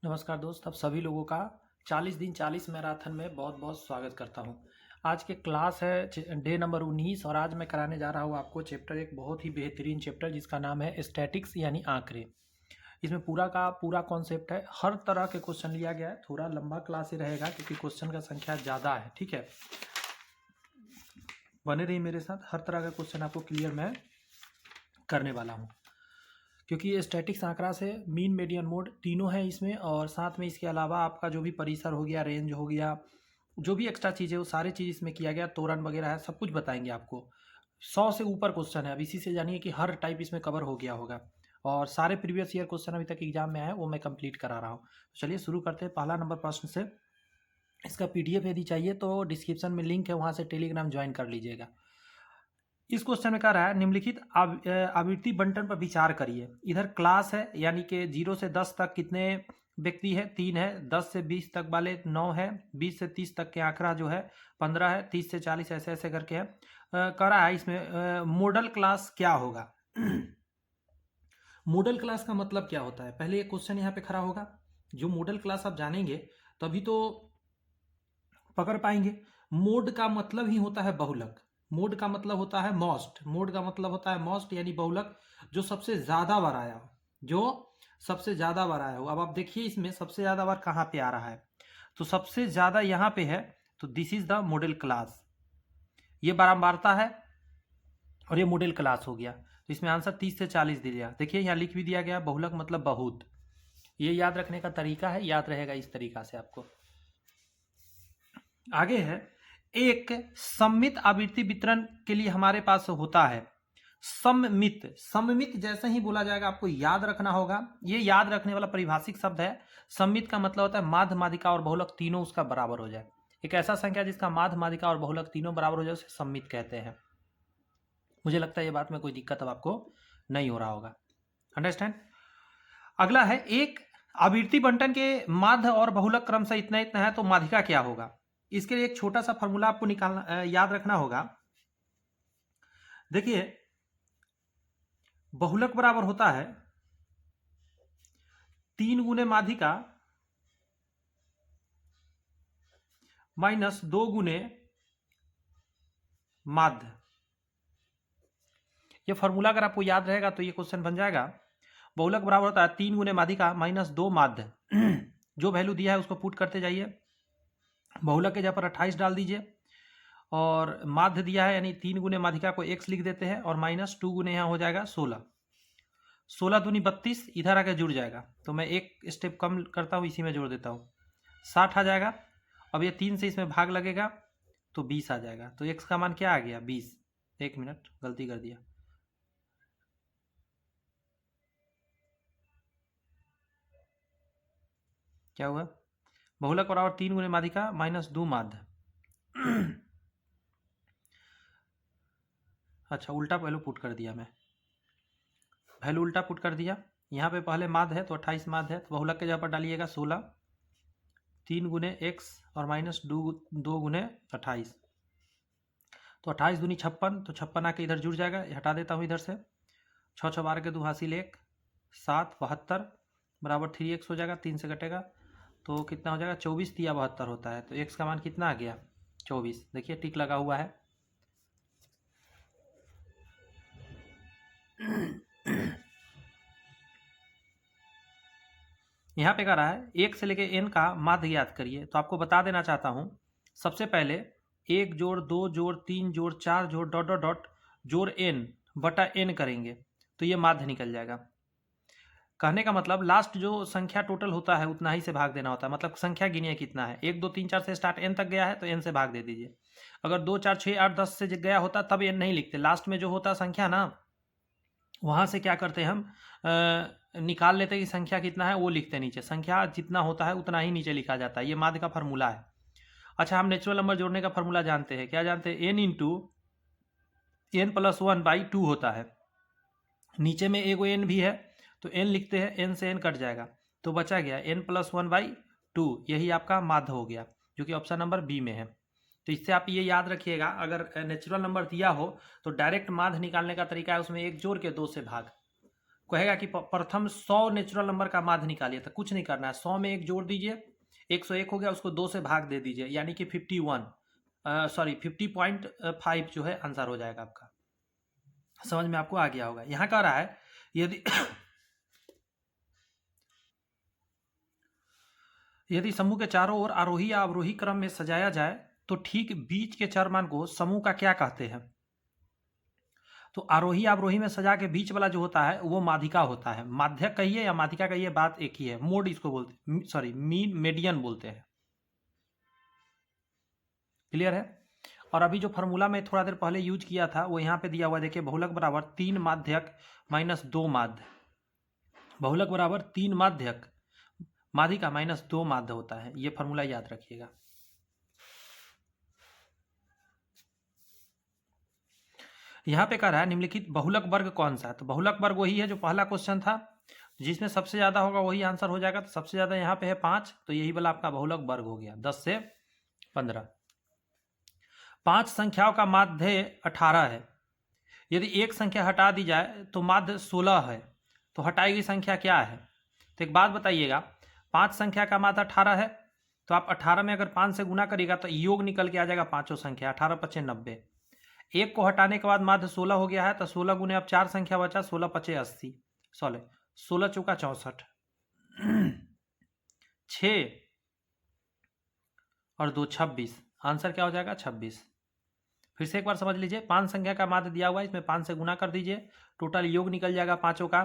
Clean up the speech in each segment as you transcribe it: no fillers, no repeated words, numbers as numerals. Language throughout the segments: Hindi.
नमस्कार दोस्त, आप सभी लोगों का 40 दिन 40 मैराथन में बहुत बहुत स्वागत करता हूं। आज के क्लास है डे नंबर 19 और आज मैं कराने जा रहा हूं आपको चैप्टर, एक बहुत ही बेहतरीन चैप्टर जिसका नाम है स्टैटिक्स यानी आंकड़े। इसमें पूरा का पूरा कॉन्सेप्ट है, हर तरह के क्वेश्चन लिया गया है। थोड़ा लंबा क्लास ही रहेगा क्योंकि क्वेश्चन का संख्या ज़्यादा है, ठीक है। बने रहिए मेरे साथ, हर तरह का क्वेश्चन आपको क्लियर मैं करने वाला हूँ क्योंकि ये स्टैटिक्स आंकड़ा से मीन मीडियन मोड तीनों है इसमें, और साथ में इसके अलावा आपका जो भी परिसर हो गया, रेंज हो गया, जो भी एक्स्ट्रा चीज़ है वो सारी चीज़ इसमें किया गया, तोरण वगैरह है, सब कुछ बताएंगे आपको। 100 से ऊपर क्वेश्चन है, अब इसी से जानिए कि हर टाइप इसमें कवर हो गया होगा, और सारे प्रीवियस ईयर क्वेश्चन अभी तक एग्जाम में आए वो मैं कंप्लीट करा रहा हूँ। चलिए शुरू करते हैं पहला नंबर प्रश्न से। इसका पीडीएफ यदि चाहिए तो डिस्क्रिप्शन में लिंक है, वहाँ से टेलीग्राम ज्वाइन कर लीजिएगा। इस क्वेश्चन में कह रहा है निम्नलिखित आवृत्ति बंटन पर विचार करिए। इधर क्लास है यानी कि 0 से 10 तक कितने व्यक्ति है, 3 है। 10 से 20 तक वाले 9 है। 20 से 30 तक के आंकड़ा जो है 15 है। 30 से 40 ऐसे ऐसे करके है। कह रहा है इसमें मॉडल क्लास क्या होगा। मॉडल क्लास का मतलब क्या होता है, पहले एक क्वेश्चन यहाँ पे खड़ा होगा। जो मॉडल क्लास आप जानेंगे तभी तो पकड़ पाएंगे। मोड का मतलब ही होता है बहुलक। मोड का मतलब होता है मोस्ट। मोड का मतलब होता है मोस्ट यानी बहुलक, जो सबसे ज्यादा बार आया हो, जो सबसे ज्यादा बार आया हो। अब आप देखिए इसमें सबसे ज्यादा बार कहाँ पे आ रहा है, तो सबसे ज्यादा यहाँ पे है, तो this is the model class. ये बारंबारता है और ये मॉडल क्लास हो गया। तो इसमें आंसर 30 से 40 दे दिया। देखिए यहाँ लिख भी दिया गया, बहुलक मतलब बहुत। ये याद रखने का तरीका है, याद रहेगा इस तरीका से आपको। आगे है, एक सममित आवृत्ति वितरण के लिए हमारे पास होता है सममित। सममित जैसे ही बोला जाएगा आपको याद रखना होगा, ये याद रखने वाला परिभाषिक शब्द है। सममित का मतलब होता है माध्य, माध्यिका और बहुलक तीनों उसका बराबर हो जाए। एक ऐसा संख्या जिसका माध्य, माध्यिका और बहुलक तीनों बराबर हो जाए उसे सममित कहते हैं। मुझे लगता है ये बात में कोई दिक्कत अब आपको नहीं हो रहा होगा। अंडरस्टैंड। अगला है, एक आवृत्ति बंटन के माध्य और बहुलक क्रम से इतना इतना है तो माध्यिका क्या होगा। इसके लिए एक छोटा सा फॉर्मूला आपको निकालना याद रखना होगा। देखिए बहुलक बराबर होता है 3 गुने माध्यिका माइनस 2 गुने माध्य। ये फॉर्मूला अगर आपको याद रहेगा तो ये क्वेश्चन बन जाएगा। बहुलक बराबर होता है 3 गुने माध्यिका माइनस 2 माध्य। जो वैल्यू दिया है उसको पुट करते जाइए। बहुलक के जगह पर 28 डाल दीजिए, और माध्य दिया है यानी 3 गुने माध्यिका को x लिख देते हैं, और माइनस 2 गुने यहाँ हो जाएगा 16। 16 दूनी 32, इधर आके जुड़ जाएगा, तो मैं एक स्टेप कम करता हूँ, इसी में जोड़ देता हूँ, 60 आ जाएगा। अब ये 3 से इसमें भाग लगेगा तो 20 आ जाएगा। तो x का मान क्या आ गया, 20। एक मिनट, गलती कर दिया। क्या हुआ, बहुलक बराबर 3 गुने माध्यिका माइनस 2 माध्य। अच्छा, उल्टा वैल्यू पुट कर दिया मैं, वैल्यू उल्टा पुट कर दिया। यहाँ पे पहले माध्य है तो 28 माध्य है, तो बहुलक के जगह पर डालिएगा 16, 3 गुने x और माइनस 2 गुने 28, तो 28 दूनी 56, तो 56 आके इधर जुड़ जाएगा, हटा देता हूँ इधर से। 6 6 12 के 2 हासिल 1, 7 72 बराबर 3x हो जाएगा, 3 से कटेगा तो कितना हो जाएगा, 24 तिया 72 होता है। तो x का मान कितना आ गया, 24। देखिए टिक लगा हुआ है। यहाँ पे कह रहा है 1 से लेके n का माध्य ज्ञात करिए। तो आपको बता देना चाहता हूँ, सबसे पहले 1 जोड़ 2 जोड़ 3 जोड़ 4 जोड़ डॉट डॉट डॉट जोड़ n बटा n करेंगे तो ये माध्य निकल जाएगा। कहने का मतलब लास्ट जो संख्या टोटल होता है उतना ही से भाग देना होता है, मतलब संख्या गिनिए कितना है। 1 2 3 4 से स्टार्ट n तक गया है तो n से भाग दे दीजिए। अगर 2 4 6 8 10 से गया होता तब n नहीं लिखते, लास्ट में जो होता संख्या ना, वहाँ से क्या करते हैं हम, निकाल लेते कि संख्या कितना है, वो लिखते नीचे। संख्या जितना होता है उतना ही नीचे लिखा जाता है। ये माध्य का फार्मूला है। अच्छा, हम नेचुरल नंबर जोड़ने का फार्मूला जानते हैं। क्या जानते हैं, n into n plus 1 by 2 होता है। नीचे में एगो n भी है तो n लिखते हैं, n से n कट जाएगा तो बचा गया n प्लस 1 बाई 2। यही आपका माध्य हो गया, जो कि ऑप्शन नंबर बी में है। तो इससे आप ये याद रखिएगा, अगर नेचुरल नंबर दिया हो तो डायरेक्ट माध्य निकालने का तरीका है उसमें 1 जोड़ के 2 से भाग। कहेगा कि प्रथम 100 नेचुरल नंबर का माध्य निकालिए, तो कुछ नहीं करना है, 100 में 1 जोड़ दीजिए, 101 हो गया, उसको 2 से भाग दे दीजिए, यानी कि 50.5 जो है आंसर हो जाएगा आपका। समझ में आपको आ गया होगा। यहाँ कह रहा है यदि यदि समूह के चारों ओर आरोही या अवरोही क्रम में सजाया जाए तो ठीक बीच के चरमान को समूह का क्या कहते हैं? तो आरोही अवरोही में सजा के बीच वाला जो होता है वो माध्यिका होता है। माध्यक कहिए या माध्यिका कहिए, बात एक ही है। मोड इसको बोलते, सॉरी मीन मेडियन बोलते हैं। क्लियर है? और अभी जो फार्मूला में थोड़ा देर पहले यूज किया था वो यहाँ पे दिया हुआ है, देखिए बहुलक बराबर 3 माध्यक माइनस 2 माध्य। बहुलक बराबर 3 माध्यक, माध्यिका माइनस 2 माध्य होता है। ये फार्मूला याद रखिएगा। यहाँ पे कह रहा है निम्नलिखित बहुलक वर्ग कौन सा है? तो बहुलक वर्ग वही है जो पहला क्वेश्चन था, जिसमें सबसे ज्यादा होगा वही आंसर हो जाएगा। तो सबसे ज्यादा यहाँ पे है 5, तो यही वाला आपका बहुलक वर्ग हो गया 10 से 15। 5 संख्याओं का माध्य 18 है। यदि एक संख्या हटा दी जाए तो माध्य 16 है, तो हटाई गई संख्या क्या है? तो एक बात बताइएगा, 5 संख्या का माध्य 18 है, तो आप 18 में अगर 5 से गुना करिएगा तो योग निकल के आ जाएगा पांचों संख्या, 18 पचे 90। एक को हटाने के बाद माध्य 16 हो गया है, तो 16 गुने अब 4 संख्या बचा, 16 पचे 80, 16 चौका 64, 6 और 2 26, आंसर क्या हो जाएगा 26। फिर से एक बार समझ लीजिए, 5 संख्या का माध्य दिया हुआ है, इसमें 5 से गुना कर दीजिए, टोटल योग निकल जाएगा पांचों का।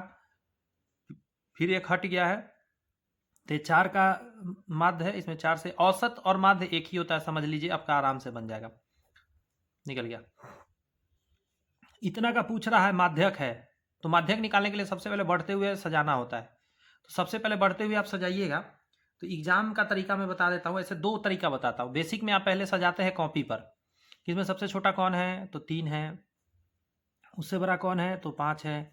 फिर एक हट गया है, तो 4 का माध्य है, इसमें 4 से औसत और माध्य एक ही होता है, समझ लीजिए आपका आराम से बन जाएगा। निकल गया। इतना का पूछ रहा है, माध्यक है, तो माध्यक निकालने के लिए सबसे पहले बढ़ते हुए सजाना होता है। तो सबसे पहले बढ़ते हुए आप सजाइएगा। तो एग्जाम का तरीका मैं बता देता हूँ, ऐसे 2 तरीका बताता हूँ। बेसिक में आप पहले सजाते हैं कॉपी पर, इसमें सबसे छोटा कौन है? तो 3 है। उससे बड़ा कौन है? तो 5 है।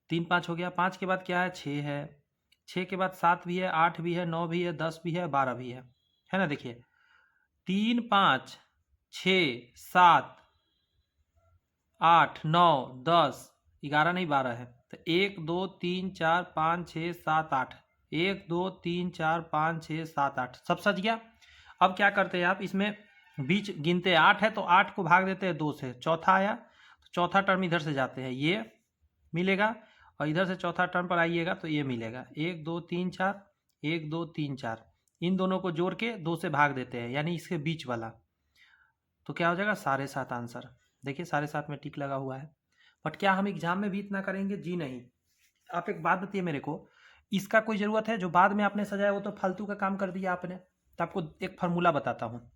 3 5 हो गया। 5 के बाद क्या है? 6 है। 6 के बाद 7 भी है, 8 भी है, 9 भी है, 10 भी है, 12 भी है ना? देखिए 3 5 6 7 8 9 10 11 नहीं 12 है, तो 1 2 3 4 5 6 7 8, 1 2 3 4 5 6 7 8, सब सज गया। अब क्या करते हैं आप, इसमें बीच गिनते 8 है तो 8 को भाग देते हैं 2 से, चौथा आया तो चौथा टर्म इधर से जाते हैं, ये मिलेगा, और इधर से चौथा टर्म पर आइएगा तो ये मिलेगा। 1 2 3 4, 1 2 3 4, इन दोनों को जोड़ के 2 से भाग देते हैं, यानी इसके बीच वाला, तो क्या हो जाएगा 7.5 आंसर। देखिए 7.5 में टिक लगा हुआ है। बट क्या हम एग्जाम में भी इतना करेंगे? जी नहीं। आप एक बात बताइए मेरे को, इसका कोई ज़रूरत है? जो बाद में आपने सजाया वो तो फालतू का काम कर दिया आपने। तो आपको एक फार्मूला बताता हूँ।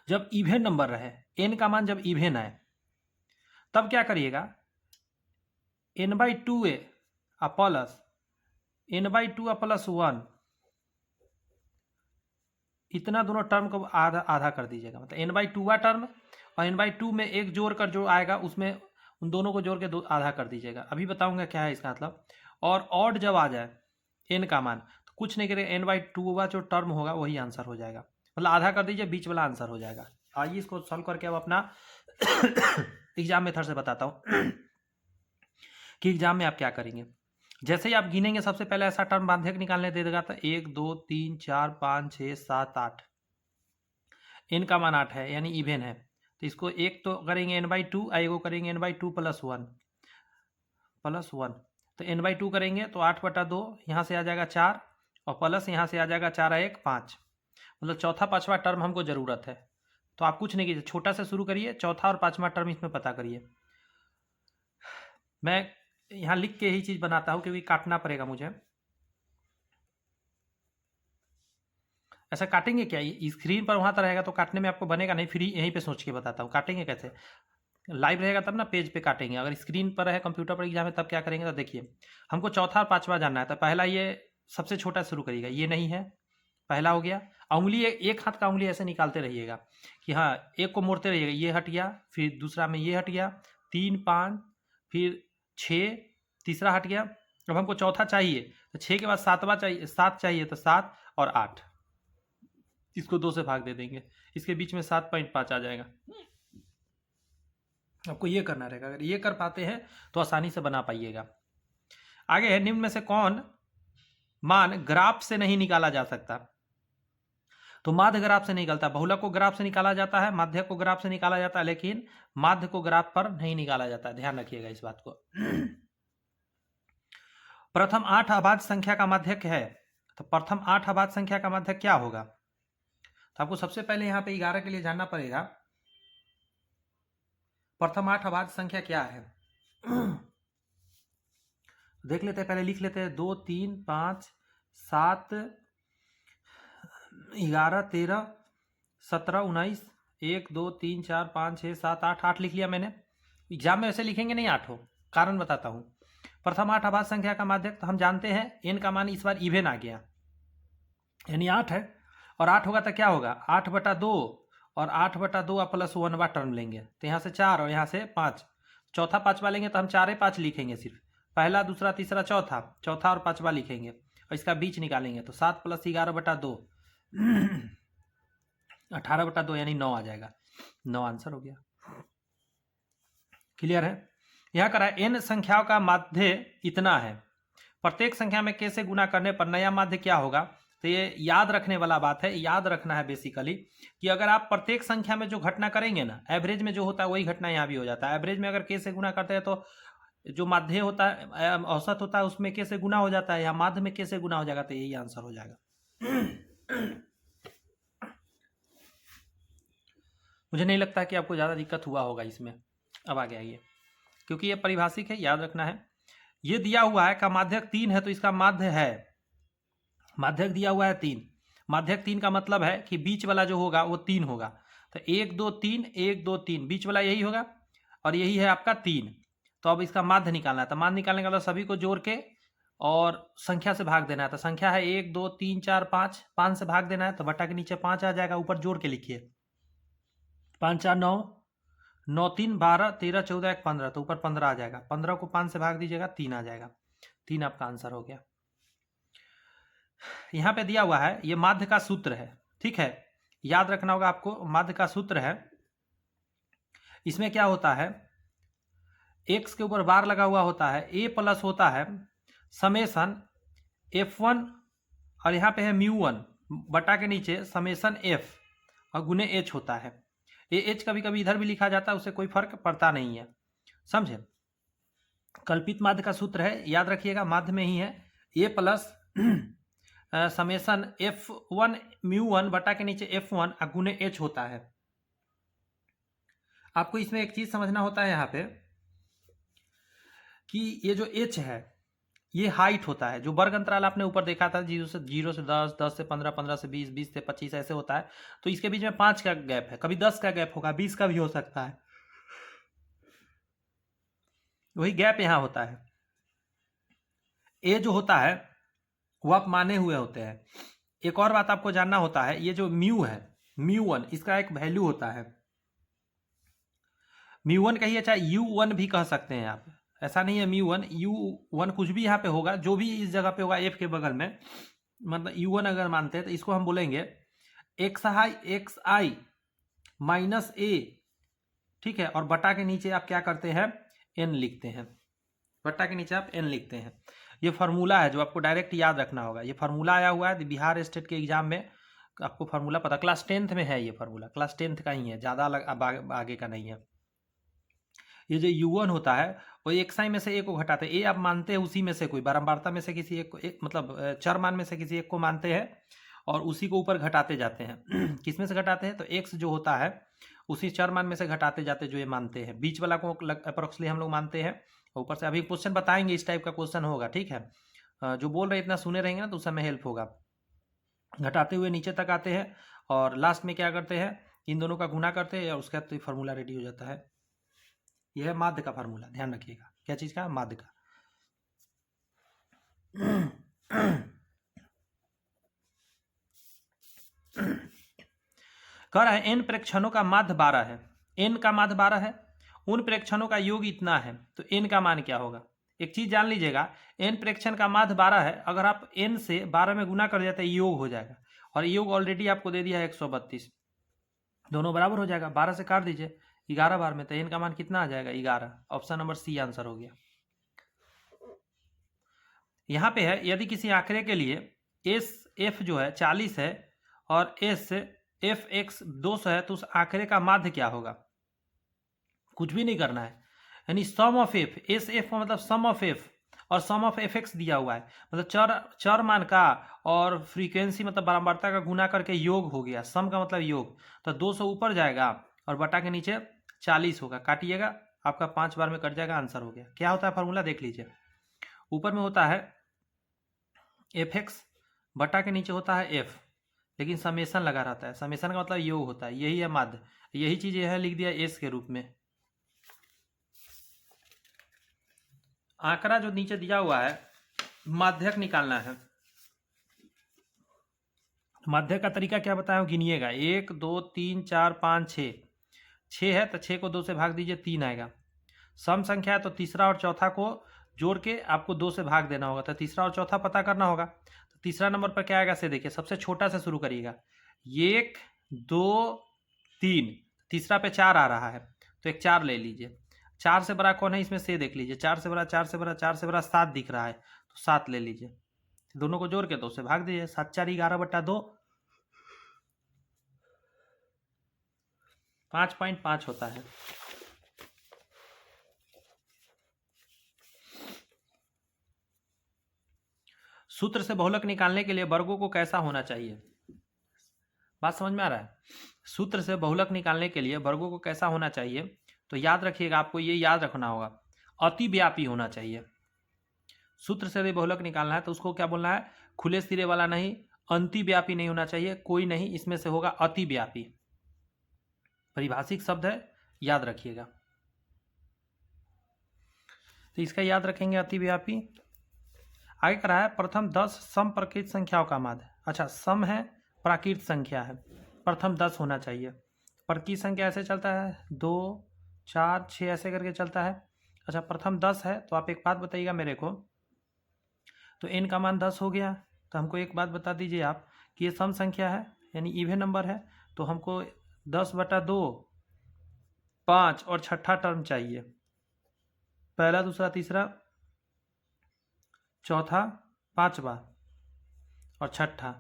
जब इवेन नंबर रहे, एन का मान जब इवेन आए, तब क्या करिएगा, n/2 प्लस n/2 प्लस 1, इतना दोनों टर्म को आधा आधा कर दीजिएगा। मतलब n/2 टर्म और n/2 में एक जोड़ कर जो आएगा उसमें उन दोनों को जोड़ के आधा कर दीजिएगा। अभी बताऊंगा क्या है इसका मतलब। और ऑड जब आ जाए n का मान, तो कुछ नहीं करेगा, n/2 जो टर्म होगा वही आंसर हो जाएगा। मतलब आधा कर दीजिए, बीच वाला आंसर हो जाएगा। आइए इसको सॉल्व करके अब अपना एग्जाम मेथड से बताता हूँ कि एग्जाम में आप क्या करेंगे। जैसे ही आप गिनेंगे, सबसे पहले ऐसा टर्म माध्यक निकालने दे देगा, तो 1 2 3 4 5 6 7 8, n का मान 8 है यानी इवेन है, तो इसको एक तो करेंगे n/2, एगो करेंगे n/2 प्लस 1, तो n/2 करेंगे तो 8/2, यहाँ से आ जाएगा 4, और प्लस यहाँ से आ जाएगा 4 1 5, मतलब चौथा पांचवा टर्म हमको ज़रूरत है। तो आप कुछ नहीं कीजिए, छोटा से शुरू करिए, चौथा और पांचवा टर्म इसमें पता करिए। मैं यहाँ लिख के ही चीज़ बनाता हूँ क्योंकि काटना पड़ेगा मुझे। ऐसा काटेंगे क्या, स्क्रीन पर वहाँ तो रहेगा तो काटने में आपको बनेगा नहीं, फ्री यहीं पे सोच के बताता हूँ काटेंगे कैसे। लाइव रहेगा तब ना पेज पे काटेंगे, अगर स्क्रीन पर है कंप्यूटर पर एग्जाम है तब क्या करेंगे। तो देखिए हमको चौथा और पांचवा जानना है, तो पहला ये सबसे छोटा शुरू करिएगा, ये नहीं है, पहला हो गया। उंगली एक हाथ का उंगली ऐसे निकालते रहिएगा कि हाँ, एक को मोड़ते रहिएगा, ये हट गया, फिर दूसरा में ये हट गया, 3 5, फिर 6, तीसरा हट गया। अब हमको चौथा चाहिए, तो 6 के बाद 7वां चाहिए, 7 चाहिए, तो 7 और 8, इसको 2 से भाग दे देंगे, इसके बीच में 7.5 आ जाएगा। आपको ये करना रहेगा, अगर ये कर पाते हैं तो आसानी से बना पाइएगा। आगे है, निम्न में से कौन मान ग्राफ से नहीं निकाला जा सकता? तो माध्य ग्राफ से निकलता है, बहुलक को ग्राफ से निकाला जाता है, माध्यक को ग्राफ से निकाला जाता है, लेकिन माध्य को ग्राफ पर नहीं निकाला जाता है। ध्यान रखिएगा इस बात को। प्रथम 8 अभाज्य संख्या का माध्यक है, तो प्रथम 8 अभाज्य संख्या का माध्यक क्या होगा? तो आपको सबसे पहले यहां पे 11 के लिए जानना पड़ेगा प्रथम 8 अभाज्य संख्या क्या है। देख लेते हैं, पहले लिख लेते हैं। 2 3 5 7 11 13 17 19 1 2 3 4 5 6 7 8 8 लिख लिया मैंने। एग्जाम में ऐसे लिखेंगे नहीं 8 हो, कारण बताता हूं। प्रथम 8 अभाज्य संख्या का माध्यक, तो हम जानते हैं n का मान इस बार इवेन आ गया, यानी 8 है, और 8 होगा तो क्या होगा, 8/2, और 8/2 आप प्लस 1वां टर्म लेंगे, तो यहाँ से 4 और यहाँ से 5, चौथा 5वां लेंगे तो हम 4 5 लिखेंगे, सिर्फ पहला दूसरा तीसरा चौथा, चौथा और 5वां लिखेंगे, और इसका बीच निकालेंगे तो 7 + 11/2 18/2 यानी 9 आ जाएगा। 9 आंसर हो गया। क्लियर है? यह करा n संख्याओं का माध्य इतना है, प्रत्येक संख्या में k से गुना करने पर नया माध्य क्या होगा? तो ये याद रखने वाला बात है, याद रखना है बेसिकली कि अगर आप प्रत्येक संख्या में जो घटना करेंगे ना, एवरेज में जो होता है वही घटना यहाँ भी हो जाता है। एवरेज में अगर k से गुना करते हैं तो जो माध्य होता है, औसत होता है, उसमें k से गुना हो जाता है, या माध्य में k से गुना हो जाएगा, तो यही आंसर हो जाएगा। मुझे नहीं लगता कि आपको ज़्यादा दिक्कत हुआ होगा इसमें। अब आगे आइए, क्योंकि ये परिभाषिक है, याद रखना है। ये दिया हुआ है का माध्यक 3 है, तो इसका माध्य है, माध्यक दिया हुआ है 3, माध्यक 3 का मतलब है कि बीच वाला जो होगा वो 3 होगा, तो 1 2 3 1 2 3 बीच वाला यही होगा, और यही है आपका 3। तो अब इसका माध्य निकालना है, तो माध्य निकालने का मतलब सभी को जोड़ के और संख्या से भाग देना है। तो संख्या है 1 2 3 4 5, 5 से भाग देना है, तो बटा के नीचे 5 आ जाएगा, ऊपर जोड़ के लिखिए। 5 4 9, 9 3 12 13 14 1 15, तो ऊपर 15 आ जाएगा, 15 को 5 से भाग दीजिएगा, 3 आ जाएगा। 3 आपका आंसर हो गया। यहां पे दिया हुआ है, ये माध्य का सूत्र है, ठीक है, याद रखना होगा आपको। माध्य का सूत्र है, इसमें क्या होता है, x के ऊपर बार लगा हुआ होता है, a प्लस होता है समेसन f1, और यहाँ पे है μ1 बटा के नीचे समेसन f और गुने h होता है। ये h कभी कभी इधर भी लिखा जाता है, उससे कोई फर्क पड़ता नहीं है, समझे। कल्पित माध्य का सूत्र है, याद रखिएगा, माध्य में ही है, a प्लस समेसन f1 μ1 बटा के नीचे f1 गुने h होता है। आपको इसमें एक चीज समझना होता है यहाँ पे कि ये जो h है ये हाइट होता है, जो वर्ग अंतराल आपने ऊपर देखा था 0 से 10, 10 से 15, 15 से 20, 20 से 25 ऐसे होता है, तो इसके बीच में 5 का गैप है, कभी 10 का गैप होगा, 20 का भी हो सकता है, वही गैप यहाँ होता है। ए जो होता है वो आप माने हुए होते हैं। एक और बात आपको जानना होता है, ये जो म्यू है, μ1 इसका एक वैल्यू होता है, μ1 कहिए चाहे u1 भी कह सकते हैं आप, ऐसा नहीं है μ1 u1 कुछ भी यहाँ पे होगा, जो भी इस जगह पे होगा f के बगल में, मतलब u1 अगर मानते हैं तो इसको हम बोलेंगे xi माइनस a, ठीक है, और बटा के नीचे आप क्या करते हैं, n लिखते हैं, बटा के नीचे आप n लिखते हैं। ये फार्मूला है जो आपको डायरेक्ट याद रखना होगा, ये फार्मूला आया हुआ है बिहार स्टेट के एग्जाम में, आपको फार्मूला पता, क्लास 10th में है, ये फार्मूला क्लास 10th का ही है, ज़्यादा आगे का नहीं है। ये जो u1 होता है वो xi में से a को घटाते हैं, a आप मानते हैं उसी में से कोई बारंबारता में से किसी एक को, मतलब चर मान में से किसी एक को मानते हैं और उसी को ऊपर घटाते जाते हैं। किस में से घटाते हैं, तो x जो होता है उसी चर मान में से घटाते जाते जो ये मानते हैं, बीच वाला को अप्रोक्सली हम लोग मानते हैं, ऊपर से अभी क्वेश्चन बताएंगे, इस टाइप का क्वेश्चन होगा, ठीक है। जो बोल रहे इतना सुने रहेंगे ना तो उस समय हेल्प होगा। घटाते हुए नीचे तक आते हैं और लास्ट में क्या करते हैं, इन दोनों का गुना करते हैं और उसके बाद तो फार्मूला रेडी हो जाता है। यह है माध्य का फार्मूला, ध्यान रखिएगा, क्या चीज का, माध्य का। कह रहा है n प्रेक्षणों का माध्य 12 है, n का माध्य 12 है, उन प्रेक्षणों का योग इतना है, तो n का मान क्या होगा। एक चीज जान लीजिएगा, n प्रेक्षण का माध्य 12 है, अगर आप n से 12 में गुना कर जाते हैं योग हो जाएगा, और योग ऑलरेडी आपको दे दिया है 132, दोनों बराबर हो जाएगा, 12 से काट दीजिए 11 बार में, तो n का मान कितना आ जाएगा, 11। ऑप्शन नंबर सी आंसर हो गया। यहाँ पे है यदि किसी आंकड़े के लिए एस एफ जो है 40 है और एस एफ एक्स 200 है तो उस आंकड़े का माध्य क्या होगा। कुछ भी नहीं करना है, यानी सम ऑफ एफ, एस एफ का मतलब सम ऑफ एफ और सम ऑफ एफ एक्स दिया हुआ है, मतलब चर मान का और फ्रीक्वेंसी मतलब बारंबारता का गुना करके योग हो गया। सम का मतलब योग, तो 200 ऊपर जाएगा और बटा के नीचे 40 होगा, काटिएगा आपका 5 बार में कट जाएगा, आंसर हो गया। क्या होता है फॉर्मूला देख लीजिए, ऊपर में होता है एफ एक्स, बटा के नीचे होता है एफ, लेकिन समेसन लगा रहता है। समेसन का मतलब योग होता है, यही है माध्य। यही चीज यह लिख दिया एस के रूप में। आंकड़ा जो नीचे दिया हुआ है माध्यक निकालना है। माध्यक का तरीका क्या बताया, गिनिएगा 1 2 3 4 5 6, 6 है तो 6 को 2 से भाग दीजिए, 3 आएगा। सम संख्या है तो तीसरा और चौथा को जोड़ के आपको 2 से भाग देना होगा, तो तीसरा और चौथा पता करना होगा। तो तीसरा नंबर पर क्या आएगा से देखिए, सबसे छोटा से शुरू करिएगा, 1 2 3, तीसरा पे 4 आ रहा है तो एक 4 ले लीजिए। 4 से बड़ा कौन है इसमें से देख लीजिए, 4 से बड़ा 4 से बड़ा 4 से बड़ा 7 दिख रहा है तो 7 ले लीजिए। दोनों को जोड़ के 2 से भाग दीजिए, 7 4 11/2, 5.5 होता है। सूत्र से बहुलक निकालने के लिए वर्गों को कैसा होना चाहिए, बात समझ में आ रहा है। सूत्र से बहुलक निकालने के लिए वर्गों को कैसा होना चाहिए, तो याद रखिएगा, आपको ये याद रखना होगा, अतिव्यापी होना चाहिए। सूत्र से यदि बहुलक निकालना है तो उसको क्या बोलना है, खुले सिरे वाला नहीं, अंतिव्यापी नहीं होना चाहिए, कोई नहीं, इसमें से होगा अतिव्यापी। परिभाषिक शब्द है, याद रखिएगा। तो इसका याद रखेंगे अतिव्यापी। आगे कर रहा है प्रथम 10 सम प्राकृत संख्याओं का माध्य। अच्छा, सम है, प्राकृत संख्या है, प्रथम 10 होना चाहिए। प्राकृत संख्या ऐसे चलता है 2 4 6 ऐसे करके चलता है। अच्छा, प्रथम 10 है तो आप एक बात बताइएगा मेरे को, तो n का मान 10 हो गया, तो हमको एक बात बता दीजिए आप कि ये सम संख्या है यानी इवन नंबर है, तो हमको 10/2 5 और छठा टर्म चाहिए, पहला दूसरा तीसरा चौथा पांचवा और छठा,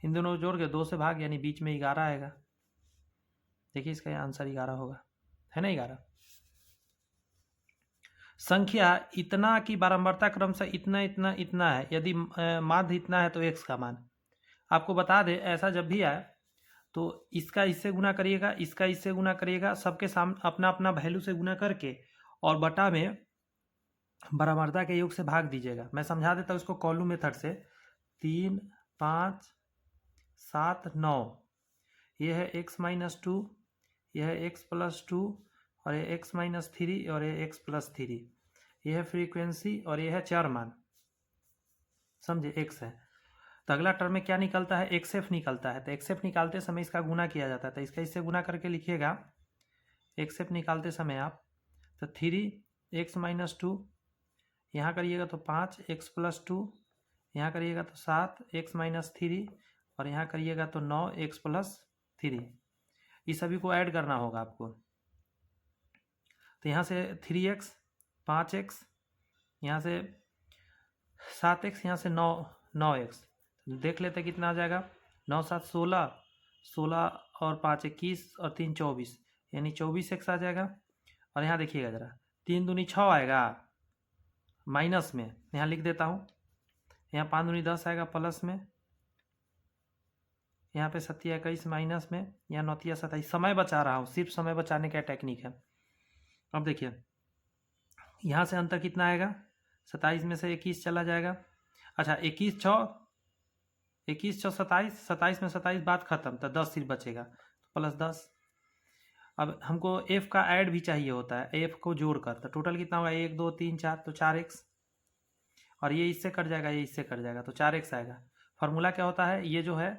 इन दोनों को जोड़ के 2 से भाग, यानी बीच में 11 आएगा। देखिए इसका आंसर 11 होगा, है ना 11। संख्या इतना की बारंबारता क्रम से इतना इतना इतना है, यदि माध्य इतना है तो x का मान आपको बता दे। ऐसा जब भी आए तो इसका इससे गुना करिएगा, इसका इससे गुना करिएगा, सबके सामने अपना अपना वैल्यू से गुना करके और बटा में बारंबारता के योग से भाग दीजिएगा। मैं समझा देता हूँ इसको कॉलम मेथड से। 3 5 7 9, यह है x-2, यह है x+2 और ये x-3 और ये x+3, यह है फ्रीक्वेंसी और यह है चर मान, समझे x है। तो अगला टर्म में क्या निकलता है, xf निकलता है, तो xf निकालते समय इसका गुना किया जाता है, तो इसका इससे गुना करके लिखिएगा xf निकालते समय आप, तो 3x-2, यहाँ करिएगा तो 5x+2, यहाँ करिएगा तो 7x-3 और यहाँ करिएगा तो 9x+3, इस सभी को ऐड करना होगा आपको। तो यहाँ से 3x 5x, यहाँ से 7x, यहाँ से 9x, देख लेते कितना आ जाएगा, 9 7 16, 16 और 5 21 और 3 24, यानी 24x आ जाएगा। और यहाँ देखिएगा जरा, 3 दूनी 6 आएगा माइनस में, यहाँ लिख देता हूँ, यहाँ 5 दूनी 10 आएगा प्लस में, यहाँ पे 7 21 माइनस में, यहाँ 9 27, समय बचा रहा हूँ, सिर्फ समय बचाने का टेक्निक है। अब देखिए यहाँ से अंतर कितना आएगा, 27 में से 21 चला जाएगा। अच्छा 21 6 27, 27 में 27 बात खत्म, तो 10 सिर्फ बचेगा, तो +10। अब हमको f का ऐड भी चाहिए होता है, f को जोड़कर, तो टोटल कितना होगा 1 2 3 4, तो 4x, और ये इससे कट जाएगा, ये इससे कट जाएगा, तो 4x आएगा। फार्मूला क्या होता है, ये जो है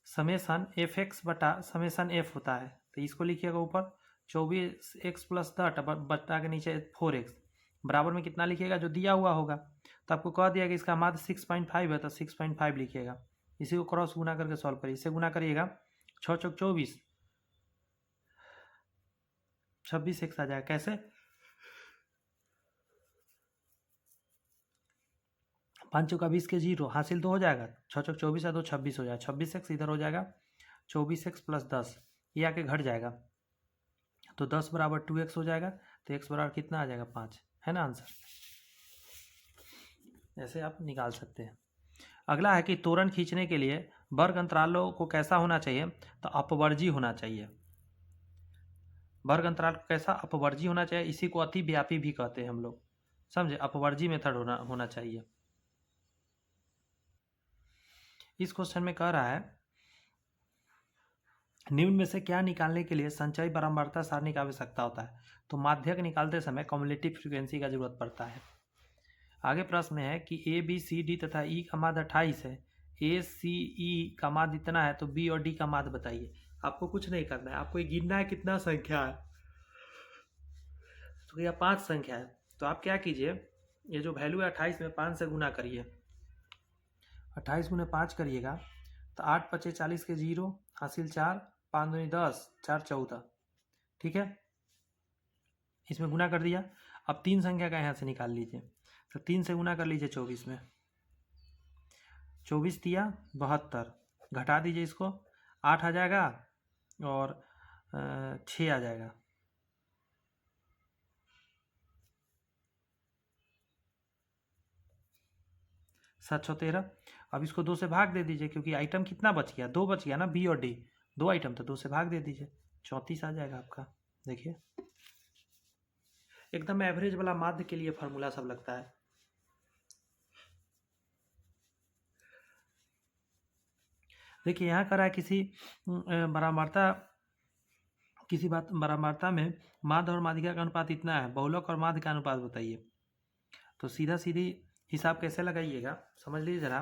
समेसन fx बटा समेसन f होता है, तो इसको लिखिएगा ऊपर 24x + 10 बटा के नीचे 4x, बराबर में कितना लिखिएगा जो दिया हुआ होगा। तो आपको कह दिया कि इसका माध्य 6.5 है, तो 6.5 लिखिएगा। इसी को क्रॉस गुना करके सॉल्व करिए, इससे गुना करिएगा 6 चौक 24, 26x आ जाएगा। कैसे, 5 चौका 20 के 0 हासिल तो हो जाएगा, 6 चौक 24 है तो 26 हो जाएगा, 26x इधर हो जाएगा 24x प्लस 10, ये आके घट जाएगा तो 10 बराबर 2x हो जाएगा, तो x बराबर कितना आ जाएगा 5, है ना आंसर। ऐसे आप निकाल सकते हैं। अगला है कि तोरण खींचने के लिए वर्ग अंतरालों को कैसा होना चाहिए, तो अपवर्जी होना चाहिए। वर्ग अंतराल कैसा, अपवर्जी होना चाहिए, इसी को अतिव्यापी भी कहते हैं हम लोग, समझे, अपवर्जी मेथड होना चाहिए। इस क्वेश्चन में कह रहा है निम्न में से क्या निकालने के लिए संचयी बारंबारता सारणी की आवश्यकता होता है, तो माध्यक निकालते समय कम्युलेटिव फ्रीक्वेंसी का जरूरत पड़ता है। आगे प्रश्न है कि ए बी सी डी तथा ई का माध्य 28 है, ए सी ई का माध्य इतना है, तो बी और डी का माध्य बताइए। आपको कुछ नहीं करना है, आपको गिनना है कितना संख्या है, तो यह 5 संख्या है, तो आप क्या कीजिए, ये जो वैल्यू है 28 में 5 से गुना करिए, 28 गुने 5 करिएगा तो 8 पचे 40 के 0 हासिल 4, 5 दूनी 10, 4 14, ठीक है, इसमें गुना कर दिया। अब 3 संख्या का यहाँ से निकाल लीजिए, तो 3 से गुना कर लीजिए 24 में, 24 दिया 72, घटा दीजिए इसको, 8 आ जाएगा और 6 आ जाएगा, 7 6 13। अब इसको 2 से भाग दे दीजिए, क्योंकि आइटम कितना बच गया, 2 बच गया ना, बी और डी 2 आइटम, तो 2 से भाग दे दीजिए, 34 आ जाएगा आपका। देखिए एकदम एवरेज वाला माध्य के लिए फार्मूला सब लगता है। देखिए यहाँ करा है किसी बारंबारता में माध्य और माध्यिका का अनुपात इतना है, बहुलक और माध्य का अनुपात बताइए। तो सीधा सीधी हिसाब कैसे लगाइएगा, समझ लीजिए जरा,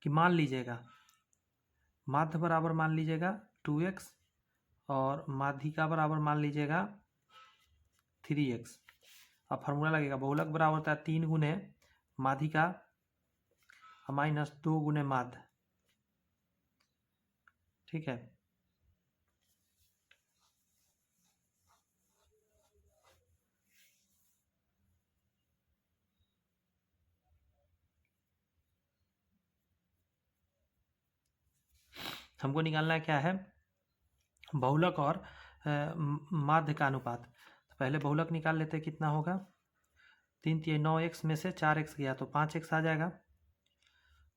कि मान लीजिएगा माध्य बराबर मान लीजिएगा 2x और माध्यिका बराबर मान लीजिएगा 3x। अब फार्मूला लगेगा, बहुलक बराबर होता है 3 गुने माध्यिका माइनस 2 गुने माध्य, ठीक है। हमको निकालना है क्या है, बहुलक और माध्य का अनुपात। तो पहले बहुलक निकाल लेते हैं, कितना होगा, 3 3 9x में से 4x गया तो 5x आ जाएगा,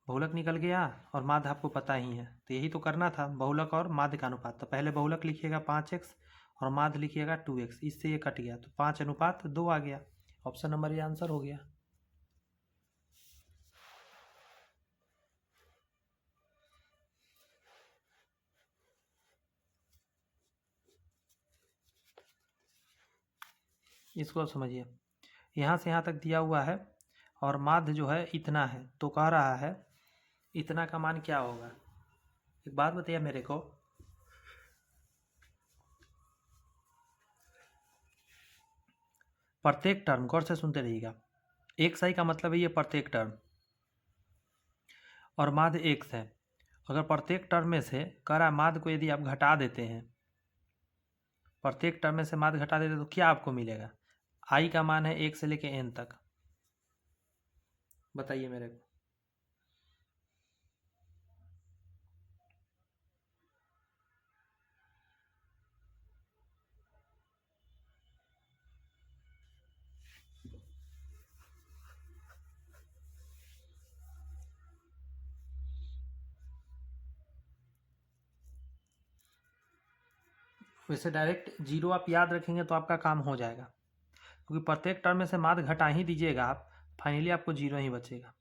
बहुलक निकल गया और माध्य आपको पता ही है, तो यही तो करना था, बहुलक और माध्य का अनुपात। तो पहले बहुलक लिखिएगा 5x और माध्य लिखिएगा 2x, इससे ये कट गया तो 5:2 आ गया, ऑप्शन नंबर ये आंसर हो गया। इसको आप समझिए, यहाँ से यहाँ तक दिया हुआ है और माध्य जो है इतना है, तो कह रहा है इतना का मान क्या होगा। एक बात बताइए मेरे को, प्रत्येक टर्म गौर से सुनते रहिएगा, एक सही का मतलब है ये प्रत्येक टर्म, और माध्य एक है। अगर प्रत्येक टर्म में से कह रहा माध्य को यदि आप घटा देते हैं, प्रत्येक टर्म में से माध्य घटा देते तो क्या आपको मिलेगा, आई का मान है 1 से लेके n तक, बताइए मेरे को। वैसे डायरेक्ट 0 आप याद रखेंगे तो आपका काम हो जाएगा, क्योंकि प्रत्येक टर्म में से माध्य घटा ही दीजिएगा आप, फाइनली आपको 0 ही बचेगा,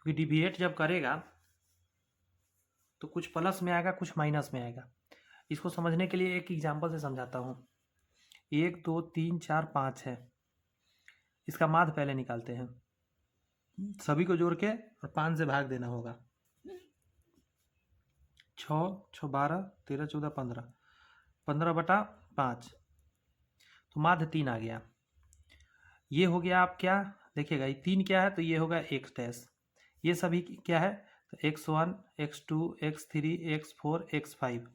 क्योंकि डिविएट जब करेगा तो कुछ प्लस में आएगा कुछ माइनस में आएगा। इसको समझने के लिए एक एग्जाम्पल से समझाता हूँ। 1 2 3 4 5 है, इसका माध्य पहले निकालते हैं, सभी को जोड़ के और 5 से भाग देना होगा, 6 6 12 13 14 15, 15/5, तो माध्य 3 आ गया। ये हो गया आप क्या देखिएगा, ये 3 क्या है, तो ये होगा x डैश, ये सभी क्या है, तो x1 x2 x3 x4 x5।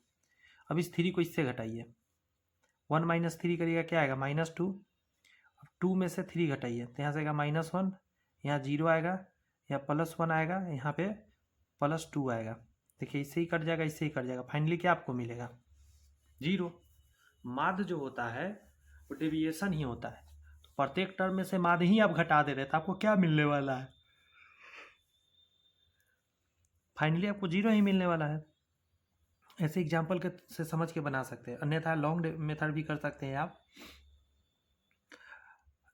अब इस 3 को इससे घटाइए, 1 - 3 करिएगा क्या आएगा -2, अब 2 में से 3 घटाइए तो यहाँ से आएगा -1, यहाँ 0 आएगा, यहाँ +1 आएगा, यहाँ पे +2 आएगा। देखिए इससे ही कट जाएगा, इससे ही कट जाएगा, फाइनली क्या आपको मिलेगा 0। माध्य जो होता है वो डेविएशन ही होता है। तो प्रत्येक टर्म में से माध्य ही आप घटा दे रहे तो आपको क्या मिलने वाला है, फाइनली आपको 0 ही मिलने वाला है। ऐसे एग्जाम्पल के से समझ के बना सकते हैं, अन्यथा लॉन्ग मेथड भी कर सकते हैं आप।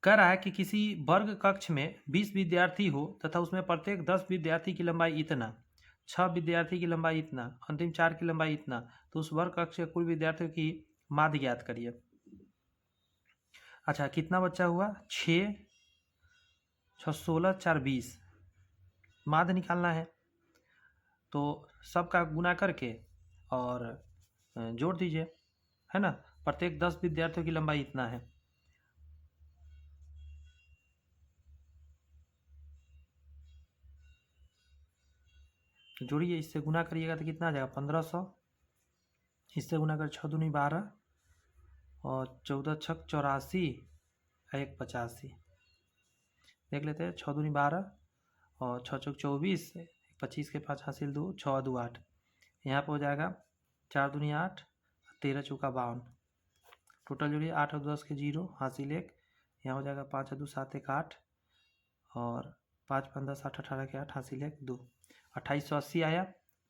कह रहा है कि किसी वर्ग कक्ष में 20 विद्यार्थी हो तथा उसमें प्रत्येक 10 विद्यार्थी की लंबाई इतना, 6 विद्यार्थी की लंबाई इतना, अंतिम 4 की लंबाई इतना, तो उस वर्ग कक्ष के कुल विद्यार्थियों की माध्य ज्ञात करिए। अच्छा कितना बच्चा हुआ, 6, 6 16, 4 20, माध्य निकालना है। तो सबका गुना करके और जोड़ दीजिए, है ना। प्रत्येक 10 विद्यार्थियों की लंबाई इतना है, जोड़िए, इससे गुना करिएगा तो कितना आ जाएगा 1500, इससे गुना कर 6 दूनी 12 और 14 छक 84, 1 85। देख लेते हैं, 6 दूनी 12 और 6 चौक 24, 25 के 5 हासिल 2, 6 2 8, यहाँ पर हो जाएगा 4 दूनी 8, 13 चौका 52, टोटल जोड़िए 8 और 10 के 0 हासिल 1, यहाँ हो जाएगा 5 2 7 1 8 और 5 5 10 8 18 के 8 हासिल 1 2, 2880 आया।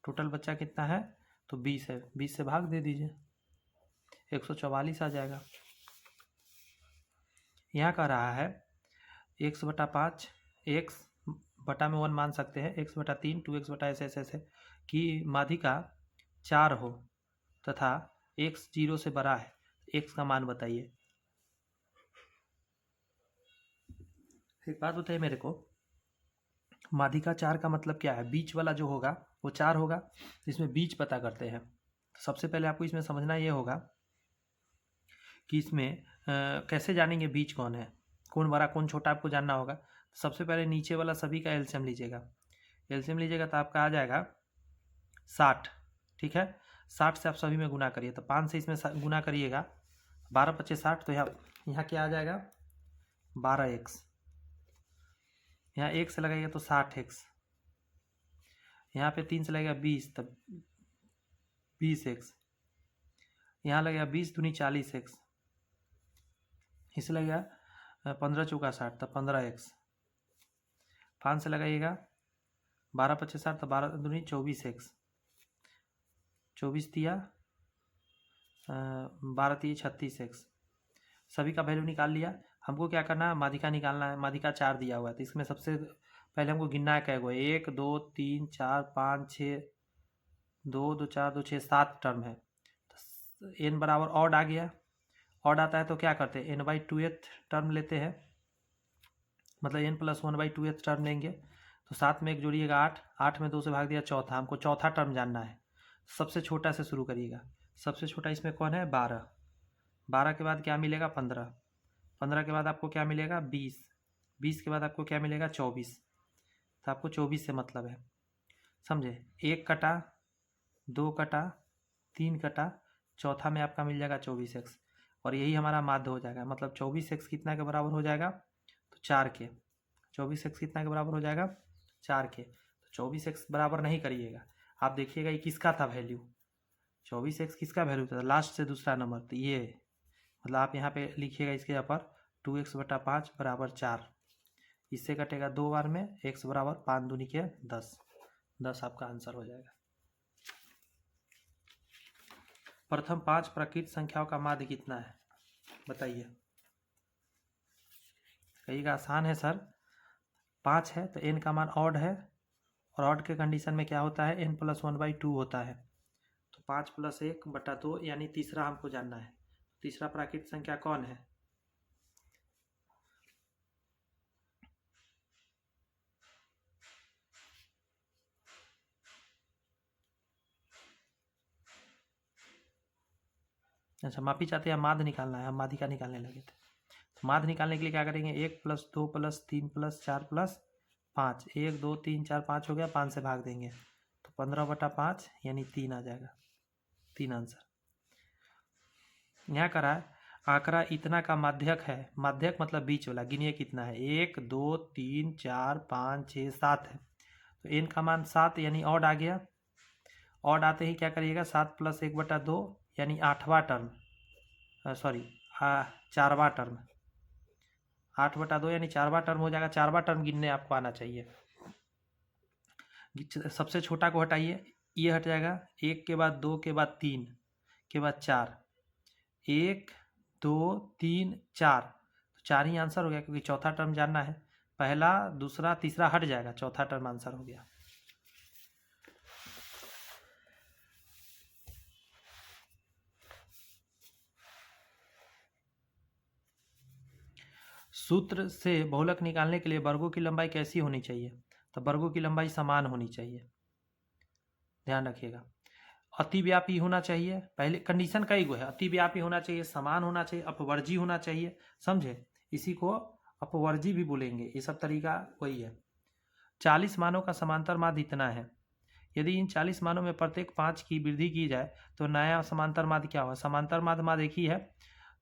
टोटल बच्चा कितना है तो 20 है, 20 से भाग दे दीजिए, 144 आ जाएगा। यहाँ कह रहा है x/5, x बटा में 1 मान सकते हैं, x/3 2x ऐसे कि माध्यिका 4 हो तथा x 0 से बड़ा है, x का मान बताइए। एक बात बताइए मेरे को, माध्यिका 4 का मतलब क्या है, बीच वाला जो होगा वो 4 होगा, इसमें बीच पता करते हैं। सबसे पहले आपको इसमें समझना ये होगा कि इसमें कैसे जानेंगे बीच कौन है, कौन बड़ा कौन छोटा, आपको जानना होगा। सबसे पहले नीचे वाला सभी का एलसीएम लीजिएगा, एलसीएम लीजिएगा तो आपका आ जाएगा 60, ठीक है। 60 से आप सभी में गुना करिए, तो 5 से इसमें गुना करिएगा, 12 25 60, तो यहाँ क्या आ जाएगा 12x, यहाँ 1 से लगाइएगा तो 60x, यहाँ पे 3 से लगेगा 20 तब 20x, यहाँ लगेगा 20 दूनी 40x, इसे लगेगा 15 चौका 60 तब 15x, 5 से लगाइएगा 12 25 60 तब 12 दूनी 24x, 24 दिया 12 दिए 36x, सभी का वैल्यू निकाल लिया। हमको क्या करना है, माध्यिका निकालना है। माध्यिका 4 दिया हुआ है तो इसमें सबसे पहले हमको गिनना है कैगो, 1 2 3 4 5 6, 2 2 4 2 6 7 टर्म है। तो n बराबर ऑड आ गया, ऑड आता है तो क्या करते हैं n/2th टर्म लेते हैं, मतलब n + 1/2th टर्म लेंगे। तो 7 में 1 जोड़िएगा 8, 8 में 2 से भाग दिया चौथा, हमको चौथा टर्म जानना है। सबसे छोटा से शुरू करिएगा, सबसे छोटा इसमें कौन है 12, 12 के बाद क्या मिलेगा 15, 15 के बाद आपको क्या मिलेगा 20, 20 के बाद आपको क्या मिलेगा 24, तो आपको 24 से मतलब है, समझे। 1 कटा 2 कटा 3 कटा, चौथा में आपका मिल जाएगा 24x, और यही हमारा माध्य हो जाएगा। मतलब 24x कितना के बराबर हो जाएगा तो 4 के, 24x कितना के बराबर हो जाएगा 4 के। तो 24x बराबर नहीं करिएगा, आप देखिएगा ये किसका था वैल्यू, 24x किसका वैल्यू था, लास्ट से दूसरा नंबर, तो ये मतलब आप यहाँ पे लिखिएगा इसके यहाँ पर 2x/5 बराबर 4, इससे कटेगा 2 बार में, x बराबर 5 दूनी के 10, 10 आपका आंसर हो जाएगा। प्रथम 5 प्राकृत संख्याओं का माध्य कितना है बताइए। कहिएगा आसान है सर, 5 है तो n का मान ऑड है, और ऑड के कंडीशन में क्या होता है n + 1/2 होता है, तो 5 + 1/2 यानी तीसरा हमको जानना है। तीसरा प्राकृत संख्या कौन है, अच्छा माफी चाहते हैं, माध्य निकालना है, हम माध्यिका निकालने लगे थे। तो माध्य निकालने के लिए क्या करेंगे, 1 + 2 + 3 + 4 + 5, 1 2 3 4 5 हो गया, 5 से भाग देंगे तो 15/5 यानी 3 आ जाएगा, 3 आंसर। यहाँ करा है आंकड़ा इतना का माध्यक है, माध्यक मतलब बीच वाला, गिनिए कितना है, 1 2 3 4 5 6 7 है। तो n का मान 7 यानी ऑड आ गया। ऑड आते ही क्या करिएगा, 7 + 1/2 यानी 8वां टर्म, सॉरी 4वां टर्म, 8/2 यानी 4वां टर्म हो जाएगा। 4वां टर्म गिनने आपको आना चाहिए। सबसे छोटा को हटाइए, ये हट जाएगा, 1 के बाद 2 के बाद 3 के बाद 4, 1 2 3 4, तो 4 ही आंसर हो गया, क्योंकि चौथा टर्म जानना है। पहला दूसरा तीसरा हट जाएगा, चौथा टर्म आंसर हो गया। सूत्र से बहुलक निकालने के लिए वर्गों की लंबाई कैसी होनी चाहिए, तो वर्गों की लंबाई समान होनी चाहिए, ध्यान रखिएगा। अतिव्यापी होना चाहिए, पहले कंडीशन कई गो है, अतिव्यापी होना चाहिए, समान होना चाहिए, अपवर्जी होना चाहिए, समझे, इसी को अपवर्जी भी बोलेंगे। ये सब तरीका वही है। 40 मानों का समांतर माध्य इतना है, यदि इन 40 मानों में प्रत्येक 5 की वृद्धि की जाए तो नया समांतर माध्य क्या होगा। समांतर माध्य एक ही है,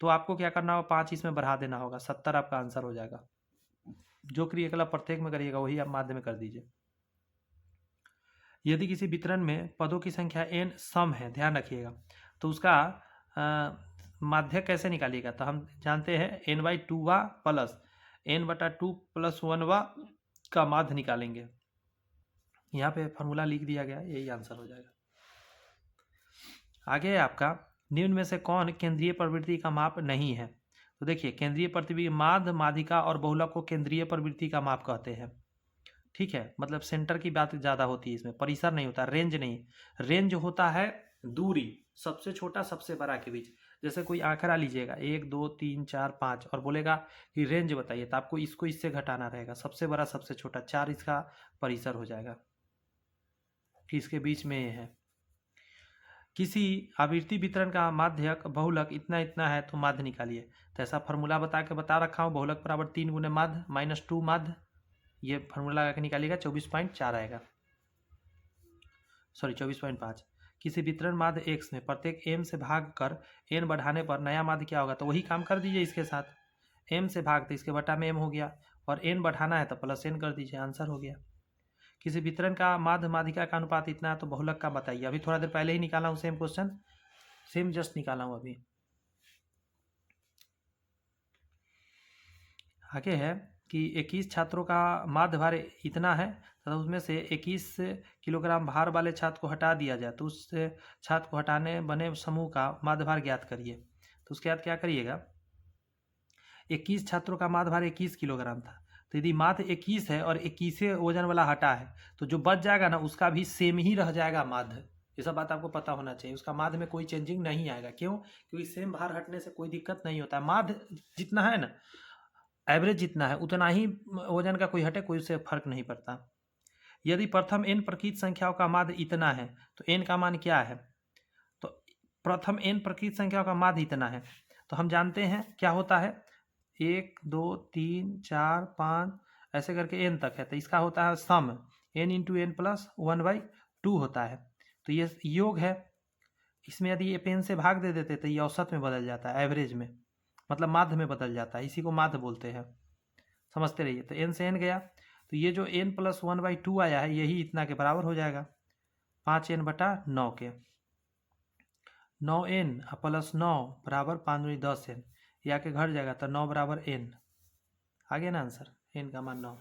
तो आपको क्या करना होगा, 5 इसमें बढ़ा देना होगा, 70 आपका आंसर हो जाएगा। जो क्रियाकलाप प्रत्येक में करिएगा वही आप माध्य में कर दीजिए। यदि किसी वितरण में पदों की संख्या n सम है, ध्यान रखिएगा, तो उसका माध्य कैसे निकालिएगा, तो हम जानते हैं n/2 प्लस n/2 + 1 का माध्य निकालेंगे। यहाँ पे फॉर्मूला लिख दिया गया, यही आंसर हो जाएगा। आगे है आपका, निम्न में से कौन केंद्रीय प्रवृत्ति का माप नहीं है। तो देखिए, केंद्रीय प्रवृत्ति माध्य, माध्यिका और बहुलक को केंद्रीय प्रवृत्ति का माप कहते हैं। ठीक है, मतलब सेंटर की बात ज़्यादा होती है इसमें, परिसर नहीं होता, रेंज नहीं। रेंज होता है दूरी, सबसे छोटा सबसे बड़ा के बीच। जैसे कोई आंकड़ा लीजिएगा 1 2 3 4 5 और बोलेगा कि रेंज बताइए, तो आपको इसको इससे घटाना रहेगा, सबसे बड़ा सबसे छोटा, 4 इसका परिसर हो जाएगा कि इसके बीच में ये है। किसी आवृत्ति वितरण का माध्यक बहुलक इतना इतना है तो माध्य निकालिए। तो ऐसा फार्मूला बता रखा हूँ, बहुलक बराबर 3 गुने माध्य -2 माध्य, ये फार्मूला लगा के निकालिएगा, 24.4 आएगा, सॉरी 24.5। किसी वितरण माध्य x में प्रत्येक m से भाग कर n बढ़ाने पर नया माध्य क्या होगा, तो वही काम कर दीजिए इसके साथ, m से भागते इसके बटा में m हो गया, और n बढ़ाना है तो प्लस n कर दीजिए, आंसर हो गया। किसी वितरण का माध्य माध्यिका का अनुपात इतना है तो बहुलक का बताइए। अभी थोड़ा देर पहले ही निकाला हूँ सेम क्वेश्चन, सेम जस्ट निकाला हूँ अभी। आगे है कि 21 छात्रों का माध्य भार इतना है तथा उसमें से 21 किलोग्राम भार वाले छात्र को हटा दिया जाए तो उस छात्र को हटाने बने समूह का माध्य भार ज्ञात करिए। तो उसके बाद क्या करिएगा, 21 छात्रों का माध्य भार 21 किलोग्राम था, तो यदि माध्य 21 है और 21 वजन वाला हटा है तो जो बच जाएगा ना उसका भी सेम ही रह जाएगा माध्य। ये सब बात आपको पता होना चाहिए, उसका माध्य में कोई चेंजिंग नहीं आएगा। क्यों, क्योंकि सेम भार हटने से कोई दिक्कत नहीं होता है, माध्य जितना है ना, एवरेज जितना है उतना ही वजन का कोई हटे, कोई उससे फर्क नहीं पड़ता। यदि प्रथम n प्रकृत संख्याओं का माध्य इतना है तो n का मान क्या है, तो प्रथम n प्रकृत संख्याओं का माध्य इतना है, तो हम जानते हैं क्या होता है, 1 2 3 4 5 ऐसे करके n तक है, तो इसका होता है सम, n × n + 1/2 होता है। तो ये योग है, इसमें यदि ये पेन से भाग दे देते तो ये औसत में बदल जाता है, एवरेज में, मतलब माध्य में बदल जाता है, इसी को माध्य बोलते हैं, समझते रहिए। तो n से n गया, तो ये जो n + 1/2 आया है यही इतना के बराबर हो जाएगा, 5n/9 के, 9n + 9 बराबर 5 × 10n, ये आके घट जाएगा तो 9 बराबर n, आ गया ना आंसर, n का मान 9।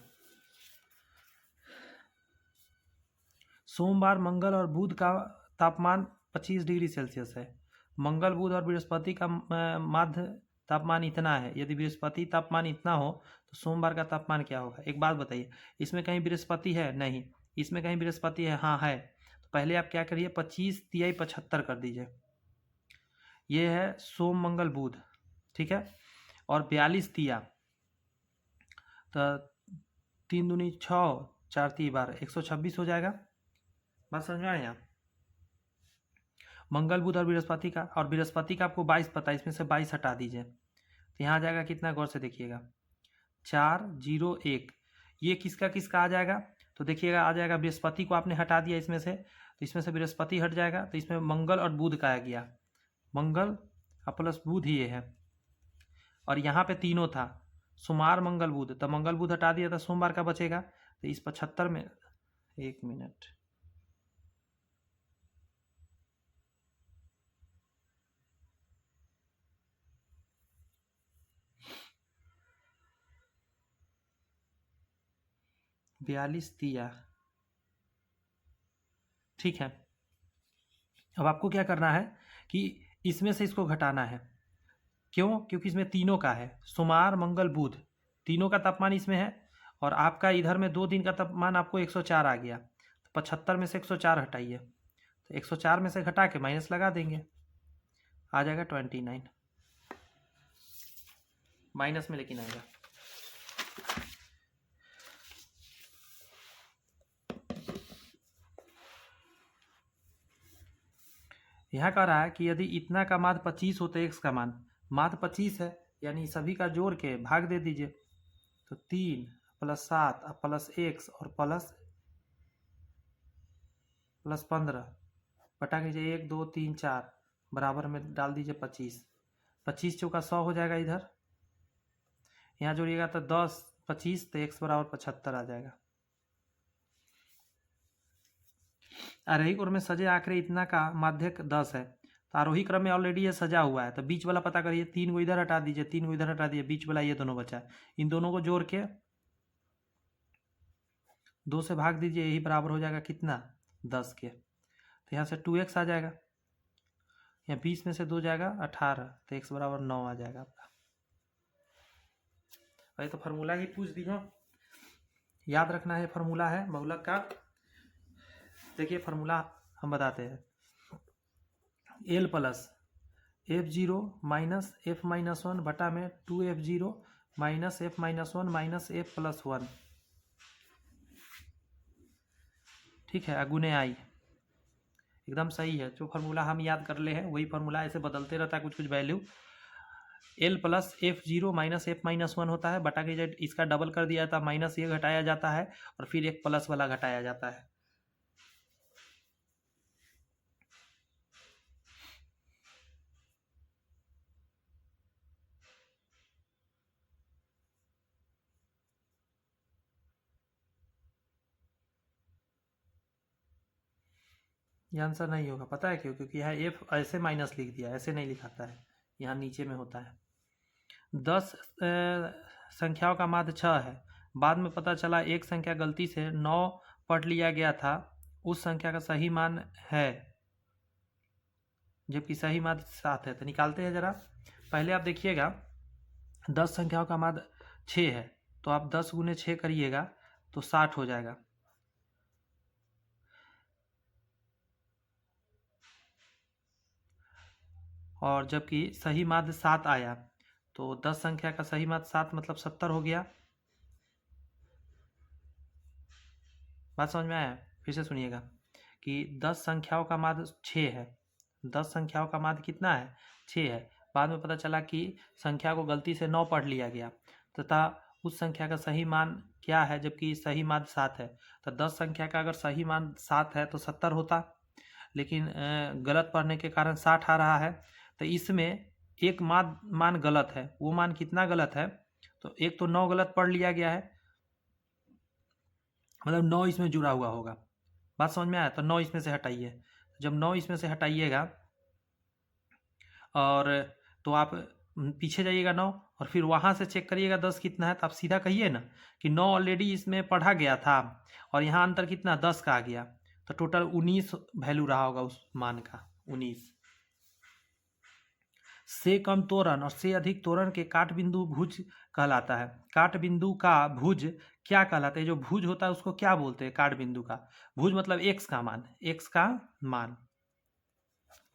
सोमवार, मंगल और बुध का तापमान 25 डिग्री सेल्सियस है। मंगल, बुध और बृहस्पति का माध्य तापमान इतना है, यदि बृहस्पति तापमान इतना हो तो सोमवार का तापमान क्या होगा। एक बात बताइए, इसमें कहीं बृहस्पति है, नहीं, इसमें कहीं बृहस्पति है, हाँ है, तो पहले आप क्या करिए, 25 × 75 कर दीजिए, ये है सोम मंगल बुध, ठीक है, और 42 तिया, तो 3 दूनी 6, 4 × 3 12, 126 हो जाएगा। बात समझ में आए आप, मंगल बुध और बृहस्पति का, और बृहस्पति का आपको 22 पता है, इसमें से 22 हटा दीजिए तो यहाँ आ जाएगा कितना, गौर से देखिएगा, 4 0 1, ये किसका किसका आ जाएगा, तो देखिएगा आ जाएगा, बृहस्पति को आपने हटा दिया इसमें से, तो इसमें से बृहस्पति हट जाएगा, तो इसमें मंगल और बुध का आ गया, मंगल प्लस बुध ये है, और यहाँ पे तीनों था, सोमवार मंगल बुध, तो मंगल बुध हटा दिया था, सोमवार का बचेगा। तो इस 75 में, एक मिनट, बयालीस दिया, ठीक है। अब आपको क्या करना है कि इसमें से इसको घटाना है। क्यों? क्योंकि इसमें तीनों का है, सोमवार मंगल बुध, तीनों का तापमान इसमें है, और आपका इधर में 2 दिन का तापमान आपको 104 आ गया। तो 75 में से 104 हटाइए, तो 104 में से घटा के माइनस लगा देंगे, आ जाएगा 29, माइनस में लेकिन आएगा। यहाँ कह रहा है कि यदि इतना का माध्य 25 हो तो एक्स का मान, माध्य 25 है, यानी सभी का जोड़ के भाग दे दीजिए। तो 3 + 7 प्लस एक्स और प्लस 15 बटा कीजिए, 1 2 3 4 बराबर में डाल दीजिए 25, 25 चौका 100 हो जाएगा। इधर यहाँ जोड़िएगा तो 10 25, तो एक्स बराबर 75 आ जाएगा। आरोही क्रम में सजे आंकड़े इतना का माध्यक 10 है, तो आरोही क्रम में ऑलरेडी ये सजा हुआ है, तो बीच वाला पता करिए, 3 को इधर हटा दीजिए, 3 को इधर हटा दीजिए, बीच वाला ये दोनों बचा है, इन दोनों को जोड़ के 2 से भाग दीजिए, यही बराबर हो जाएगा कितना, 10 के। तो यहाँ से 2x आ जाएगा, यहाँ 20 में से 2 जाएगा 18, तो x बराबर 9 आ जाएगा आपका। भाई तो फार्मूला ही पूछ दी हो, याद रखना है, फार्मूला है बहुलक का। देखिए फार्मूला हम बताते हैं, L plus F0 minus F-1 बटा में 2F0 minus F-1 minus F + 1, ठीक है, गुने आई, एकदम सही है। जो फार्मूला हम याद कर ले हैं वही फार्मूला ऐसे बदलते रहता है कुछ कुछ value. L plus F0 minus F-1 होता है, बटा के जब इसका डबल कर दिया जाता है, माइनस ये घटाया जाता है, और फिर एक प्लस वाला घटाया जाता है। ये आंसर नहीं होगा, पता है क्यों? क्योंकि यहाँ F ऐसे माइनस लिख दिया, ऐसे नहीं लिखाता है, यहाँ नीचे में होता है। 10 संख्याओं का माध्य 6 है, बाद में पता चला एक संख्या गलती से 9 पढ़ लिया गया था, उस संख्या का सही मान है, जबकि सही माध्य 7 है। तो निकालते हैं जरा। पहले आप देखिएगा 10 संख्याओं का माध्य 6 है, तो आप 10 × 6 करिएगा तो 60 हो जाएगा, और जबकि सही माध्य 7 आया, तो 10 संख्या का सही माध्य 7 मतलब 70 हो गया। बात समझ में आया? फिर से सुनिएगा कि 10 संख्याओं का माध्य 6 है, 10 संख्याओं का माध्य कितना है, 6 है, बाद में पता चला कि संख्या को गलती से 9 पढ़ लिया गया, तथा उस संख्या का सही मान क्या है, जबकि सही माध्य 7 है। तो 10 संख्या का अगर सही मान 7 है तो 70 होता, लेकिन गलत पढ़ने के कारण 60 आ रहा है। तो इसमें एक मान गलत है, वो मान कितना गलत है, तो एक तो 9 गलत पढ़ लिया गया है, मतलब 9 इसमें जुड़ा हुआ होगा। बात समझ में आया? तो 9 इसमें से हटाइए, जब 9 इसमें से हटाइएगा और तो आप पीछे जाइएगा 9, और फिर वहाँ से चेक करिएगा 10 कितना है, तो आप सीधा कहिए ना कि 9 ऑलरेडी इसमें पढ़ा गया था, और यहाँ अंतर कितना 10 का आ गया, तो टोटल 19 वैल्यू रहा होगा उस मान का, 19। से कम त्वरण और से अधिक त्वरण के काट बिंदु भुज कहलाता है। काट बिंदु का भुज क्या कहलाता है? जो भुज होता है उसको क्या बोलते हैं? काट बिंदु का भुज मतलब एक्स का मान, एक्स का मान,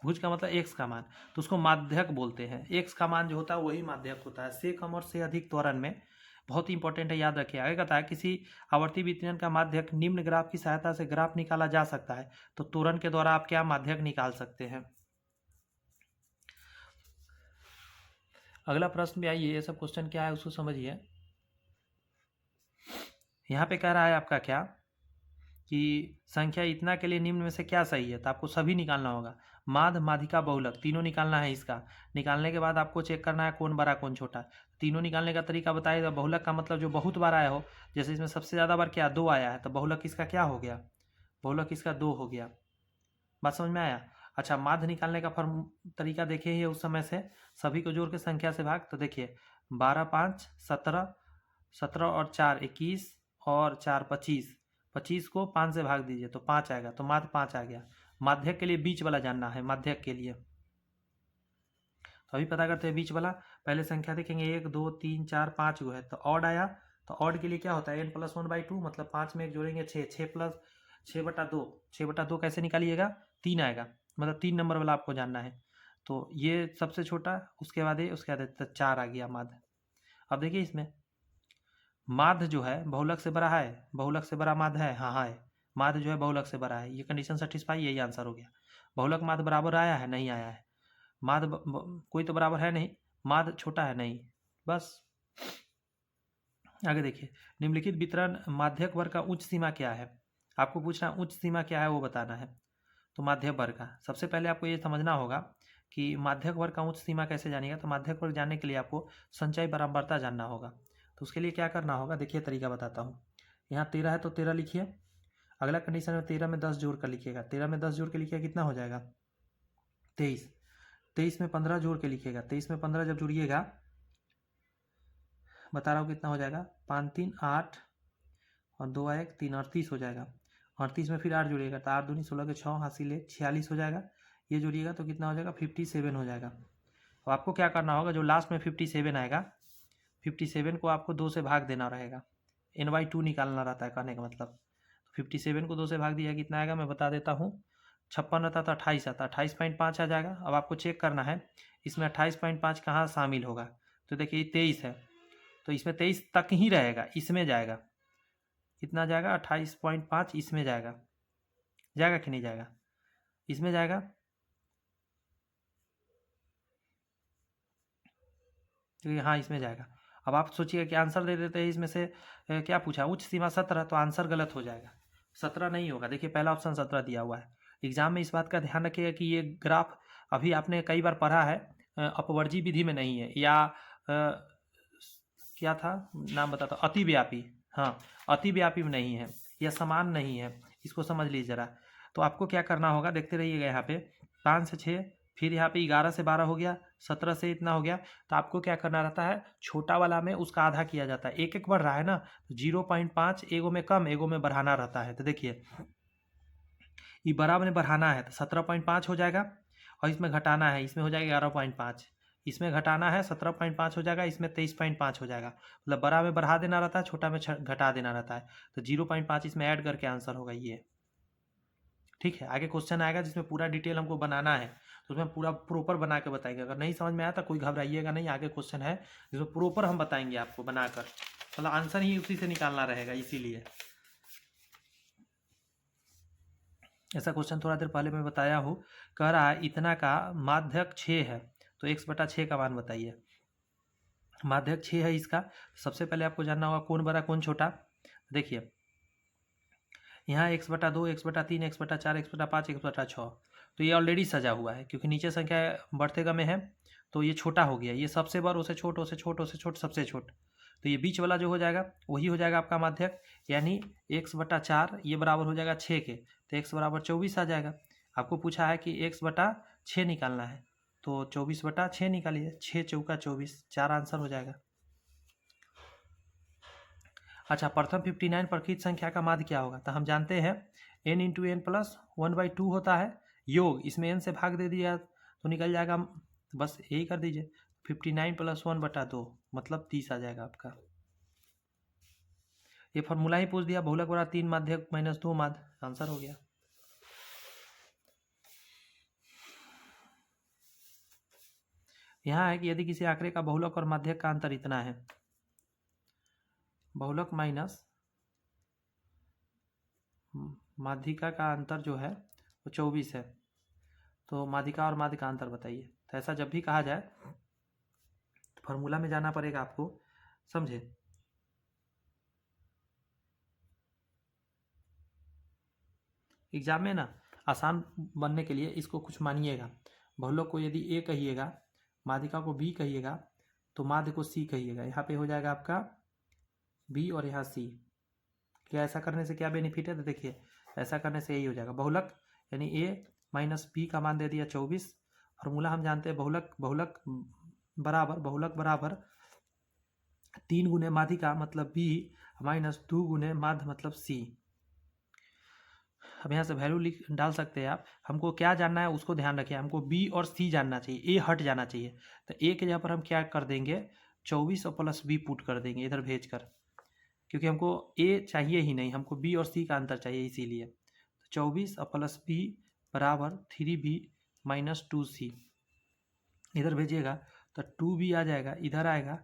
भुज का मतलब एक्स का मान, तो उसको माध्यक बोलते हैं। एक्स का मान जो होता है वही माध्यक होता है। से कम और से अधिक त्वरण में बहुत इंपॉर्टेंट है, याद रखिए। आगे कहता है किसी आवर्ती वितरण का माध्यक निम्न ग्राफ की सहायता से ग्राफ निकाला जा सकता है, तो त्वरण के द्वारा आप क्या माध्यक निकाल सकते हैं। अगला प्रश्न भी आइए, ये सब क्वेश्चन क्या है उसको समझिए। यहाँ पे कह रहा है आपका क्या कि संख्या इतना के लिए निम्न में से क्या सही है, तो आपको सभी निकालना होगा। माध्य, माध्यिका, बहुलक तीनों निकालना है। इसका निकालने के बाद आपको चेक करना है कौन बड़ा कौन छोटा। तीनों निकालने का तरीका बताइएगा। बहुलक का मतलब जो बहुत बार आया हो, जैसे इसमें सबसे ज़्यादा बार क्या 2 आया है, तो बहुलक इसका क्या हो गया, बहुलक इसका 2 हो गया। बात समझ में आया। अच्छा, माध्य निकालने का फॉर्म तरीका देखिए ही उस समय से, सभी को जोड़ के संख्या से भाग। तो देखिए 12 5 17, 17 और 4 21 और 4 25, 25 को 5 से भाग दीजिए तो 5 आएगा, तो माध्य 5 आ गया। माध्यक के लिए बीच वाला जानना है, माध्यक के लिए। तो अभी पता करते हैं बीच वाला। पहले संख्या देखेंगे 1 2 3 4 5 गो है, तो ऑड आया। तो ऑड के लिए क्या होता है, n+1/2, मतलब 5 में एक जोड़ेंगे 6, 6+6/2, 6/2 कैसे निकालिएगा, 3 आएगा, मतलब 3 नंबर वाला आपको जानना है। तो ये सबसे छोटा, उसके बाद ये, उसके बाद 4 आ गया माध्य। अब देखिए इसमें माध्य जो है बहुलक से बड़ा है, बहुलक से बड़ा माध्य है, हाँ है। माध्य जो है बहुलक से बड़ा है, ये कंडीशन सेटिस्फाई, यही आंसर हो गया। बहुलक माध्य बराबर आया है, नहीं आया है। माध्य कोई तो बराबर है नहीं, माध्य छोटा है, नहीं। बस आगे देखिए, निम्नलिखित वितरण माध्यक वर्ग का उच्च सीमा क्या है। आपको पूछना उच्च सीमा क्या है, वो बताना है। तो माध्यक वर्ग का सबसे पहले आपको ये समझना होगा कि माध्यक वर्ग का उच्च सीमा कैसे जानिएगा। तो माध्यक वर्ग जानने के लिए आपको संचय बराबरता जानना होगा। तो उसके लिए क्या करना होगा, देखिए तरीका बताता हूँ। यहाँ 13 है तो 13 लिखिए। अगला कंडीशन में 13 में 10 जोड़ कर लिखिएगा। 13 में 10 जोड़ के लिखिएगा, कितना हो जाएगा 23। 23 में 15 जोड़ के लिखिएगा। 23 में 15 जब जुड़िएगा, बता रहा हूँ कितना हो जाएगा, 5 3 8 और 2 1 3, 38 हो जाएगा। 38 में फिर 8 जुड़िएगा, तो 8 दूनी 16 के 6 हासिल 1, 46 हो जाएगा। ये जुड़िएगा तो कितना हो जाएगा, 57 हो जाएगा। तो आपको क्या करना होगा, जो लास्ट में 57 आएगा, 57 को आपको 2 से भाग देना रहेगा। n/2 निकालना रहता है, कहने का मतलब। 57 को 2 से भाग दिया कितना आएगा, मैं बता देता हूँ। 56 रहता तो 28 आता, 28.5 आ जाएगा। अब आपको चेक करना है इसमें 28.5 कहाँ शामिल होगा। तो देखिए 23 है, तो इसमें 23 तक ही रहेगा, इसमें जाएगा, कितना जाएगा 28.5, इसमें जाएगा, जाएगा कि नहीं जाएगा, इसमें जाएगा। तो हाँ, इसमें जाएगा। अब आप सोचिए कि आंसर दे देते हैं इसमें से क्या पूछा, उच्च सीमा 17, तो आंसर गलत हो जाएगा, 17 नहीं होगा। देखिए पहला ऑप्शन 17 दिया हुआ है। एग्जाम में इस बात का ध्यान रखिएगा कि ये ग्राफ अभी आपने कई बार पढ़ा है, अपवर्जी विधि में नहीं है, या क्या था नाम बताता, अतिव्यापी, हाँ अतिव्यापी में नहीं है, या समान नहीं है, इसको समझ लीजिए ज़रा। तो आपको क्या करना होगा, देखते रहिएगा। यहाँ पे 5 से 6, फिर यहाँ पे 11 से 12 हो गया, 17 से इतना हो गया। तो आपको क्या करना रहता है, छोटा वाला में उसका आधा किया जाता है, एक एक बढ़ रहा है ना, 0.5 एगो में कम एगो में बढ़ाना रहता है। तो देखिए ये बड़ा में बढ़ाना है तो 17.5 हो जाएगा, और इसमें घटाना है, इसमें हो जाएगा 11.5, इसमें घटाना है 17.5 हो जाएगा, इसमें 23.5 हो जाएगा। मतलब बड़ा में बढ़ा देना रहता है, छोटा में घटा देना रहता है। तो 0.5 इसमें ऐड करके आंसर होगा ये। ठीक है, आगे क्वेश्चन आएगा जिसमें पूरा डिटेल हमको बनाना है, तो उसमें पूरा प्रॉपर बना के बताएंगे। अगर नहीं समझ में आया तो कोई घबराइएगा नहीं, आगे क्वेश्चन है जिसमें प्रॉपर हम बताएंगे आपको बनाकर, मतलब आंसर ही उसी से निकालना रहेगा। इसीलिए ऐसा क्वेश्चन थोड़ा देर पहले मैं बताया हूँ। कह रहा है इतना का माध्यक 6 है, तो x/6 का मान बताइए। माध्यक 6 है इसका। सबसे पहले आपको जानना होगा कौन बड़ा कौन छोटा। देखिए यहाँ x/2, x/3, x/4, x/5, x/6, तो ये ऑलरेडी सजा हुआ है, क्योंकि नीचे संख्या बढ़ते गए में है, तो ये छोटा हो गया। ये सबसे बड़, उसे छोट, उसे छोट, उसे छोट, सबसे छोट। तो ये बीच वाला जो हो जाएगा वही हो जाएगा आपका माध्यक, यानी x/4 ये बराबर हो जाएगा 6 के, तो x बराबर 24 आ जाएगा। आपको पूछा है कि x/6 निकालना है, तो 24/6 निकालिए, 6 चौका 24, 4 आंसर हो जाएगा। अच्छा, प्रथम 59 प्रकृत संख्या का माध्य क्या होगा, तो हम जानते हैं n इंटू एन प्लस 1/2 होता है, योग इसमें n से भाग दे दिया तो निकल जाएगा, बस यही कर दीजिए। 59 + 1/2 मतलब 30 आ जाएगा आपका। ये फॉर्मूला ही पूछ दिया, बहुलक बड़ा 3 माध्यक माइनस 2 माध्य, आंसर हो गया। यहाँ है कि यदि किसी आंकड़े का बहुलक और माध्यक का अंतर इतना है, बहुलक माइनस माध्यिका का अंतर जो है वो 24 है, तो माध्यिका और माध्य का अंतर बताइए। तो ऐसा जब भी कहा जाए तो फॉर्मूला में जाना पड़ेगा आपको, समझे। एग्जाम में ना आसान बनने के लिए इसको कुछ मानिएगा। बहुलक को यदि ए कहिएगा, माध्यिका को बी कहिएगा, तो माध्य को सी कहिएगा। यहाँ पे हो जाएगा आपका बी और यहाँ सी। क्या ऐसा करने से क्या बेनिफिट है? तो देखिए ऐसा करने से यही हो जाएगा। बहुलक यानी ए माइनस बी का मान दे दिया 24। फॉर्मूला हम जानते हैं बहुलक बराबर 3 गुने माध्यिका मतलब बी माइनस 2 गुने माध्य मतलब सी। अब यहाँ से वैल्यू डाल सकते हैं आप। हमको क्या जानना है उसको ध्यान रखिए, हमको बी और सी जानना चाहिए, ए हट जाना चाहिए। तो ए के जगह पर हम क्या कर देंगे, 24 और प्लस बी पुट कर देंगे इधर भेज कर, क्योंकि हमको ए चाहिए ही नहीं, हमको बी और सी का अंतर चाहिए इसीलिए। तो 24 और प्लस बी बराबर 3b माइनस 2c इधर भेजिएगा तो 2b आ जाएगा, इधर आएगा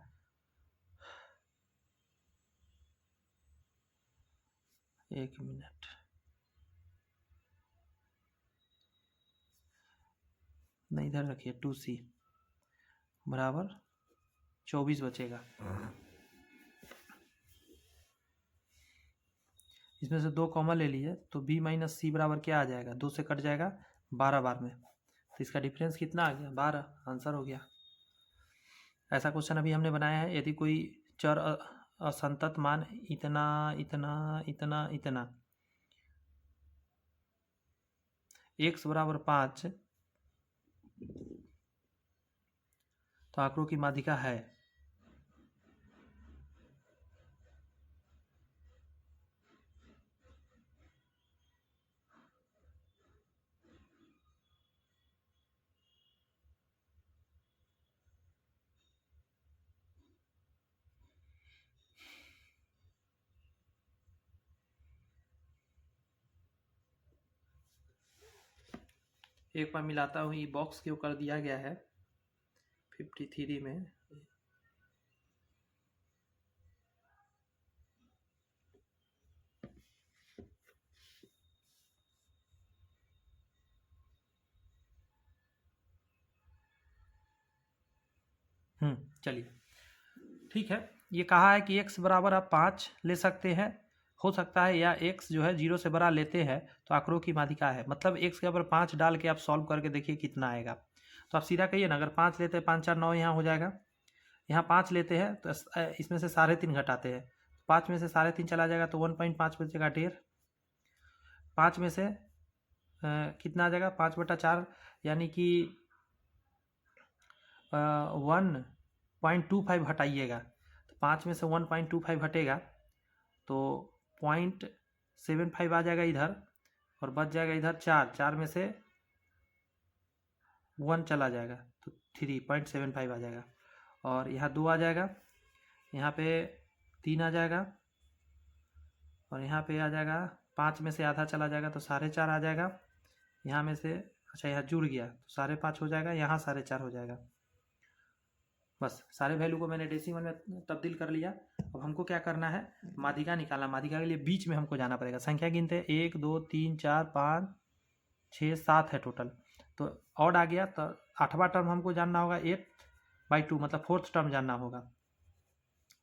1 मिनट, नहीं इधर रखिए 2c बराबर 24 बचेगा। इसमें से 2 कॉमन ले लिए तो b माइनस सी बराबर क्या आ जाएगा, 2 से कट जाएगा 12 बार में, तो इसका डिफरेंस कितना आ गया 12, आंसर हो गया। ऐसा क्वेश्चन अभी हमने बनाया है। यदि कोई चर असंतत मान इतना इतना इतना इतना x बराबर 5 तो आंकड़ों की माध्यिका है। एक बार मिलाता हूँ, ये बॉक्स के ऊपर दिया गया है 53 में। चलिए ठीक है। ये कहा है कि x बराबर आप 5 ले सकते हैं, हो सकता है, या x जो है 0 से बड़ा लेते हैं तो आंकड़ों की माध्यिका है। मतलब x के ऊपर 5 डाल के आप सॉल्व करके देखिए कितना आएगा। तो आप सीधा कहिए ना, अगर 5 लेते हैं 5 4 9 यहाँ हो जाएगा। यहाँ 5 लेते हैं तो इसमें से 3.5 घटाते हैं, 5 में से 3.5 चला जाएगा तो 1.5 बचेगा 1.5। 5 में से कितना आ जाएगा 5/4 यानी कि 1.25 हटाइएगा, तो 5 में से 1.25 हटेगा तो 0.75 आ जाएगा इधर, और बच जाएगा इधर 4 में से 1 चला जाएगा तो 3.75 आ जाएगा, और यहाँ 2 आ जाएगा, यहाँ पे 3 आ जाएगा, और यहाँ पे आ जाएगा 5 में से आधा चला जाएगा तो 4.5 आ जाएगा। यहाँ में से अच्छा यहाँ जुड़ गया तो 5.5 हो जाएगा, यहाँ 4.5 हो जाएगा। बस सारे वैल्यू को मैंने डेसिमल में तब्दील कर लिया। अब हमको क्या करना है, माध्यिका निकालना। माध्यिका के लिए बीच में हमको जाना पड़ेगा। संख्या गिनते हैं 1 2 3 4 5 6 7 है टोटल, तो ऑड आ गया तो 8वां टर्म हमको जानना होगा 8/2 मतलब 4th टर्म जानना होगा,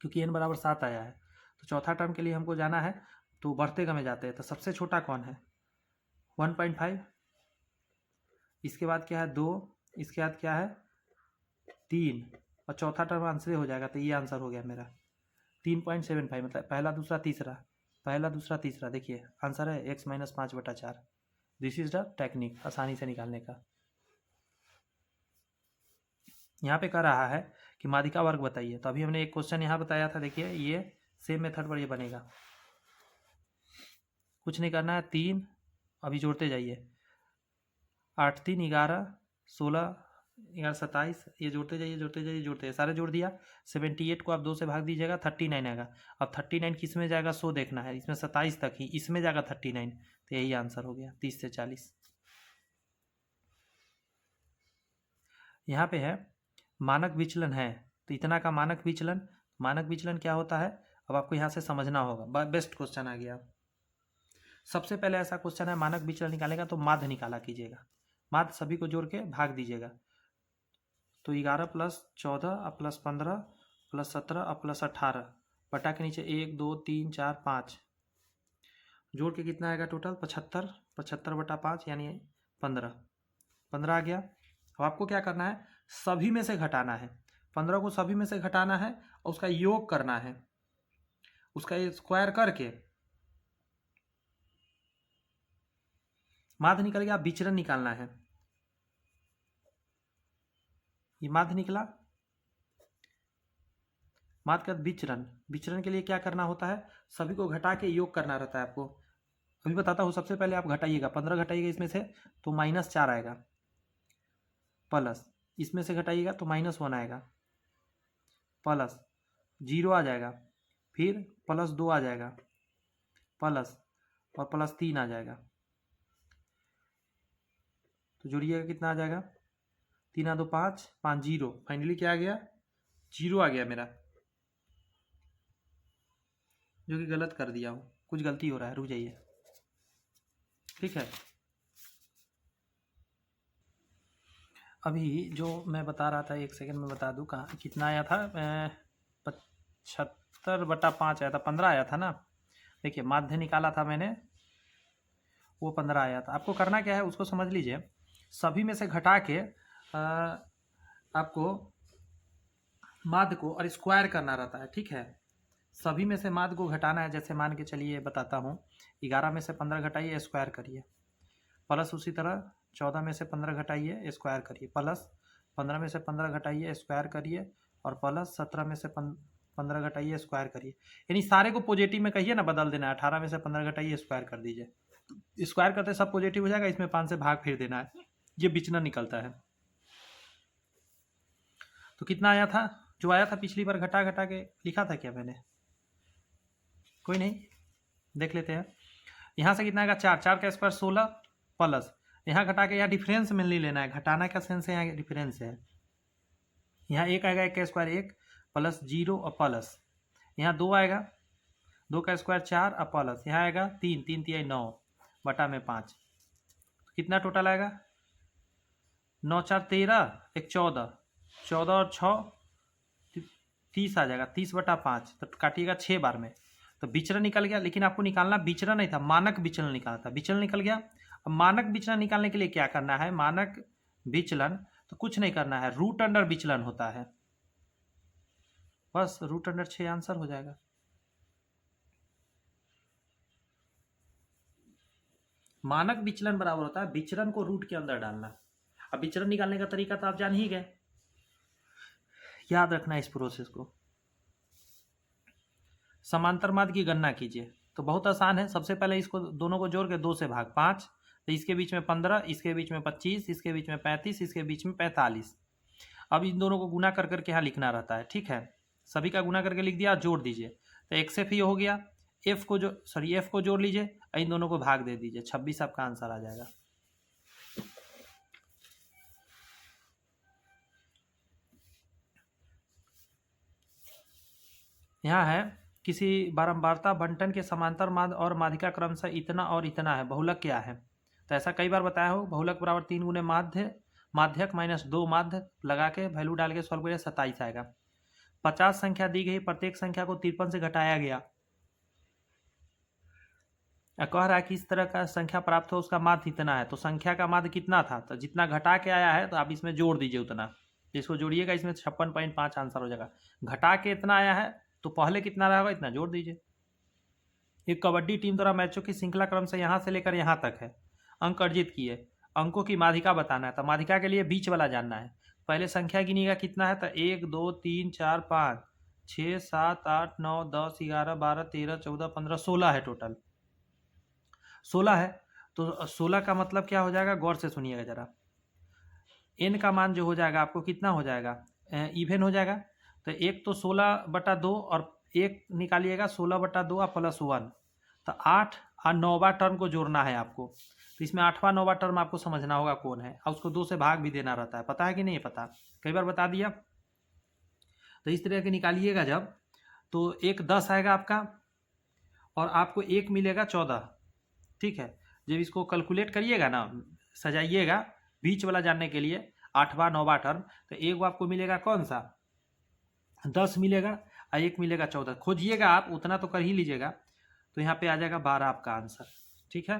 क्योंकि n बराबर 7 आया है। तो चौथा टर्म के लिए हमको जाना है तो बढ़ते गमे जाते हैं। तो सबसे छोटा कौन है 1.5, इसके बाद क्या है 2, इसके बाद क्या है 3, और चौथा टर्म आंसर हो जाएगा। तो ये आंसर हो गया मेरा 3.75 मतलब पहला दूसरा तीसरा। देखिए आंसर है x minus 5/4। This is the technique आसानी से निकालने का। यहाँ पे कह रहा है कि माध्यिका वर्ग बताइए, तो अभी हमने एक क्वेश्चन यहाँ बताया था। देखिए ये सेम मेथड पर ये बनेगा, कुछ नहीं करना है। 3 अभी जोड़ते जाइए, 8 3 11 16 11 27, ये जोड़ते जाइए सारे जोड़ दिया। 78 को आप 2 से भाग दीजिएगा 39 आएगा। अब 39 किस में जाएगा सो देखना है, इसमें 27 तक ही, इसमें जाएगा 39, तो यही आंसर हो गया 30 से 40। यहाँ पे है मानक विचलन है, तो इतना का मानक विचलन क्या होता है अब आपको यहाँ से समझना होगा। बेस्ट क्वेश्चन आ गया। सबसे पहले ऐसा क्वेश्चन है मानक विचलन निकालेगा तो माध्य निकाला कीजिएगा, माध्य सभी को जोड़ के भाग दीजिएगा। तो 11 + 14 + 15 + 17 + 18 बटा के नीचे 1 2 3 4 5 जोड़ के कितना आएगा टोटल 75, 75/5 यानी 15, 15 आ गया। अब आपको क्या करना है, सभी में से घटाना है, 15 को सभी में से घटाना है और उसका योग करना है, उसका स्क्वायर करके माध्य निकल गया, विचरण निकालना है। ये माध्य निकला, माध्य का विचरण, विचरण के लिए क्या करना होता है, सभी को घटा के योग करना रहता है आपको। अभी बताता हूँ, सबसे पहले आप घटाइएगा, 15 घटाइएगा इसमें से तो -4 आएगा, प्लस इसमें से घटाइएगा तो -1 आएगा, प्लस 0 आ जाएगा, फिर +2 आ जाएगा, प्लस और +3 आ जाएगा। तो जोड़िएगा कितना आ जाएगा, 3 2 5, 5 0, फाइनली क्या आ गया, 0 आ गया मेरा, जो कि गलत कर दिया हूँ, कुछ गलती हो रहा है, रुक जाइए। ठीक है, अभी जो मैं बता रहा था, 1 सेकंड में बता दूँ, कहाँ कितना आया था, 75/5 आया था, 15 आया था ना। देखिए माध्य निकाला था मैंने, वो 15 आया था। आपको करना क्या है उसको समझ लीजिए, सभी में से घटा के आपको माध्य को और स्क्वायर करना रहता है। ठीक है, सभी में से माध्य को घटाना है। जैसे मान के चलिए बताता हूँ, 11 में से 15 घटाइए, स्क्वायर करिए, प्लस उसी तरह 14 में से 15 घटाइए, स्क्वायर करिए, प्लस 15 में से 15 घटाइए, स्क्वायर करिए, और प्लस 17 में से 15 घटाइए, स्क्वायर करिए। यानी सारे को पॉजिटिव में कहिए ना, बदल देना है, 18 में से 15 घटाइए, स्क्वायर कर दीजिए, स्क्वायर करते सब पॉजिटिव हो जाएगा, इसमें 5 से भाग फेर देना है, ये विचलन निकलता है। तो कितना आया था, जो आया था पिछली बार घटा घटा के लिखा था क्या मैंने, कोई नहीं, देख लेते हैं। यहाँ से कितना आएगा, 4, 4 का स्क्वायर 16, प्लस यहाँ घटा के, यहाँ डिफरेंस में नहीं लेना है, घटाना का सेंस है, यहाँ डिफरेंस है। यहाँ 1 आएगा, 1 का स्क्वायर 1, प्लस 0 और प्लस, यहाँ 2 आएगा, 2 का स्क्वायर 4 और प्लस, यहाँ आएगा 3, 3 3 9 बटा में 5, तो कितना टोटल आएगा, 9 4 13, 1 14, 14 और 6 30 आ जाएगा, 30/5, तो काटिएगा 6 बार में, तो विचरण निकल गया। लेकिन आपको निकालना विचरण नहीं था, मानक विचलन निकालना था, विचलन निकल गया। अब मानक विचलन निकालने के लिए क्या करना है, मानक विचलन तो कुछ नहीं करना है, रूट अंडर विचलन होता है, बस रूट अंडर 6 आंसर हो जाएगा। मानक विचलन बराबर होता है विचलन को रूट के अंदर डालना। अब विचलन निकालने का तरीका तो आप जान ही गए, याद रखना इस प्रोसेस को। समांतर माध्य की गणना कीजिए, तो बहुत आसान है। सबसे पहले इसको दोनों को जोड़ के 2 से भाग, 5, तो इसके बीच में 15, इसके बीच में 25, इसके बीच में 35, इसके बीच में 45। अब इन दोनों को गुना कर करके यहाँ लिखना रहता है। ठीक है, सभी का गुना करके लिख दिया, जोड़ दीजिए, तो XF ही हो गया, F को जोड़ लीजिए, इन दोनों को भाग दे दीजिए, 26 आपका आंसर आ जाएगा। यहाँ है, किसी बारंबारता बंटन के समांतर माध्य और माध्यिका क्रमशः इतना और इतना है, बहुलक क्या है। तो ऐसा कई बार बताया हो, बहुलक बराबर 3 गुने माध्य, माध्यक -2 माध्य, लगा के वैल्यू डाल के सॉल्व करिए, 27 आएगा। 50 संख्या दी गई, प्रत्येक संख्या को 53 से घटाया गया, कह रहा है कि इस तरह का संख्या प्राप्त हो, उसका माध्य इतना है। तो संख्या का माध्य कितना था, तो जितना घटा के आया है तो आप इसमें जोड़ दीजिए उतना, इसको जोड़िएगा, इसमें 56.5 आंसर हो जाएगा। घटा के इतना आया है तो पहले कितना रहेगा, इतना जोड़ दीजिए। एक कबड्डी टीम द्वारा मैचों की श्रृंखला क्रम से यहाँ से लेकर यहाँ तक है, अंक अर्जित किए, अंकों की माध्यिका बताना है। तो माध्यिका के लिए बीच वाला जानना है। पहले संख्या गिनिएगा कितना है, तो 1 2 3 4 5 6 7 8 9 10 11 12 13 14 15 16 है, टोटल 16 है। तो 16 का मतलब क्या हो जाएगा, गौर से सुनिएगा जरा। एन का मान जो हो जाएगा आपको कितना हो जाएगा, इवन हो जाएगा। तो एक तो 16/2 और एक निकालिएगा 16/2 और +1, तो 8 और 9वां टर्म को जोड़ना है आपको। तो इसमें 8वां 9वां टर्म आपको समझना होगा कौन है, और उसको 2 से भाग भी देना रहता है। पता है कि नहीं पता, कई बार बता दिया। तो इस तरह के निकालिएगा जब, तो एक 10 आएगा आपका, और आपको एक मिलेगा 14। ठीक है, जब इसको कैलकुलेट करिएगा ना, सजाइएगा बीच वाला जानने के लिए, 8वां 9वां टर्म, तो एक आपको मिलेगा कौन सा, 10 मिलेगा, और एक मिलेगा 14। खोजिएगा आप, उतना तो कर ही लीजिएगा। तो यहाँ पे आ जाएगा 12 आपका आंसर। ठीक है,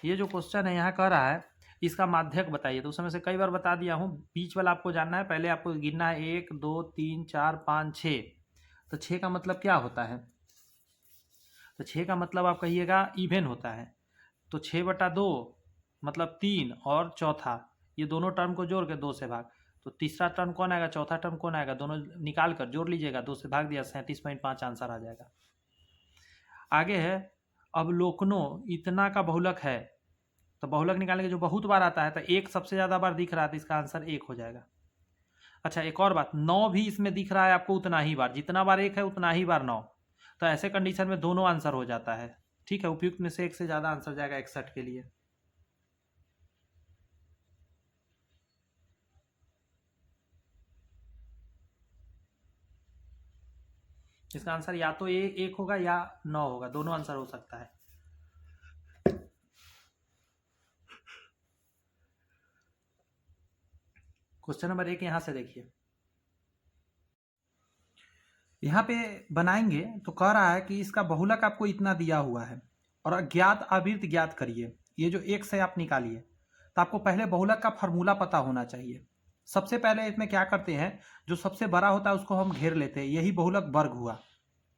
ये जो क्वेश्चन है यहाँ कह रहा है इसका माध्यक बताइए, तो उस समय से कई बार बता दिया हूँ। बीच वाला आपको जानना है, पहले आपको गिनना है 1 2 3 4 5 6। तो 6 का मतलब क्या होता है? तो 6 का मतलब आप कहिएगा इवन होता है। तो 6/2 मतलब 3 और चौथा, ये दोनों टर्म को जोड़ के 2 से भाग। तो तीसरा टर्म कौन आएगा, चौथा टर्म कौन आएगा, दोनों निकाल कर जोड़ लीजिएगा, 2 से भाग दिया, 37.5 आंसर आ जाएगा। आगे है अवलोकनो इतना का बहुलक है, तो बहुलक निकालने के जो बहुत बार आता है, तो एक सबसे ज़्यादा बार दिख रहा है तो इसका आंसर 1 हो जाएगा। अच्छा एक और बात, 9 भी इसमें दिख रहा है आपको उतना ही बार, जितना बार 1 है उतना ही बार 9। तो ऐसे कंडीशन में दोनों आंसर हो जाता है। ठीक है, उपयुक्त में से 1 से ज़्यादा आंसर जाएगा 61 के लिए। इसका आंसर या तो 1 होगा या 9 होगा, दोनों आंसर हो सकता है। क्वेश्चन नंबर 1 यहाँ से देखिए, यहाँ पे बनाएंगे तो कह रहा है कि इसका बहुलक आपको इतना दिया हुआ है और अज्ञात आवृत्त ज्ञात करिए। ये जो 1 से आप निकालिए, तो आपको पहले बहुलक का फॉर्मूला पता होना चाहिए। सबसे पहले इसमें क्या करते हैं, जो सबसे बड़ा होता है उसको हम घेर लेते हैं, यही बहुलक वर्ग हुआ।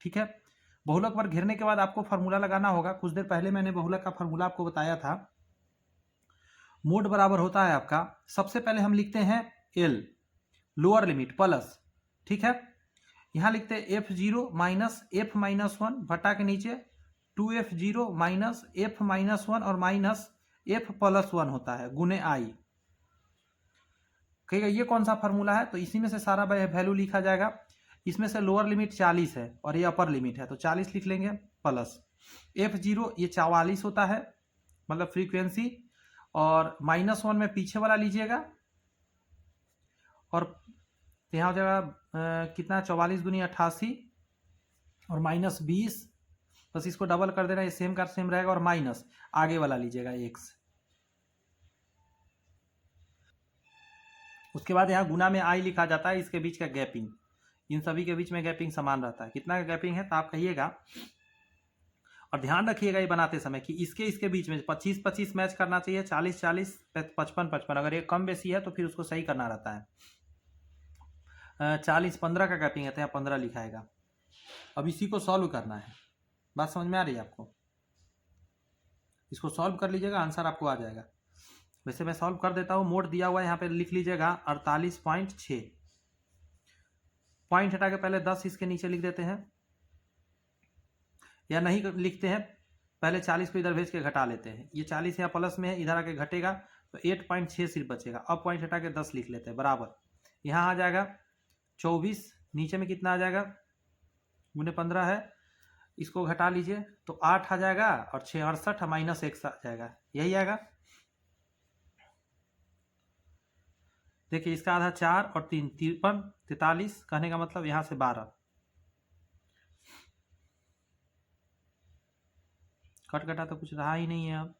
ठीक है, बहुलक वर्ग घेरने के बाद आपको फार्मूला लगाना होगा। कुछ देर पहले मैंने बहुलक का फार्मूला आपको बताया था। मोड बराबर होता है आपका, सबसे पहले हम लिखते हैं एल लोअर लिमिट प्लस, ठीक है, यहाँ लिखते हैं F0 माइनस F-1 बटा के नीचे 2F0 माइनस F-1 और माइनस F+1 होता है गुने आई। कहेगा ये कौन सा फार्मूला है, तो इसी में से सारा वैल्यू लिखा जाएगा। इसमें से लोअर लिमिट 40 है और ये अपर लिमिट है, तो 40 लिख लेंगे प्लस F0 ये 44 होता है मतलब फ्रीक्वेंसी, और -1 में पीछे वाला लीजिएगा और यहाँ हो जाएगा कितना 44 दूनी 88 और -20, बस इसको डबल कर देना, ये सेम का सेम रहेगा, और माइनस आगे वाला लीजिएगा x। उसके बाद यहाँ गुना में i लिखा जाता है, इसके बीच का गैपिंग, इन सभी के बीच में गैपिंग समान रहता है। कितना का गैपिंग है तो आप कहिएगा, और ध्यान रखिएगा ये बनाते समय कि इसके बीच में 25-25 मैच करना चाहिए, 40-40 55-55, अगर ये कम बेसी है तो फिर उसको सही करना रहता है। 40-15 का गैपिंग है तो यहाँ 15 लिखाएगा। अब इसी को सॉल्व करना है, बात समझ में आ रही है आपको? इसको सॉल्व कर लीजिएगा, आंसर आपको आ जाएगा। वैसे मैं सॉल्व कर देता हूँ, मोड दिया हुआ है यहाँ पे लिख लीजिएगा 48.6, पॉइंट हटा के पहले 10 इसके नीचे लिख देते हैं, या नहीं लिखते हैं, पहले 40 को इधर भेज के घटा लेते हैं। ये 40 यहाँ प्लस में है, इधर आके घटेगा तो 8.6 सिर्फ बचेगा। अब पॉइंट हटा के 10 लिख लेते हैं बराबर, यहाँ आ जाएगा 24, नीचे में कितना आ जाएगा गुने 15 है, इसको घटा लीजिए तो 8 आ जाएगा, और 6 68 माइनस 1 आ जाएगा, यही आएगा। देखिए इसका आधा 4 और 3 53, 43, कहने का मतलब यहाँ से 12, कट कटा तो कुछ रहा ही नहीं है अब।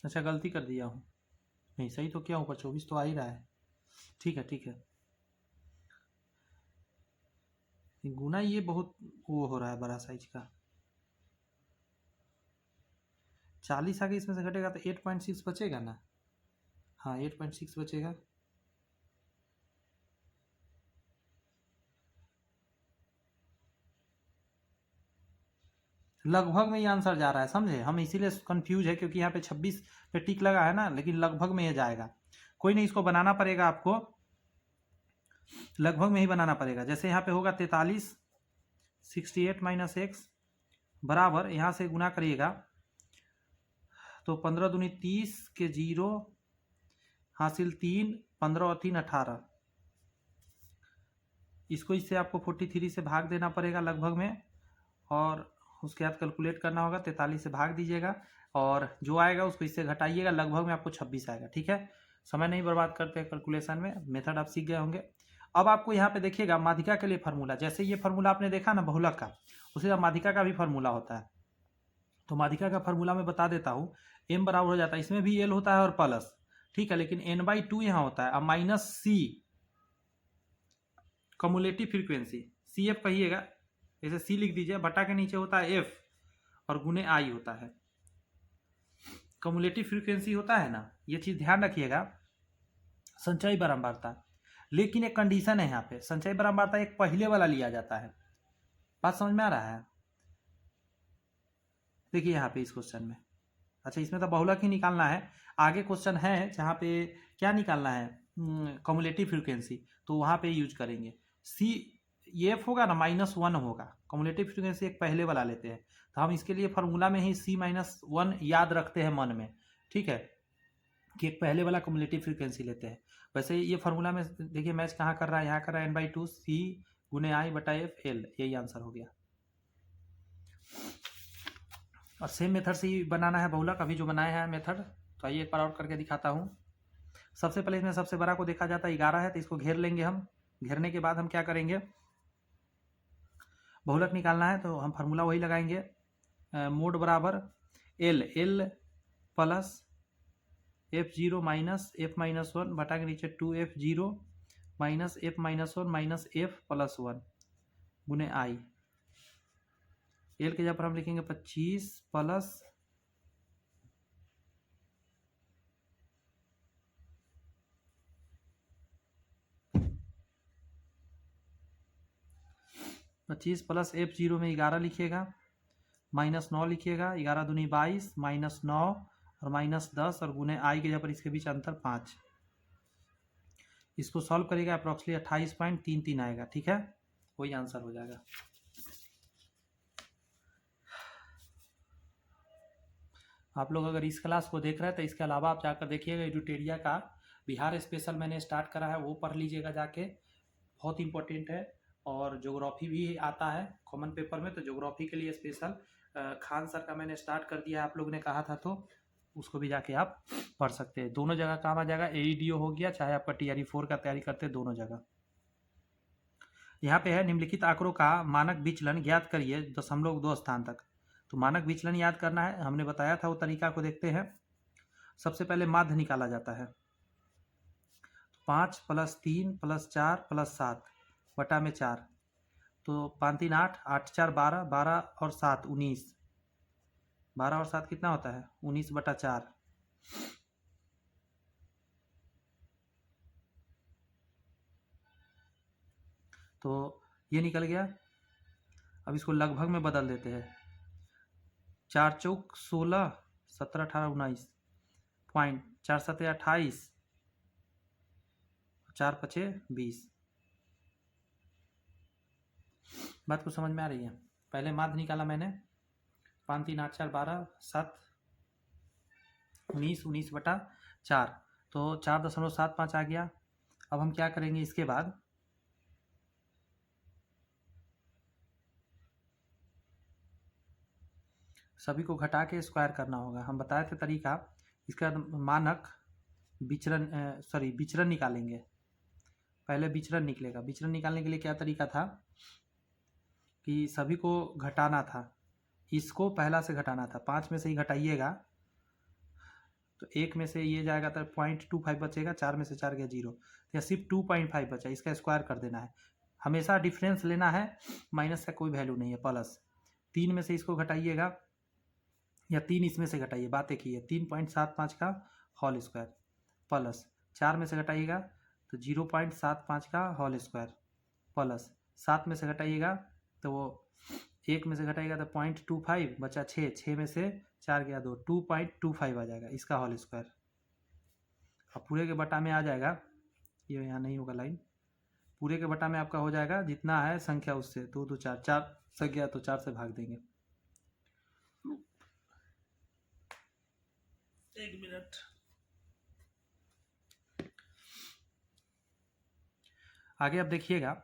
अच्छा गलती कर दिया हूँ, नहीं सही तो क्या ऊपर 24 तो आ ही रहा है। ठीक है ठीक है, गुना ये बहुत वो हो रहा है बड़ा साइज का, 40 आगे इसमें से घटेगा तो 8.6 बचेगा ना, हाँ 8.6 बचेगा। लगभग में ये आंसर जा रहा है, समझे? हम इसीलिए कंफ्यूज है क्योंकि यहाँ पे 26 पे टिक लगा है ना, लेकिन लगभग में ये जाएगा। कोई नहीं, इसको बनाना पड़ेगा आपको, लगभग में ही बनाना पड़ेगा। जैसे यहाँ पे होगा 43, 68 माइनस एक्स बराबर, यहाँ से गुना करिएगा तो 15 दूनी 30 के 0 हासिल 3, 15 और 3 18, इसको इससे आपको 43 से भाग देना पड़ेगा लगभग में, और उसके बाद कैलकुलेट करना होगा, 43 से भाग दीजिएगा और जो आएगा उसको इससे घटाइएगा, लगभग में आपको 26 आएगा। ठीक है, समय नहीं बर्बाद करते हैं कैलकुलेशन में, मेथड आप सीख गए होंगे। अब आपको यहाँ पे देखिएगा माध्यिका के लिए फार्मूला, जैसे ये फार्मूला आपने देखा ना बहुलक का, उसी तरह माध्यिका का भी फार्मूला होता है। तो माध्यिका का फार्मूला मैं बता देता हूँ, m बराबर हो जाता है, इसमें भी l होता है और प्लस, ठीक है, लेकिन n/2 यहाँ होता है। अब minus c cumulative frequency, CF कहिएगा, जैसे C लिख दीजिए, बटा के नीचे होता है F और गुने I होता है। कम्युलेटिव फ्रीक्वेंसी होता है ना, ये चीज ध्यान रखिएगा, संचयी बारंबारता, लेकिन एक कंडीशन है यहाँ पे, संचयी बारंबारता एक पहले वाला लिया जाता है। बात समझ में आ रहा है? देखिए यहाँ पे इस क्वेश्चन में, अच्छा इसमें तो बहुलक ही निकालना है, आगे क्वेश्चन है जहाँ पे क्या निकालना है, कम्युलेटिव फ्रीक्वेंसी, तो वहाँ पे यूज करेंगे। सी एफ होगा ना, -1 होगा, कम्युलेटिव फ्रीक्वेंसी एक पहले वाला लेते हैं, तो हम इसके लिए फार्मूला में ही C-1 याद रखते हैं मन में, ठीक है, कि एक पहले वाला कम्युलेटिव फ्रीक्वेंसी लेते हैं। वैसे ये फार्मूला में देखिए मैच कहाँ कर रहा है, यहाँ कर रहा है n/2 C गुने I/F/L, यही आंसर हो गया। और सेम मेथड से ही बनाना है बहुलक, अभी जो बनाया है मेथड, तो आइए एक बार और करके दिखाता हूँ। सबसे पहले इसमें सबसे बड़ा को देखा जाता है 11 है, तो इसको घेर लेंगे हम, घेरने के बाद हम क्या करेंगे, बहुलक निकालना है तो हम फार्मूला वही लगाएंगे, मोड बराबर L plus F0 minus F-1 बटा के नीचे 2F0 minus F-1 minus F+1 गुने I। एल के जगह पर हम लिखेंगे 25 प्लस F0 में 11 लिखिएगा, -9 लिखिएगा, 11 दूनी 22 -9 और -10 और गुने आई के जगह पर इसके बीच अंतर 5, इसको सॉल्व करेगा अप्रॉक्सीमेटली 28.33 आएगा। ठीक है, वही आंसर हो जाएगा। आप लोग अगर इस क्लास को देख रहे हैं तो इसके अलावा आप जाकर देखिएगा, एडुटेरिया का बिहार स्पेशल मैंने स्टार्ट करा है, वो पढ़ लीजिएगा जाके, बहुत इंपॉर्टेंट है। और ज्योग्राफी भी आता है कॉमन पेपर में, तो ज्योग्राफी के लिए स्पेशल खान सर का मैंने स्टार्ट कर दिया है, आप लोग ने कहा था, तो उसको भी जाके आप पढ़ सकते हैं, दोनों जगह काम आ जाएगा। AEDO हो गया, चाहे आपका TRE 4 का तैयारी करते हैं, दोनों जगह। यहाँ पे है निम्नलिखित आंकड़ों का मानक विचलन ज्ञात करिए 0.2 स्थान तक। तो मानक विचलन याद करना है, हमने बताया था, वो तरीका को देखते हैं। सबसे पहले माध्य निकाला जाता है, 5 + 3 + 4 + 7 बटा में 4, तो 5 3 8, 8 4 12, 12 और 7 19, 12 और 7 कितना होता है 19/4। तो ये निकल गया। अब इसको लगभग में बदल देते हैं, 4 चौक 16, 17 18 19 पॉइंट, 4 7 28, 4 5 20। बात को समझ में आ रही है? पहले माध्य निकाला मैंने, 5 3 8 4 12 7 19, 19/4, तो 4.75 आ गया। अब हम क्या करेंगे इसके बाद, सभी को घटा के स्क्वायर करना होगा, हम बताए थे तरीका। इसका मानक विचरण विचरण निकालेंगे, पहले विचरण निकलेगा। विचरण निकालने के लिए क्या तरीका था कि सभी को घटाना था, इसको पहला से घटाना था, 5 में से ही घटाइएगा, तो 1 में से ये जाएगा तो 0.25 बचेगा, 4 में से 4 गया 0, या सिर्फ 2.5 बचा, इसका स्क्वायर कर देना है। हमेशा डिफरेंस लेना है, माइनस का कोई वैल्यू नहीं है, प्लस 3 में से इसको घटाइएगा, या 3 इसमें से घटाइए, बात एक ही है, 3.75 का होल स्क्वायर, प्लस 4 में से घटाइएगा तो 0.75 का होल स्क्वायर, प्लस 7 में से घटाइएगा तो वो 1 में से घटाइएगा तो 0.25 बचा 6, 6 में से 4 गया 2, 2.25 आ जाएगा इसका होल स्क्वायर। अब पूरे के बटा में आ जाएगा, ये यहाँ नहीं होगा लाइन, पूरे के बटा में आपका हो जाएगा जितना है संख्या उससे, 2 2 4, 4 संख्या तो 4 से भाग देंगे। 1 मिनट, आगे अब देखिएगा,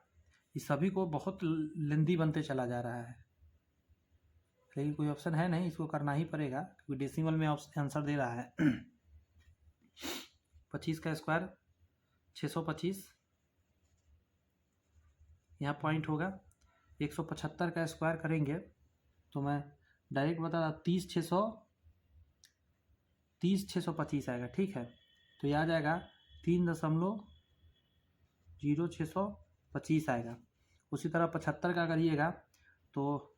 इस सभी को बहुत लेंदी बनते चला जा रहा है, लेकिन कोई ऑप्शन है नहीं, इसको करना ही पड़ेगा क्योंकि डेसिमल में आंसर दे रहा है। 25 का स्क्वायर 625, यहाँ पॉइंट होगा। 175 का स्क्वायर करेंगे तो मैं डायरेक्ट बता रहा, 30,625 आएगा। ठीक है, तो यह आ जाएगा 3.0625 आएगा। उसी तरह 75 का करिएगा तो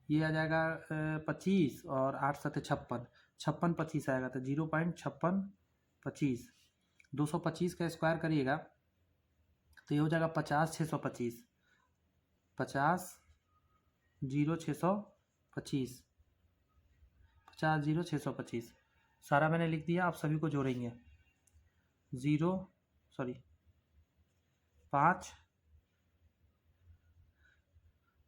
ये आ जाएगा 25 और 8 7 56, 5625 आएगा, तो 0.5625। 225 का स्क्वायर करिएगा तो ये हो जाएगा 50,625, 50,625, 50,625 सारा मैंने लिख दिया। आप सभी को जोड़ेंगे 5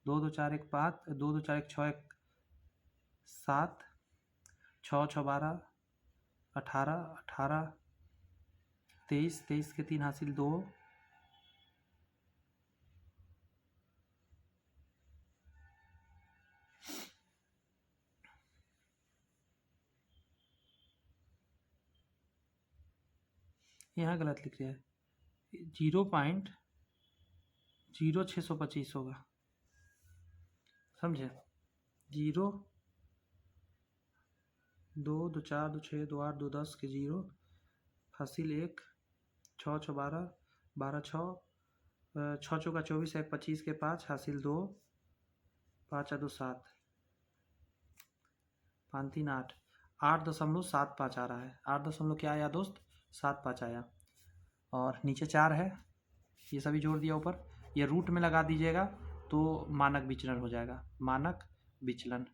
2 2 4 1 5, 2 2 4 1 6 1 7, 6 6 12, 18 18, 23 23 के 3 हासिल 2, यहाँ गलत लिख रहे हैं, 0.0625 होगा, समझे। 0 2 2 4 2 6 2 8 2 10 के 0 हासिल 1, 6 6 12 12 6 6 चौका 24 1 25 के 5 हासिल 2, 5 2 7, 5 3 8, 8.75 आ रहा है। 8 क्या आया दोस्त, 75 आया। और नीचे 4 है, ये सभी जोड़ दिया ऊपर। ये रूट में लगा दीजिएगा तो मानक विचलन हो जाएगा, मानक विचलन।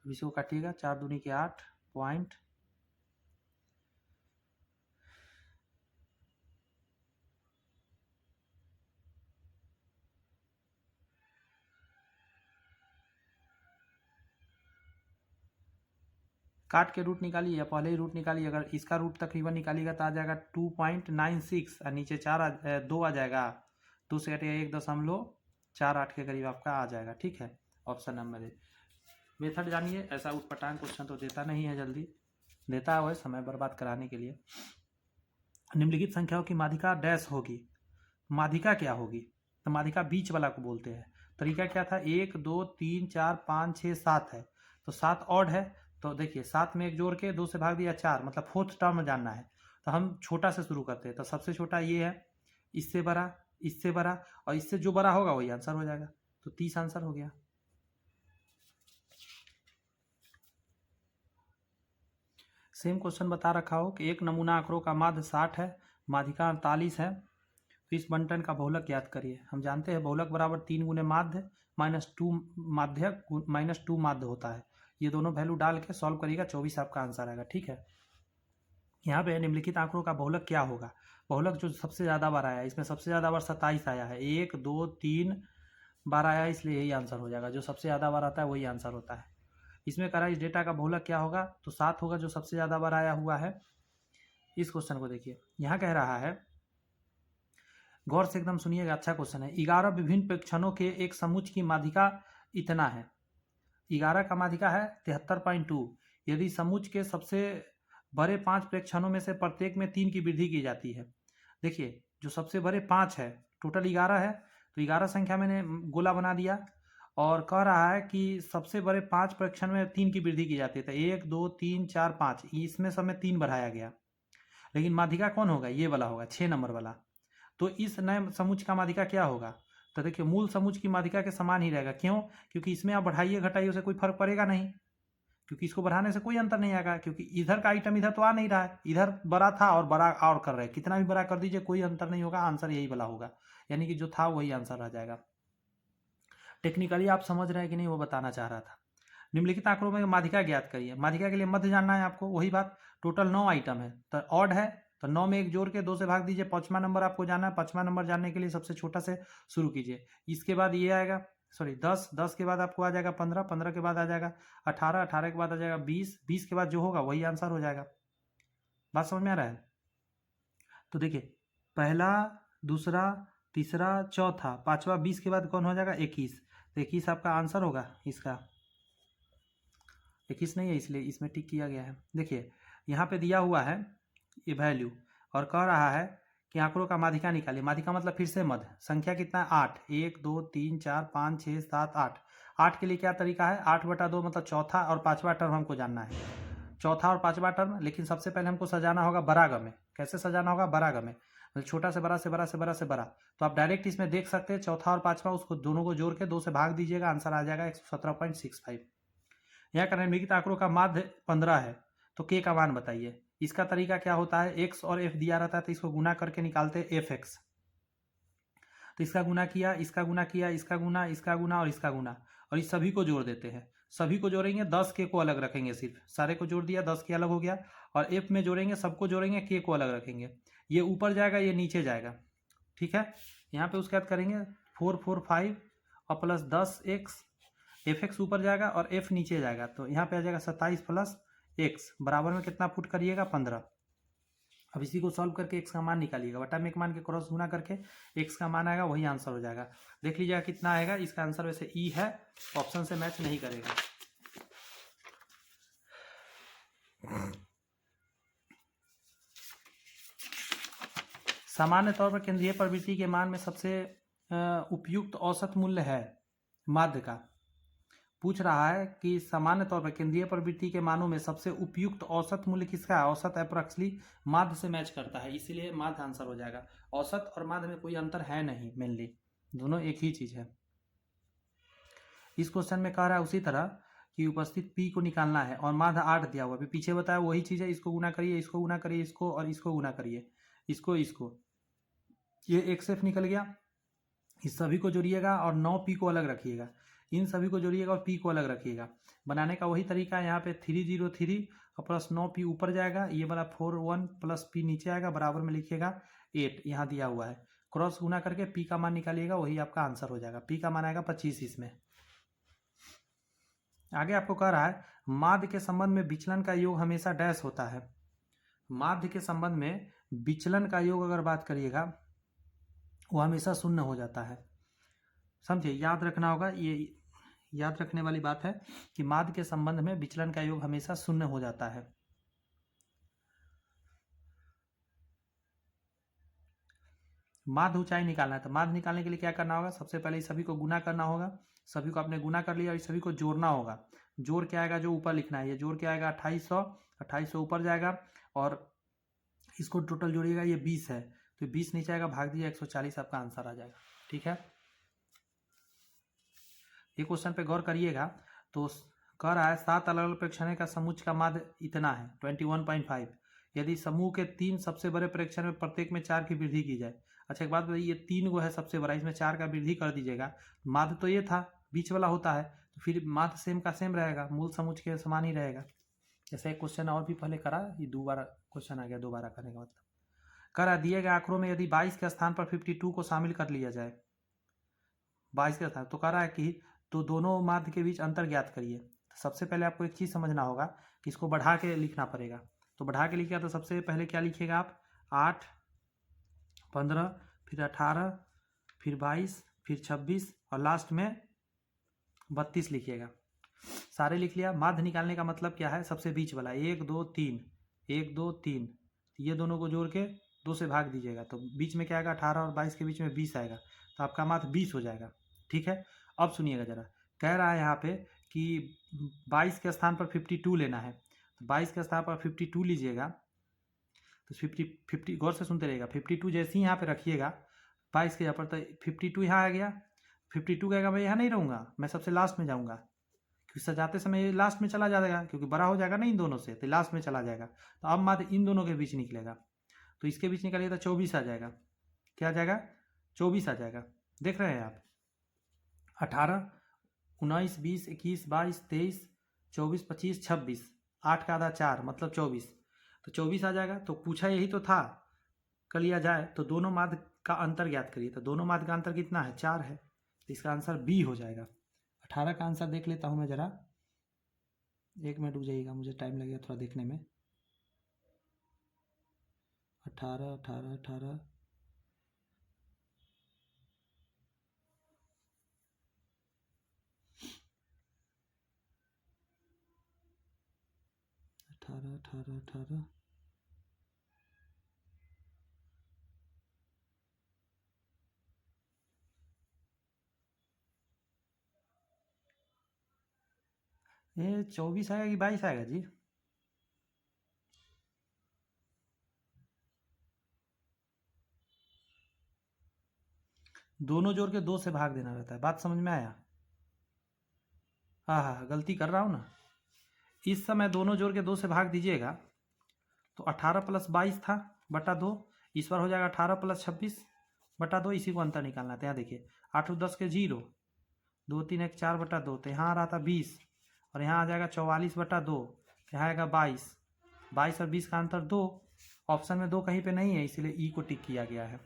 अब इसको काटिएगा, 4 दूनी के 8 पॉइंट, काट के रूट निकालिए या पहले ही रूट निकालिए। अगर इसका रूट तकरीबन निकालिएगा तो आ जाएगा 2.96 और नीचे 2 आ जाएगा, 2 से कटेगा 1.48 के करीब आपका आ जाएगा। ठीक है, ऑप्शन नंबर ए। मेथड जानिए, ऐसा उटपटांग क्वेश्चन तो देता नहीं है, जल्दी देता है समय बर्बाद कराने के लिए। निम्नलिखित संख्याओं की माध्यिका डैश होगी, माध्यिका क्या होगी, तो माध्यिका बीच वाला को बोलते हैं। तरीका क्या था, 1 2 3 4 5 6 7 है, तो 7 ऑड है, तो देखिए 7 में 1 जोड़ के 2 से भाग दिया 4, मतलब फोर्थ टर्म जानना है। तो हम छोटा से शुरू करते हैं, तो सबसे छोटा ये है, इससे बड़ा, इससे बड़ा, और इससे जो बड़ा होगा वही आंसर हो जाएगा। तो 30 आंसर हो गया। सेम क्वेश्चन बता रखा हो कि एक नमूना आंकड़ों का माध्य 60 है, माध्यिका 48 है, तो इस बंटन का बहुलक याद करिए। हम जानते हैं बहुलक बराबर 3 गुने माध्य -2 माध्यक -2 माध्य होता है। ये दोनों वैल्यू डाल के सॉल्व करिएगा, 24 आपका आंसर आएगा। ठीक है, यहाँ पे निम्नलिखित आंकड़ों का बहुलक क्या होगा। बहुलक जो सबसे ज़्यादा बार आया है, इसमें सबसे ज़्यादा बार 27 आया है, 1 2 3 बार आया है, इसलिए यही आंसर हो जाएगा। जो सबसे ज़्यादा बार आता है वही आंसर होता है। इसमें कह रहा है इस डेटा का बहुलक क्या होगा, तो 7 होगा, जो सबसे ज़्यादा बार आया हुआ है। इस क्वेश्चन को देखिए, यहाँ कह रहा है, गौर से एकदम सुनिएगा, अच्छा क्वेश्चन है। 11 विभिन्न प्रेक्षणों के एक समुच्च की माध्यिका इतना है। 11 का माध्यिका है 73.2। यदि समुच्च के सबसे बड़े 5 प्रेक्षणों में से प्रत्येक में 3 की वृद्धि की जाती है। देखिए, जो सबसे बड़े 5 है, टोटल 11 है, तो 11 संख्या मैंने गोला बना दिया और कह रहा है कि सबसे बड़े 5 प्रेक्षण में 3 की वृद्धि की जाती है। तो 1 2 3 4 5, इसमें सब में 3 बढ़ाया गया, लेकिन माध्यिका कौन होगा, ये वाला होगा, 6 नंबर वाला। तो इस नए समुच्च का माध्यिका क्या होगा, तो देखिए मूल समुच्च की माध्यिका के समान ही रहेगा। क्यों, क्योंकि इसमें आप बढ़ाइए घटाइए उसे कोई फर्क पड़ेगा नहीं, क्योंकि इसको बढ़ाने से कोई अंतर नहीं आएगा, क्योंकि इधर का आइटम इधर तो आ नहीं रहा है, इधर बड़ा था और बड़ा और कर रहे हैं, कितना भी बड़ा कर दीजिए कोई अंतर नहीं होगा, आंसर यही वाला होगा, यानी कि जो था वही आंसर रह जाएगा। टेक्निकली आप समझ रहे हैं कि नहीं, वो बताना चाह रहा था। निम्नलिखित आंकड़ों में माध्यिका ज्ञात करिए। माध्यिका के लिए मध्य जानना है आपको, वही बात। टोटल 9 आइटम है, तो ऑड है, तो 9 में 1 जोड़ के 2 से भाग दीजिए। 5वां नंबर आपको जाना है, 5वां नंबर जानने के लिए सबसे छोटा से शुरू कीजिए। इसके बाद ये आएगा, सॉरी 10, 10 के बाद आपको आ जाएगा 15, 15 के बाद आ जाएगा 18, 18 के बाद आ जाएगा 20, 20 के बाद जो होगा वही आंसर हो जाएगा। बात समझ में आ रहा है। तो देखिए, पहला, दूसरा, तीसरा, चौथा, 5वां, 20 के बाद कौन हो जाएगा, 21। तो 21 आपका आंसर होगा इसका। 21 नहीं है इसलिए इसमें टिक किया गया है। देखिए यहाँ पे दिया हुआ है ये वैल्यू और कह रहा है कि आंकड़ों का माध्यिका निकालिए। माध्यिका मतलब फिर से मध्य। संख्या कितना है 8, 1 2 3 4 5 6 7 8। 8 के लिए क्या तरीका है 8/2 मतलब चौथा और पांचवा टर्म हमको जानना है। चौथा और पांचवा टर्म, लेकिन सबसे पहले हमको सजाना होगा बराग में। कैसे सजाना होगा बराग में, मतलब छोटा से बड़ा से बड़ा से बड़ा से बड़ा। तो आप डायरेक्ट इसमें देख सकते हैं चौथा और पांचवा, उसको दोनों को जोड़ के 2 से भाग दीजिएगा, आंसर आ जाएगा 117.65। यहाँ करने निम्नलिखित आंकड़ों का माध्य 15 है तो के का मान बताइए। इसका तरीका क्या होता है, एक्स और एफ दिया रहता है तो इसको गुना करके निकालते हैं एफ एक्स। तो इसका गुना किया, इसका गुना किया, इसका गुना, इसका गुना और इसका गुना, और इस सभी को जोड़ देते हैं। सभी को जोड़ेंगे 10 के को अलग रखेंगे, सिर्फ सारे को जोड़ दिया 10 के अलग हो गया। और एफ में जोड़ेंगे सबको जोड़ेंगे, के को अलग रखेंगे। ये ऊपर जाएगा ये नीचे जाएगा, ठीक है। यहाँ पे उसके बाद करेंगे 4 4 5 और प्लस 10 एक्स। एफ एक्स ऊपर जाएगा और एफ नीचे जाएगा, तो यहाँ पे आ जाएगा 27 प्लस एक्स बराबर में कितना पुट करिएगा 15। अब इसी को सॉल्व करके एक्स का मान निकालिएगा, बटा में एक मान के क्रॉस गुना करके एक्स का मान आएगा, वही आंसर हो जाएगा। देख लीजिएगा कितना आएगा। इसका आंसर वैसे ई है, ऑप्शन से मैच नहीं करेगा। सामान्य तौर पर केंद्रीय प्रवृत्ति के मान में सबसे उपयुक्त औसत मूल्य है माध्य का। पूछ रहा है कि सामान्य तौर पर केंद्रीय प्रवृत्ति के मानों में सबसे उपयुक्त औसत मूल्य किसका है। औसत अप्रोक्सली माध्य से मैच करता है, इसीलिए माध्य आंसर हो जाएगा। औसत और माध्य में कोई अंतर है नहीं, मेनली दोनों एक ही चीज है। इस क्वेश्चन में कह रहा है उसी तरह कि उपस्थित P को निकालना है और माध्य 8 दिया हुआ, अभी पीछे बताया वही चीज है। इसको गुना करिए, इसको गुना करिए, इसको और इसको गुना करिए, इसको ये XF निकल गया। इस सभी को जोड़िएगा और 9P को अलग रखिएगा, इन सभी को जोड़िएगा और P को अलग रखिएगा। बनाने का वही तरीका है। यहाँ पे 303 और प्लस 9P ऊपर जाएगा, ये वाला 41 प्लस P नीचे आएगा, बराबर में लिखिएगा 8 यहाँ दिया हुआ है। क्रॉस गुना करके P का मान निकालिएगा, वही आपका आंसर हो जाएगा। P का मान आएगा 25 इसमें। आगे आपको कह रहा है माध्य के संबंध में विचलन का योग हमेशा डैश होता है। माध्य के संबंध में विचलन का योग अगर बात करिएगा वो हमेशा शून्य हो जाता है। समझिए, याद रखना होगा, ये याद रखने वाली बात है कि माध्य के संबंध में विचलन का योग हमेशा शून्य हो जाता है। माध्य ऊंचाई निकालना है तो माध्य निकालने के लिए क्या करना होगा, सबसे पहले इस सभी को गुना करना होगा। सभी को आपने गुना कर लिया और इस सभी को जोड़ना होगा। जोड़ के आएगा जो ऊपर लिखना है, ये जोड़ के आएगा 2800 ऊपर जाएगा और इसको टोटल जोड़िएगा, ये 20 है तो 20 नीचे आएगा, भाग दीजिए 140, आपका आंसर आ जाएगा। ठीक है, ये क्वेश्चन पे गौर करिएगा। तो कह रहा है 7 अलग अलग प्रेक्षण का समुच्च का माध्य इतना है 21.5। यदि समूह के 3 सबसे बड़े प्रेक्षण में प्रत्येक में 4 की वृद्धि की जाए। अच्छा एक बात बताइए, ये 3 गो है सबसे बड़ा, इसमें 4 का वृद्धि कर दीजिएगा। माध्य तो ये था, बीच वाला होता है तो फिर माध्य सेम का सेम रहेगा, मूल समुच्च के समान ही रहेगा। जैसे एक क्वेश्चन और भी पहले करा, ये दोबारा क्वेश्चन आ गया, दोबारा करने का मतलब करा दिए गए आंकड़ों में यदि 22 के स्थान पर 52 को शामिल कर लिया जाए, 22 के स्थान, तो कह रहा है कि तो दोनों माध्य के बीच अंतर ज्ञात करिए। तो सबसे पहले आपको एक चीज़ समझना होगा कि इसको बढ़ा के लिखना पड़ेगा। तो बढ़ा के लिखिएगा तो सबसे पहले क्या लिखिएगा आप, 8, 15, फिर 18, फिर 22, फिर 26 और लास्ट में 32 लिखिएगा। सारे लिख लिया। माध्य निकालने का मतलब क्या है, सबसे बीच वाला 1 2 3, 1 2 3, ये दोनों को जोड़ के 2 से भाग दीजिएगा तो बीच में क्या आएगा, 18 और 22 के बीच में 20 आएगा, तो आपका माध्य 20 हो जाएगा। ठीक है, अब सुनिएगा जरा, कह रहा है यहाँ पे कि 22 के स्थान पर 52 लेना है। तो 22 के स्थान पर 52 लीजिएगा तो 50 गौर से सुनते रहिएगा। 52 जैसे ही यहाँ पे रखिएगा 22 के यहाँ पर, तो 52 यहाँ आ गया। 52 कहेगा मैं यहाँ नहीं रहूँगा, मैं सबसे लास्ट में जाऊँगा, क्योंकि सजाते समय ये लास्ट में चला जाएगा, क्योंकि बड़ा हो जाएगा ना इन दोनों से, तो लास्ट में चला जाएगा। तो अब माध्य इन दोनों के बीच निकलेगा, तो इसके बीच निकलेगा तो 24 आ जाएगा। क्या आ जाएगा, 24 आ जाएगा। देख रहे हैं आप, 18, 19, 20, 21, 22, 23, 24, 25, 26, 8 का आधा 4 मतलब 24, तो 24 आ जाएगा। तो पूछा यही तो था, कर लिया जाए तो दोनों माध्य का अंतर ज्ञात करिए। तो दोनों माध्य का अंतर कितना है, 4 है, तो इसका आंसर बी हो जाएगा। 18 का आंसर देख लेता हूँ मैं जरा, 1 मिनट रुक जाइएगा, मुझे टाइम लगेगा थोड़ा देखने में। 18 18 18, 18 18 18 ये 24 आएगा कि 22 आएगा जी? दोनों जोड़ के 2 से भाग देना रहता है। बात समझ में आया? हाँ हाँ, गलती कर रहा हूँ ना। इस समय दोनों जोड़ के 2 से भाग दीजिएगा तो 18 + 22 था बटा 2, इस बार हो जाएगा 18 + 26 बटा 2। इसी को अंतर निकालना था। यहाँ देखिए 8 और 10 के 0, 2 3 1 4 बटा 2, तो यहाँ आ रहा था 20 और यहाँ आ जाएगा 44 बटा 2, यहाँ आएगा 22। 22 और 20 का अंतर 2। ऑप्शन में 2 कहीं पे नहीं है, इसीलिए ई को टिक किया गया है।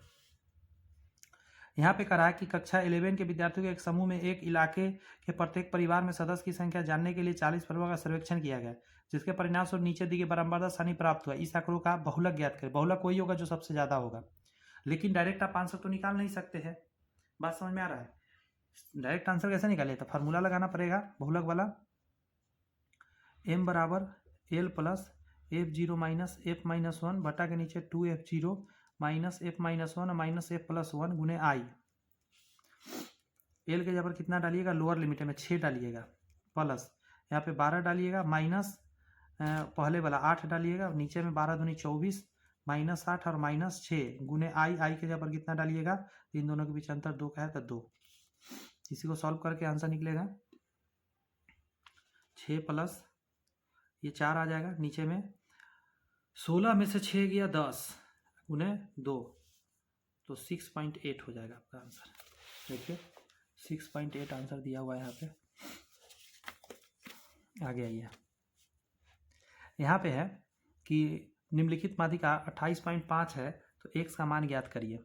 यहाँ पे करा है कि कक्षा 11 के विद्यार्थियों के एक समूह में एक इलाके के प्रत्येक परिवार में सदस्य की संख्या जानने के लिए 40 परिवारों का सर्वेक्षण किया गया, जिसके परिणाम स्वरूप नीचे दी गई बराबरता सारणी प्राप्त हुआ। इस आंकड़ों का बहुलक ज्ञात करें। बहुलक वही होगा जो सबसे ज्यादा होगा, लेकिन डायरेक्ट आप आंसर तो निकाल नहीं सकते हैं। बात समझ में आ रहा है? डायरेक्ट आंसर कैसे निकाले? तो फार्मूला लगाना पड़ेगा बहुलक वाला। m बराबर l plus f0 minus f minus 1 बटा के नीचे 2f0 minus f minus 1 minus f plus 1 गुने आई। एल के जगह पर कितना डालिएगा? लोअर लिमिट में 6 डालिएगा, प्लस यहाँ पे 12 डालिएगा, माइनस पहले वाला 8 डालिएगा, नीचे में 12 दूनी 24 माइनस 8 और माइनस 6 गुने आई। आई के जगह पर कितना डालिएगा? इन दोनों के बीच अंतर 2 का है तो 2। इसी को सॉल्व करके आंसर निकलेगा 6 प्लस ये 4 आ जाएगा, नीचे में 16 में से 6 गया 10 गुने 2, तो 6.8 हो जाएगा आपका आंसर। देखिए 6.8 आंसर दिया हुआ है यहाँ पे। आगे आइए, यहाँ पे है कि निम्नलिखित माध्यिका 28.5 है तो x का मान ज्ञात करिए।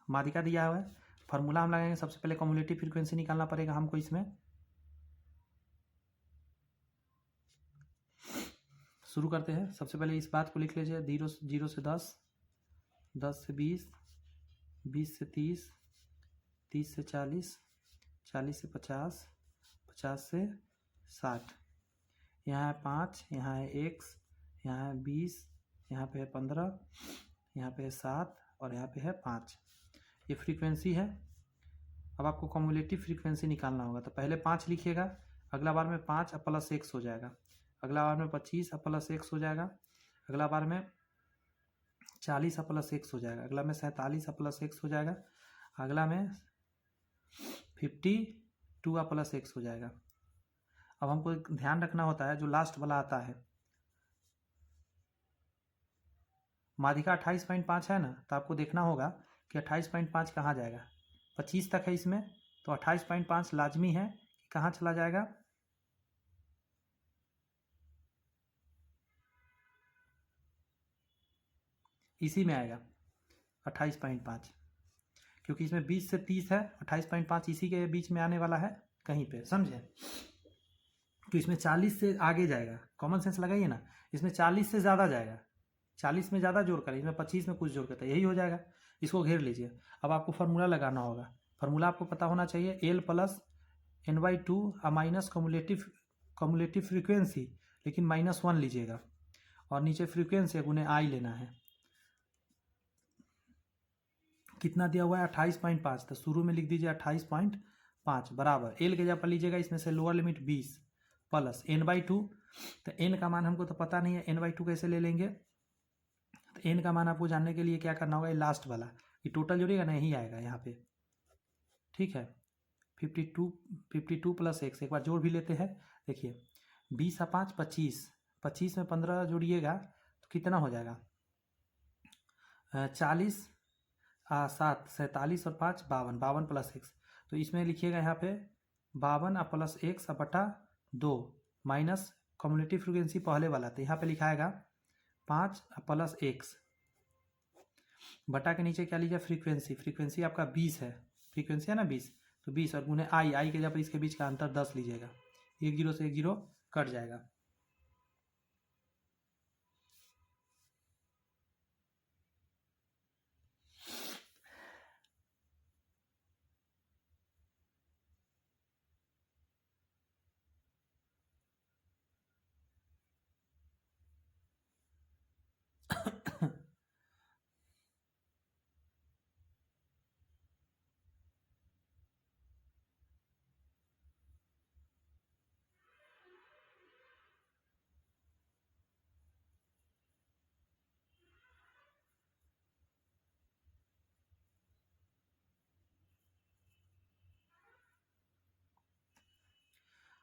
माध्यिका दिया हुआ है, फॉर्मूला हम लगाएंगे। सबसे पहले कम्युलेटिव फ्रीक्वेंसी निकालना पड़ेगा हमको। इसमें शुरू करते हैं। सबसे पहले इस बात को लिख लीजिए, 0 से 10, 10 से 20, 20 से 30, 30 से 40, 40 से 50, 50 से 60। यहाँ है 5, यहाँ है x, यहाँ है 20, यहाँ पे है 15, यहाँ पे है 7 और यहाँ पे है 5। ये फ्रीक्वेंसी है। अब आपको कम्युलेटिव फ्रीक्वेंसी निकालना होगा, तो पहले 5 लिखिएगा, अगला बार में 5 प्लस x हो जाएगा, अगला बार में 25 प्लस x हो जाएगा, अगला बार में 40 प्लस x हो जाएगा, अगला में 47 प्लस x हो जाएगा, अगला में 52 प्लस x हो जाएगा। अब हमको ध्यान रखना होता है जो लास्ट वाला आता है, माध्यिका 28.5 है ना, तो आपको देखना होगा कि 28.5 कहाँ जाएगा। 25 तक है इसमें, तो 28.5 लाजमी है कि कहाँ चला जाएगा? इसी में आएगा 28.5, क्योंकि इसमें 20 से 30 है, 28.5 इसी के बीच में आने वाला है कहीं पे, समझे? तो इसमें 40 से आगे जाएगा। कॉमन सेंस लगाइए ना, इसमें 40 से ज़्यादा जाएगा, 40 में ज़्यादा जोड़ कर, इसमें 25 में कुछ जोड़ करता है, यही हो जाएगा। इसको घेर लीजिए। अब आपको फार्मूला लगाना होगा। फार्मूला आपको पता होना चाहिए, L plus n/2 minus cumulative frequency, लेकिन -1 लीजिएगा और नीचे फ्रीक्वेंसी गुने आई लेना है। कितना दिया हुआ है? 28.5, तो शुरू में लिख दीजिए 28.5 बराबर एल के जगह पर लीजिएगा, इसमें से लोअर लिमिट 20 प्लस n/2। तो n का मान हमको तो पता नहीं है, n/2 कैसे ले लेंगे? तो n का मान आपको जानने के लिए क्या करना होगा? ये लास्ट वाला, ये टोटल जोड़िएगा ना, यही आएगा यहाँ पे, ठीक है। 52 प्लस x, एक बार जोड़ भी लेते हैं। देखिए 20 और 5 25, 25 में 15 जोड़िएगा तो कितना हो जाएगा? 40 7 47 और 5 52, 52 प्लस x। तो इसमें लिखिएगा यहाँ पे 52 प्लस x बटा 2 माइनस कम्युलेटिव फ्रीक्वेंसी पहले वाला, तो यहाँ पे लिखाएगा 5 प्लस x बटा के नीचे क्या लीजिए? फ्रीक्वेंसी। फ्रीक्वेंसी आपका 20 है, फ्रीक्वेंसी है ना 20, तो 20 और गुने आई। आई के जब इसके बीच का अंतर 10 लीजिएगा, 1 0 से 1 0 कट जाएगा।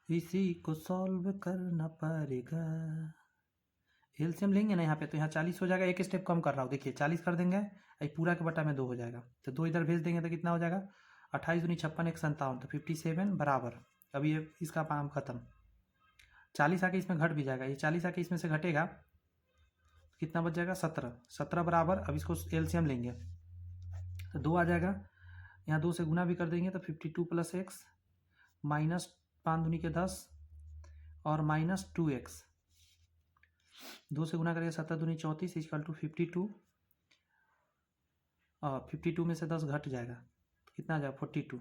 इसी को सॉल्व करना पड़ेगा। एलसीएम लेंगे ना यहाँ पे, तो यहाँ 40 हो जाएगा। एक स्टेप कम कर रहा हूँ, देखिए 40 कर देंगे, ये पूरा के बटा में 2 हो जाएगा, तो 2 इधर भेज देंगे तो कितना हो जाएगा 28 दूनी 56 एक 57, तो 57 बराबर। अब ये इसका काम खत्म। 40 आके इसमें घट भी जाएगा, ये 40 आके इसमें से घटेगा, कितना बच जाएगा 17, 17 बराबर। अब इसको एलसीएम लेंगे तो 2 आ जाएगा, यहाँ 2 से गुना भी कर देंगे तो 52 प्लस एक्स माइनस 5 दूनी के 10 और माइनस 2x, 2 से गुना करेंगे 17 दूनी 34 इक्वल टू 52, और 52 में से 10 घट जाएगा तो कितना आ जाएगा 42,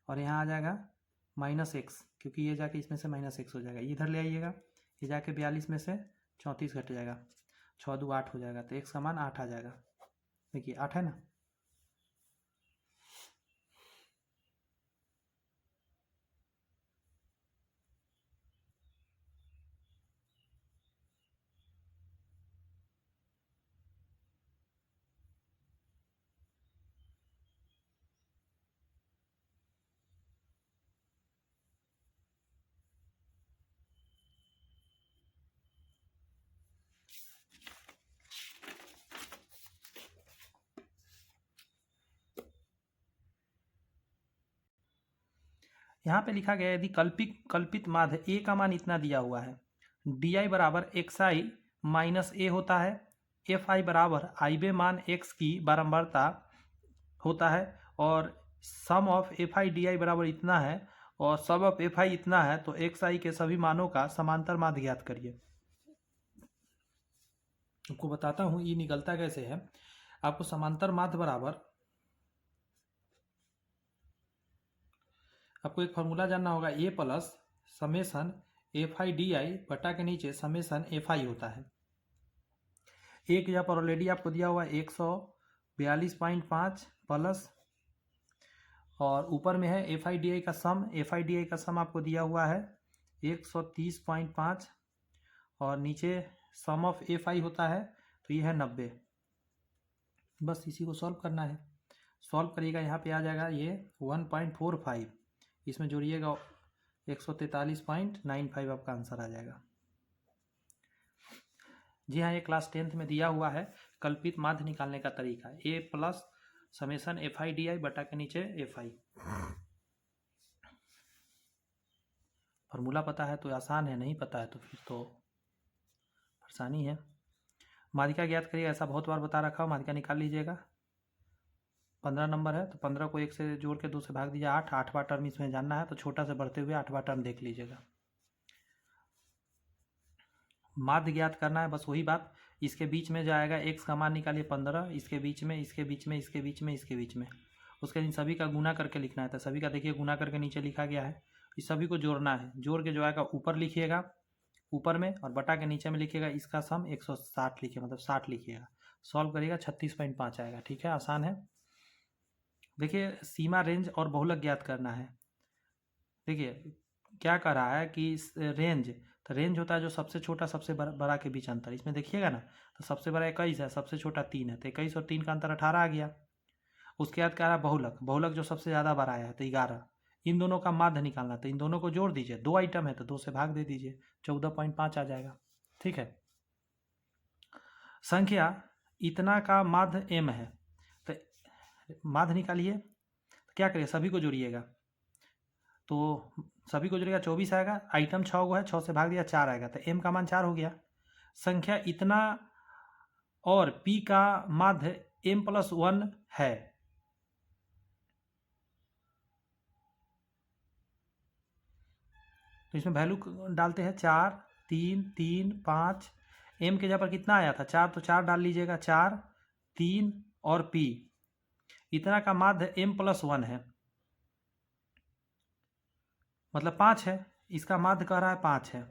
और यहाँ आ जाएगा माइनस एक्स, क्योंकि ये जाके इसमें से माइनस एक्स हो जाएगा, इधर ले आइएगा, ये जाके 42 में से 34 घट जाएगा, 6 2 8 हो जाएगा, तो एक्स का मान 8 आ जाएगा। देखिए 8 है ना। यहाँ पे लिखा गया है यदि कल्पित माध्य ए का मान इतना दिया हुआ है, डी आई बराबर एक्स आई माइनस ए होता है, एफ आई बराबर आई बे मान एक्स की बारंबारता होता है, और sum of F I D I बराबर इतना है, और सम ऑफ एफ आई इतना है, तो एक्स आई के सभी मानों का समांतर माध्य ज्ञात करिए। आपको बताता हूँ ये निकलता कैसे है। आपको समांतर माध्य बराबर, आपको एक फॉर्मूला जानना होगा, A plus summation F I D I बटा के नीचे समेसन एफ आई होता है। एक यहाँ पर ऑलरेडी आपको दिया हुआ 142.5 प्लस, और ऊपर में है एफ आई डी आई का सम, एफ आई डी आई का सम आपको दिया हुआ है 130.5, और नीचे सम ऑफ एफ आई होता है, तो ये है 90। बस इसी को सॉल्व करना है, सॉल्व करिएगा, यहाँ पे आ जाएगा ये 1.45, इसमें जोड़िएगा 143.95, आपका आंसर आ जाएगा। जी हाँ, ये क्लास 10th में दिया हुआ है कल्पित माध्य निकालने का तरीका, A plus summation F I D I बटा के नीचे एफ आई। फॉर्मूला पता है तो आसान है, नहीं पता है तो फिर तो परेशानी है। माध्यिका ज्ञात करिए, ऐसा बहुत बार बता रखा हो, माध्यिका निकाल लीजिएगा। 15 नंबर है तो 15 को 1 से जोड़ के 2 से भाग दीजिए, 8, 8वां टर्म इसमें जानना है, तो छोटा से बढ़ते हुए 8वां टर्म देख लीजिएगा। माध्य ज्ञात करना है, बस वही बात, इसके बीच में जाएगा एक्स का मान निकालिए 15, इसके बीच में, इसके बीच में, इसके बीच में, इसके बीच में, उसके इन सभी का गुना करके लिखना है, तो सभी का देखिए गुना करके नीचे लिखा गया है, इस सभी को जोड़ना है, जोड़ के जो आएगा ऊपर लिखिएगा ऊपर में, और बटा के नीचे में लिखिएगा इसका सम 160 लिखिए, मतलब 60 लिखिएगा, सॉल्व करिएगा 36.5 आएगा। ठीक है, आसान है। देखिए सीमा रेंज और बहुलक ज्ञात करना है। देखिए क्या कर रहा है कि रेंज, तो रेंज होता है जो सबसे छोटा सबसे बड़ा के बीच अंतर, इसमें देखिएगा ना, तो सबसे बड़ा 21 है, सबसे छोटा 3 है, तो 21 और 3 का अंतर 18 आ गया। उसके बाद कह रहा है बहुलक, बहुलक जो सबसे ज़्यादा बड़ा आया है तो 11, इन दोनों का माध्य निकालना, तो इन दोनों को जोड़ दीजिए, 2 आइटम है तो 2 से भाग दे दीजिए, 14.5 आ जाएगा। ठीक है, संख्या इतना का माध्य m है, तो माध्य निकालिए, तो क्या करिए सभी को जोड़िएगा, तो सभी को जोड़िएगा 24 आएगा, आइटम 6 गो है, 6 से भाग दिया 4 आएगा, तो m का मान 4 हो गया। संख्या इतना और p का माध्य m+1 है, तो इसमें वैल्यू डालते हैं 4 3 3 5, m के जगह पर कितना आया था 4, तो 4 डाल लीजिएगा, 4 3 और p, इतना का माध्य m+1 है, मतलब 5 है, इसका माध्य कह रहा है 5 है,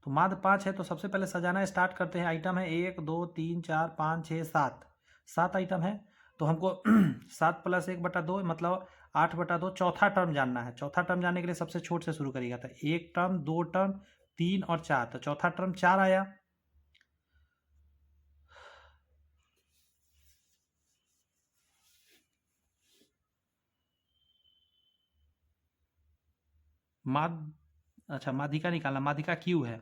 तो माध्य 5 है, तो सबसे पहले सजाना स्टार्ट करते हैं। आइटम है 1 2 3 4 5 6 7, 7 आइटम है, तो हमको 7 + 1/2 मतलब 8/2 चौथा टर्म जानना है। चौथा टर्म जानने के लिए सबसे छोट से शुरू करिएगा, तो 1 टर्म 2 टर्म 3 और 4, तो चौथा टर्म 4 आया। माध अच्छा माध्यिका निकालना, माध्यिका क्यू है,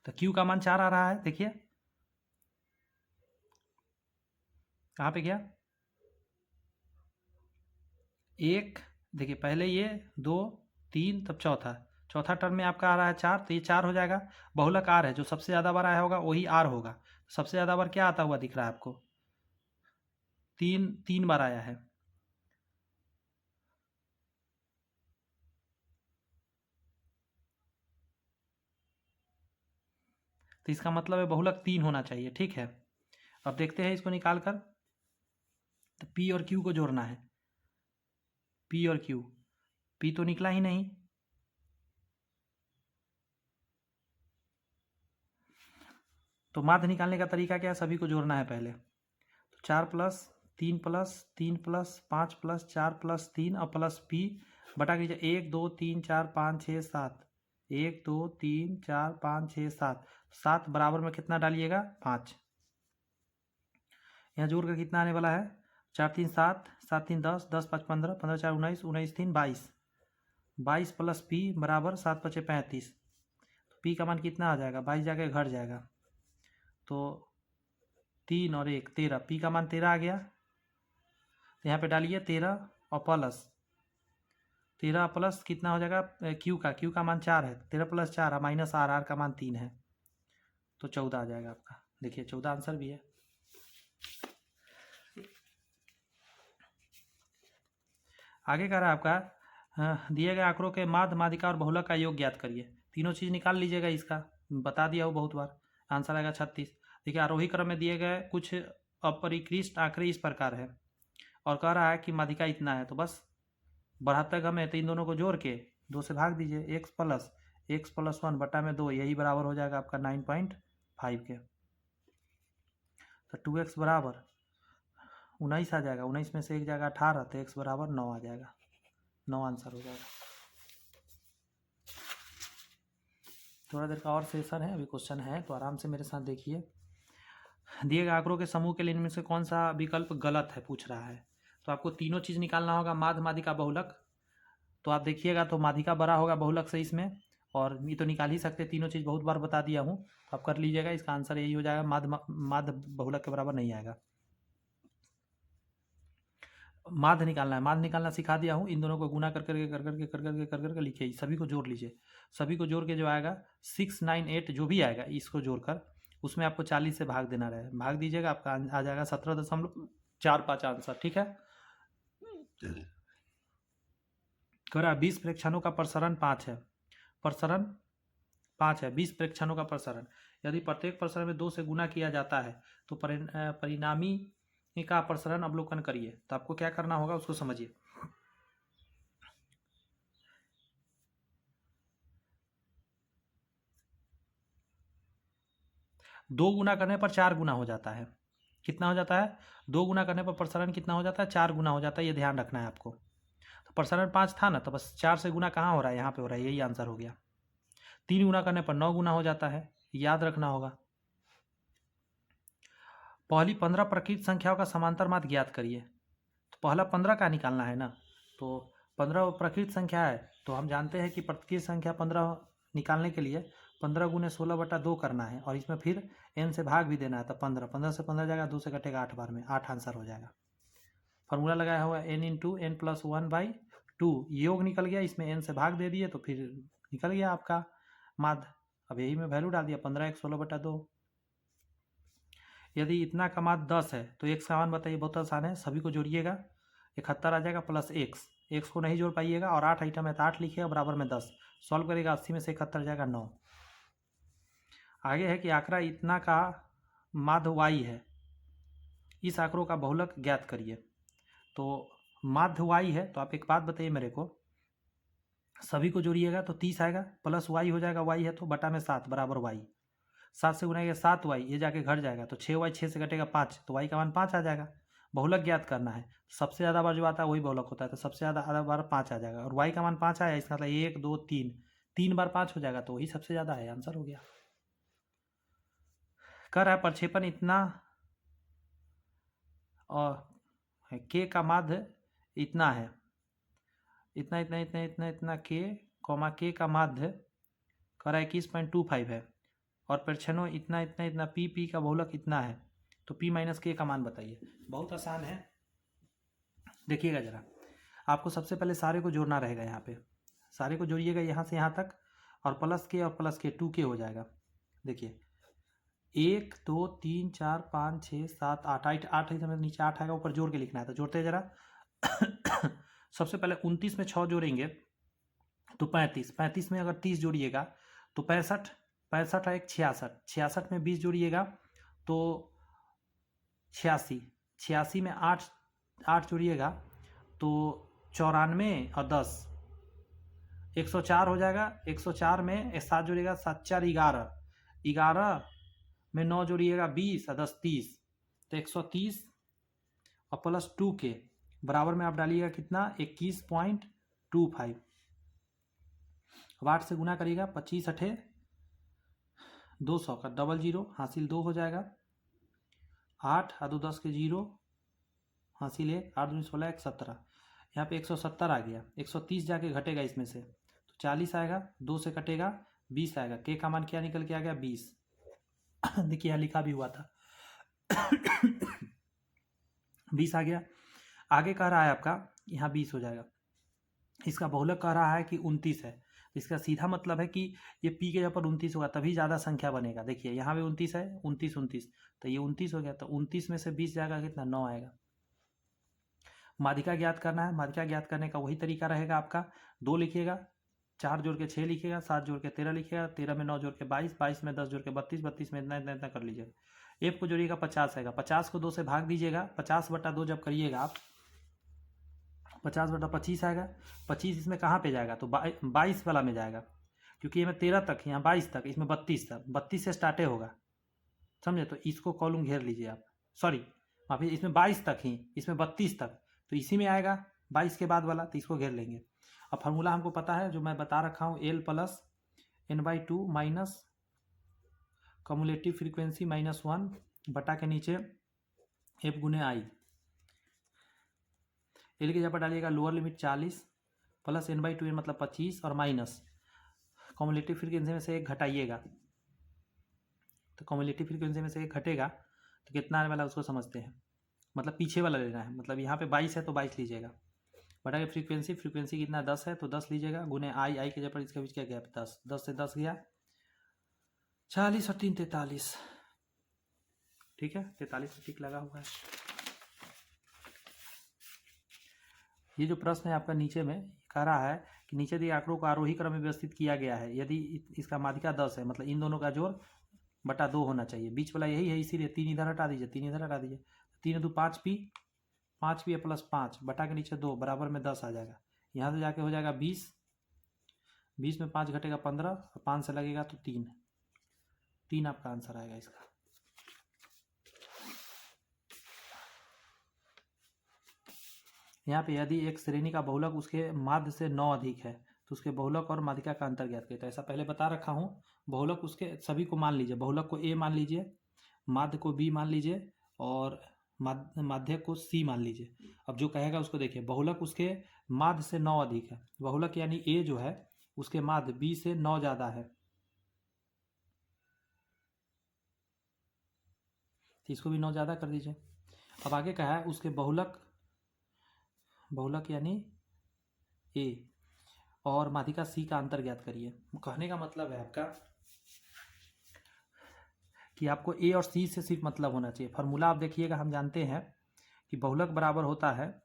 तो क्यू का मान 4 आ रहा है। देखिए कहाँ पे गया, 1, देखिए पहले ये 2 3 तब चौथा, चौथा टर्म में आपका आ रहा है 4, तो ये 4 हो जाएगा। बहुलक आर है, जो सबसे ज़्यादा बार आया होगा वही आर होगा। सबसे ज़्यादा बार क्या आता हुआ दिख रहा है आपको, 3 बार आया है। तो इसका मतलब है बहुलक 3 होना चाहिए। ठीक है, अब देखते हैं इसको निकाल कर, तो पी और क्यू को जोड़ना है। पी और क्यू, पी तो निकला ही नहीं, तो माध्य निकालने का तरीका क्या है, सभी को जोड़ना है पहले। तो 4 plus 3 plus 3 plus 5 plus 4 plus 3 और प्लस पी बटा कीजिए 1 2 3 4 5 6 7, 1 2 3 4 5 6 7, 7 बराबर में कितना डालिएगा 5, यहाँ जोड़ कर कितना आने वाला है 4 3 7, 7 3 10, 10 5 15, 15 4 19, 19 3 22, 22 प्लस पी बराबर 7 5 35। पी का मान कितना आ जाएगा, 22 जाके घट जाएगा, तो 3 और 1 13, पी का मान 13 आ गया। तो यहाँ पे डालिए 13 और प्लस 13 प्लस कितना हो जाएगा, क्यू का मान 4 है, 13 प्लस 4 माइनस आर, आर का मान 3 है, तो 14 आ जाएगा आपका। देखिए 14 आंसर भी है। आगे कह रहा है आपका दिए गए आंकड़ों के माध्य, माध्यिका और बहुलक का योग ज्ञात करिए। तीनों चीज़ निकाल लीजिएगा, इसका बता दिया हो बहुत बार, आंसर आएगा 36। देखिए आरोही क्रम में दिए गए कुछ अपरिकृष्ट आंकड़े इस प्रकार है, और कह रहा है कि माध्यिका इतना है, तो बस बढ़ाते क्रम है, तो इन दोनों को जोड़ के 2 से भाग दीजिए, x प्लस 1 बटा में 2, यही बराबर हो जाएगा आपका 9.5 के। तो 2x बराबर 19 आ जाएगा, 19 में से एक जाएगा 18, तो x बराबर 9 आ जाएगा, 9 आंसर हो जाएगा। थोड़ा देर का और सेशन है, अभी क्वेश्चन है तो आराम से मेरे साथ देखिए। दिए गए आंकड़ों के समूह के लिए इनमें से कौन सा विकल्प गलत है पूछ रहा है, तो आपको तीनों चीज़ निकालना होगा, माध्य, माध्यिका, बहुलक। तो आप देखिएगा तो माध्यिका बड़ा होगा बहुलक से इसमें, और ये तो निकाल ही सकते, तीनों चीज़ बहुत बार बता दिया हूँ, तो आप कर लीजिएगा, इसका आंसर यही हो जाएगा, माध्य बहुलक के बराबर नहीं आएगा। माध्य निकालना है, माध्य निकालना सिखा दिया हूँ, इन दोनों को गुना कर करके कर करके कर करके कर करके लिखिए, सभी को जोड़ लीजिए, सभी को जोड़ के जो आएगा 698 जो भी आएगा, इसको जोड़कर उसमें आपको 40 से भाग देना रहे, भाग दीजिएगा, आपका आ जाएगा 17.45 आंसर। ठीक है, करा 20 प्रेक्षणों का प्रसरण 5 है, प्रसरण 5 है, 20 प्रेक्षणों का प्रसरण, यदि प्रत्येक प्रसरण में 2 से गुना किया जाता है तो परिणामी का प्रसरण अवलोकन करिए। तो आपको क्या करना होगा उसको समझिए। दो गुना करने पर 4 गुना हो जाता है, कितना हो जाता है, 2 गुना करने पर प्रसरण कितना हो जाता है, 4 गुना हो जाता है, ये ध्यान रखना है आपको। तो प्रसरण 5 था ना, तो बस 4 से गुना कहाँ हो रहा है, यहाँ पे हो रहा है, यही आंसर हो गया। 3 गुना करने पर 9 गुना हो जाता है, याद रखना होगा। पहली 15 प्रकृत संख्याओं का समांतर माध्य ज्ञात करिए, तो पहला 15 का निकालना है ना, तो 15 प्रकृत संख्या है, तो हम जानते हैं कि प्रकृत संख्या 15 निकालने के लिए 15 गुने 16 बटा 2 करना है, और इसमें फिर n से भाग भी देना है, तो 15, 15 से 15 जाएगा, 2 से कटेगा 8 बार में, 8 आंसर हो जाएगा। फॉर्मूला लगाया हुआ n इंटू एन प्लस 1/2, योग निकल गया, इसमें n से भाग दे दिए तो फिर निकल गया आपका माध्य। अब यही में वैल्यू डाल दिया, 15 x 16 बटा 2। यदि इतना का मान 10 है तो x का मान बताइए, बहुत आसान है, सभी को जोड़िएगा, 71 आ जाएगा प्लस x को नहीं जोड़ पाइएगा, और 8 आइटम है तो 8 लिखिएगा, बराबर में 10, सॉल्व करेगा, 80 में से 71 जाएगा 9। आगे है कि आंकड़ा इतना का माध्य y है, इस आंकड़ों का बहुलक ज्ञात करिए। तो माध्य y है, तो आप एक बात बताइए मेरे को, सभी को जोड़िएगा तो 30 आएगा, प्लस y हो जाएगा, y है तो बटा में 7 बराबर y, 7 से गुना 7y, ये जाके घट जाएगा, तो 6y, 6 से घटेगा 5, तो y का मान 5 आ जाएगा। बहुलक ज्ञात करना है, सबसे ज़्यादा बार जो आता है वही बहुलक होता है, तो सबसे ज़्यादा बार 5 आ जाएगा, और y का मान 5 आया, इसका मतलब 1 2 3, 3 बार 5 हो जाएगा, तो वही सबसे ज़्यादा है, आंसर हो गया। कर रहा है प्रक्षेपण इतना और k का माध्य इतना है, इतना इतना इतना इतना इतना के कॉमा के का माध्य कह रहा है 21.25 है, और परिच्छेदों इतना इतना इतना पी का बहुलक इतना है, तो पी माइनस के का मान बताइए। बहुत आसान है, देखिएगा जरा। आपको सबसे पहले सारे को जोड़ना रहेगा, यहाँ पे सारे को जोड़िएगा यहाँ से यहाँ तक, और प्लस के 2 के हो जाएगा। देखिए 1 2 3 4 5 6 7 8 8 है, नीचे 8 आएगा, ऊपर जोड़ के लिखना है, तो जोड़ते हैं जरा। सबसे पहले 29 में 6 जोड़ेंगे तो 35, 35 में अगर 30 जोड़िएगा तो 65, 65 है 66, 66 में 20 जोड़िएगा तो 86, 86 में 8 जोड़िएगा तो 94 और 10 104 हो जाएगा। 104 में 7 जोड़िएगा, 7 4 11, 11 में 9 जोड़िएगा 20 और 10 30, तो 130 और प्लस 2 के बराबर में आप डालिएगा कितना 21.25। अब 8 से गुना करिएगा, 25 अठे 200 का डबल 0 हासिल 2 हो जाएगा, 8 और 2 10 के 0 हासिल 1, 8 2 16 1 17, यहाँ पे 170 आ गया। 130 जाके घटेगा इसमें से तो 40 आएगा, 2 से कटेगा 20 आएगा। के का मान क्या निकल के आ गया 20। देखिए यहाँ लिखा भी हुआ था 20 आ गया। आगे कह रहा है आपका यहाँ 20 हो जाएगा, इसका बहुलक कह रहा है कि 29 है, इसका सीधा मतलब है कि ये पी के जगह पर 29 होगा तभी ज़्यादा संख्या बनेगा। देखिए यहाँ भी 29 है, 29 29, तो ये 29 हो गया, तो 29 में से 20 जाएगा कितना 9 आएगा। माध्यिका ज्ञात करना है, माध्यिका ज्ञात करने का वही तरीका रहेगा आपका, 2 लिखिएगा, 4 जोड़ के 6 लिखिएगा, 7 जोड़ के 13 लिखिएगा, 13 में 9 जोड़ के 22, 22 में 10 जोड़ के 32, 32 में इतना इतना इतना कर लीजिएगा। एफ को जोड़िएगा 50 आएगा, 50 को 2 से भाग दीजिएगा, 50/2 जब करिएगा आप 50/25 आएगा। 25 इसमें कहाँ पे जाएगा तो 22 वाला में जाएगा, क्योंकि ये में 13 तक, यहाँ 22 तक, इसमें 32 तक, 32 से स्टार्टे होगा, समझे। तो इसको कॉलम घेर लीजिए आप, सॉरी माफी, इसमें 22 तक ही, इसमें 32 तक, तो इसी में आएगा 22 के बाद वाला, तो इसको घेर लेंगे। अब फार्मूला हमको पता है जो मैं बता रखा हूँ, L plus n/2 minus cumulative frequency -1 बटा के नीचे F गुने I। एल की जगह पर डालिएगा लोअर लिमिट 40 प्लस n/2 मतलब 25 और माइनस कम्युलेटिव फ्रीक्वेंसी में से एक घटाइएगा, तो कम्युलेटिव फ्रीक्वेंसी में से एक घटेगा तो कितना आने वाला उसको समझते हैं, मतलब पीछे वाला लेना है। मतलब यहाँ पे 22 है तो 22 लीजिएगा, बटा के फ्रीक्वेंसी कितना 10 है तो 10 लीजिएगा, गुने आई के जगह पर इसके बीच क्या गैप 10, 10 से 10 गया 40 और 3 43, ठीक है 43 टिक लगा हुआ है। ये जो प्रश्न है आपका नीचे में कह रहा है कि नीचे दिए आंकड़ों को आरोही क्रम में व्यवस्थित किया गया है, यदि इसका माध्यिका 10 है मतलब इन दोनों का जोड़ बटा 2 होना चाहिए, बीच वाला यही है, इसीलिए 3 इधर हटा दीजिए, 3 इधर हटा दीजिए, 3 2 5 पी, 5 पी प्लस 5 बटा के नीचे 2 बराबर में 10 आ जाएगा। यहाँ से जाके हो जाएगा 20, 20 में 5 घटेगा 15 और 5 से लगेगा तो 3 आपका आंसर आएगा इसका। यहाँ पे यदि एक श्रेणी का बहुलक उसके माध्य से 9 अधिक है तो उसके बहुलक और माध्यिका का अंतर ज्ञात करें। तो ऐसा पहले बता रखा हूँ, बहुलक उसके सभी को मान लीजिए, बहुलक को A मान लीजिए, माध्य को B मान लीजिए और माध्य को C मान लीजिए। अब जो कहेगा उसको देखिए, बहुलक उसके माध्य से 9 अधिक है, बहुलक यानी A जो है उसके माध्य B से 9 ज़्यादा है, तो इसको भी 9 ज़्यादा कर दीजिए। अब आगे कहा है उसके बहुलक यानी A और माध्यिका C का अंतर ज्ञात करिए। कहने का मतलब है आपका कि आपको A और C से सिर्फ मतलब होना चाहिए। फार्मूला आप देखिएगा, हम जानते हैं कि बहुलक बराबर होता है,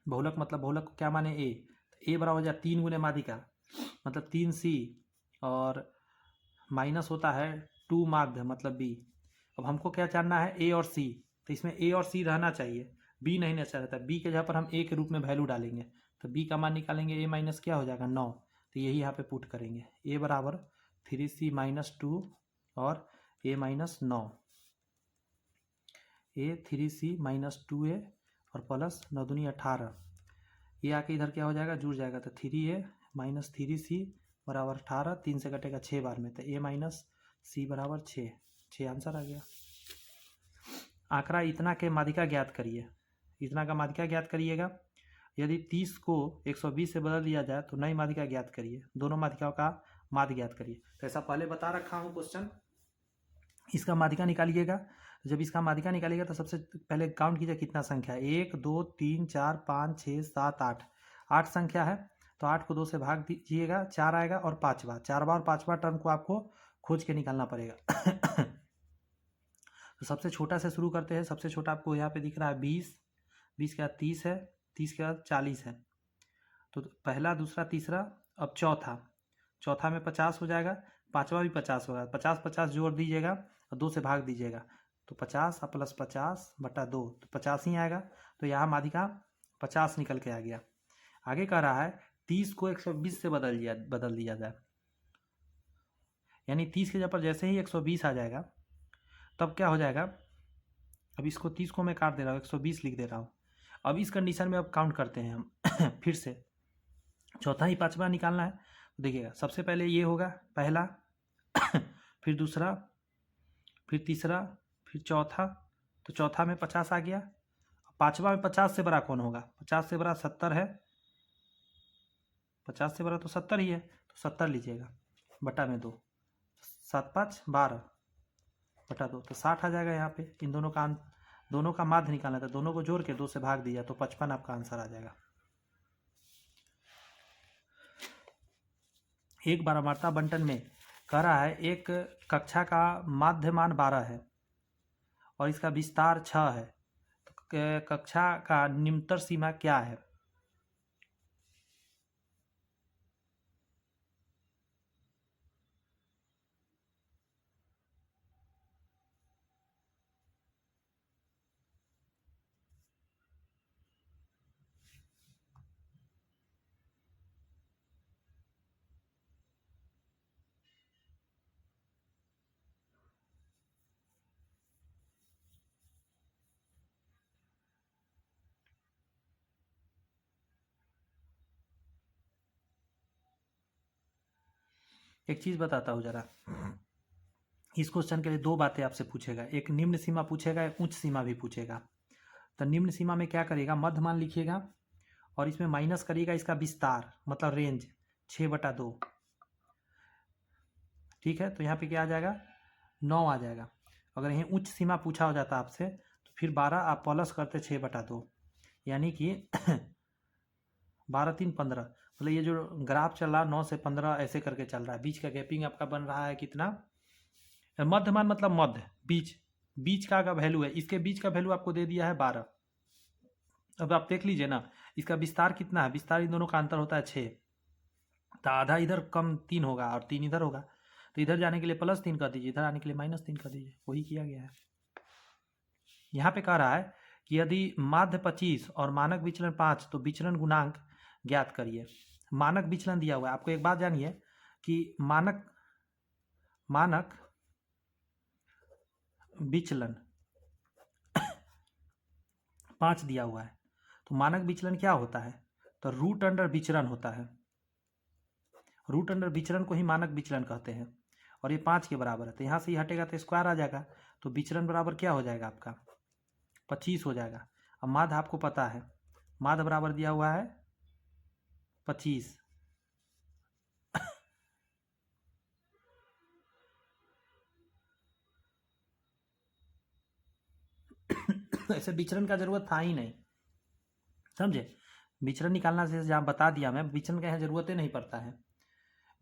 बहुलक मतलब बहुलक को क्या माने A, तो A बराबर हो जाए 3 गुने माध्यिका मतलब 3C और माइनस होता है 2 माध्य मतलब B। अब हमको क्या जानना है A और C, तो इसमें A और C रहना चाहिए, B नहीं रहता रहता। B के जगह पर हम A के रूप में वैल्यू डालेंगे तो B का मान निकालेंगे, A माइनस क्या हो जाएगा 9, तो यही यहाँ पे पुट करेंगे, A बराबर 3C माइनस 2 और A minus 9, A 3C minus 2A और प्लस 9 दूनी 18, ये आके इधर क्या हो जाएगा जुड़ जाएगा, तो 3A माइनस 3C बराबर 18, 3 से कटेगा 6 बार में, तो A माइनस C बराबर 6 आंसर आ गया। आंकड़ा इतना के माध्यिका ज्ञात करिए, इतना का माध्यिका ज्ञात करिएगा। यदि 30 को 120 से बदल दिया जाए तो नई माध्यिका ज्ञात करिए, दोनों माध्यिकाओं का माध्य ज्ञात करिए। तो ऐसा पहले बता रखा हूँ क्वेश्चन। इसका माध्यिका निकालिएगा। जब इसका माध्यिका निकालिएगा तो सबसे पहले काउंट कीजिए कितना संख्या है, 1 2 3 4 5 6 7 8, 8 संख्या है। तो 8 को 2 से भाग दीजिएगा, 4 आएगा और पाँचवा, 4वां और 5वां टर्म को आपको खोज के निकालना पड़ेगा। तो सबसे छोटा से शुरू करते हैं। सबसे छोटा आपको यहाँ पे दिख रहा है 20, 20 के बाद 30 है, 30 के बाद 40 है। तो पहला, दूसरा, तीसरा, अब चौथा, चौथा में 50 हो जाएगा, पाँचवा भी 50 होगा। 50 50 जोड़ दीजिएगा और 2 से भाग दीजिएगा, तो 50 प्लस 50 बटा 2, तो 50 ही आएगा। तो यहाँ माध्यिका 50 निकल के आ गया। आगे कह रहा है 30 को 120 से बदल दिया जाए, यानी 30 के जगह पर जैसे ही 120 आ जाएगा तब क्या हो जाएगा। अब इसको 30 को मैं काट दे रहा हूँ, 120 लिख दे रहा हूँ। अब इस कंडीशन में अब काउंट करते हैं हम फिर से चौथा ही पांचवा निकालना है। देखिएगा सबसे पहले ये होगा पहला, फिर दूसरा, फिर तीसरा, फिर चौथा। तो चौथा में 50 आ गया। पांचवा में 50 से बड़ा कौन होगा, 50 से बड़ा 70 है, 50 से बड़ा तो 70 ही है, तो 70 लीजिएगा बटा में 2, 7 5 12 बटा 2, तो 60 आ जाएगा। यहाँ पे इन दोनों का माध्य निकालना था, दोनों को जोड़ के 2 से भाग दिया तो 55 आपका आंसर आ जाएगा। एक बारहमारता बंटन में कह रहा है एक कक्षा का माध्यमान 12 है और इसका विस्तार 6 है, तो कक्षा का निम्नतर सीमा क्या है। एक चीज बताता हूँ जरा, इस क्वेश्चन के लिए दो बातें आपसे पूछेगा, एक निम्न सीमा पूछेगा, एक उच्च सीमा भी पूछेगा। तो निम्न सीमा में क्या करेगा, मध्यमान लिखिएगा और इसमें माइनस करिएगा इसका विस्तार, मतलब रेंज 6/2, ठीक है। तो यहाँ पे क्या आ जाएगा, 9 आ जाएगा। अगर यहीं उच्च सीमा पूछा हो जाता आपसे तो फिर 12 आप प्लस करते 6/2, यानी कि 12 3 15, मतलब ये जो ग्राफ चल रहा है 9 से 15 ऐसे करके चल रहा है। बीच का गैपिंग आपका बन रहा है कितना, मध्यमान मतलब मध्य, बीच, बीच का वैल्यू है, इसके बीच का वैल्यू आपको दे दिया है 12। अब आप देख लीजिए ना, इसका विस्तार कितना है, विस्तार इन दोनों का अंतर होता है 6, तो आधा इधर कम 3 होगा और 3 इधर होगा, तो इधर जाने के लिए +3 कर दीजिए, इधर आने के लिए -3 कर दीजिए, वही किया गया है। यहाँ पे कह रहा है कि यदि माध्य 25 और मानक विचलन 5 तो विचलन गुणांक ज्ञात करिए। मानक विचलन दिया हुआ है, आपको एक बात जानिए कि मानक विचलन 5 दिया हुआ है, तो मानक विचलन क्या होता है, तो रूट अंडर विचरण होता है। रूट अंडर विचरण को ही मानक विचलन कहते हैं, और ये 5 के बराबर है, तो यहाँ से ही हटेगा तो स्क्वायर आ जाएगा, तो विचरण बराबर क्या हो जाएगा आपका 25 हो जाएगा। अब माध्य आपको पता है, माध्य बराबर दिया हुआ है 25। ऐसे विचरण का जरूरत था ही नहीं, समझे। विचरण निकालना से जहाँ बता दिया मैं, विचरण का यहाँ जरूरत ही नहीं पड़ता है।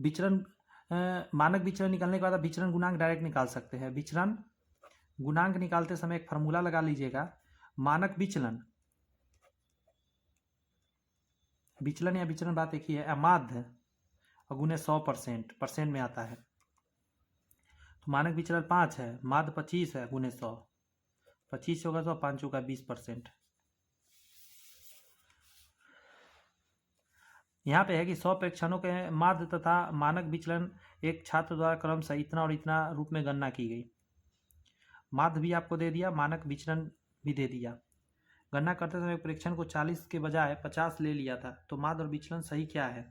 विचरण मानक विचरण निकालने के बाद आप विचरण गुणांक डायरेक्ट निकाल सकते हैं। विचरण गुणांक निकालते समय एक फार्मूला लगा लीजिएगा, मानक विचलन, विचलन या विचरण बात एक ही है, माध्य गुने 100%, परसेंट में आता है। तो मानक विचलन 5 है, माध्य 25 है, गुने 100, 25 होगा 100, 5 होगा 20%। यहाँ पे है कि 100 प्रेक्षणों के माध्य तथा मानक विचलन एक छात्र द्वारा क्रमशः इतना और इतना रूप में गणना की गई। माध्य भी आपको दे दिया, मानक विचलन भी दे दिया। गणना करते समय प्रेक्षण को 40 के बजाय 50 ले लिया था, तो माध्य और विचलन सही क्या है।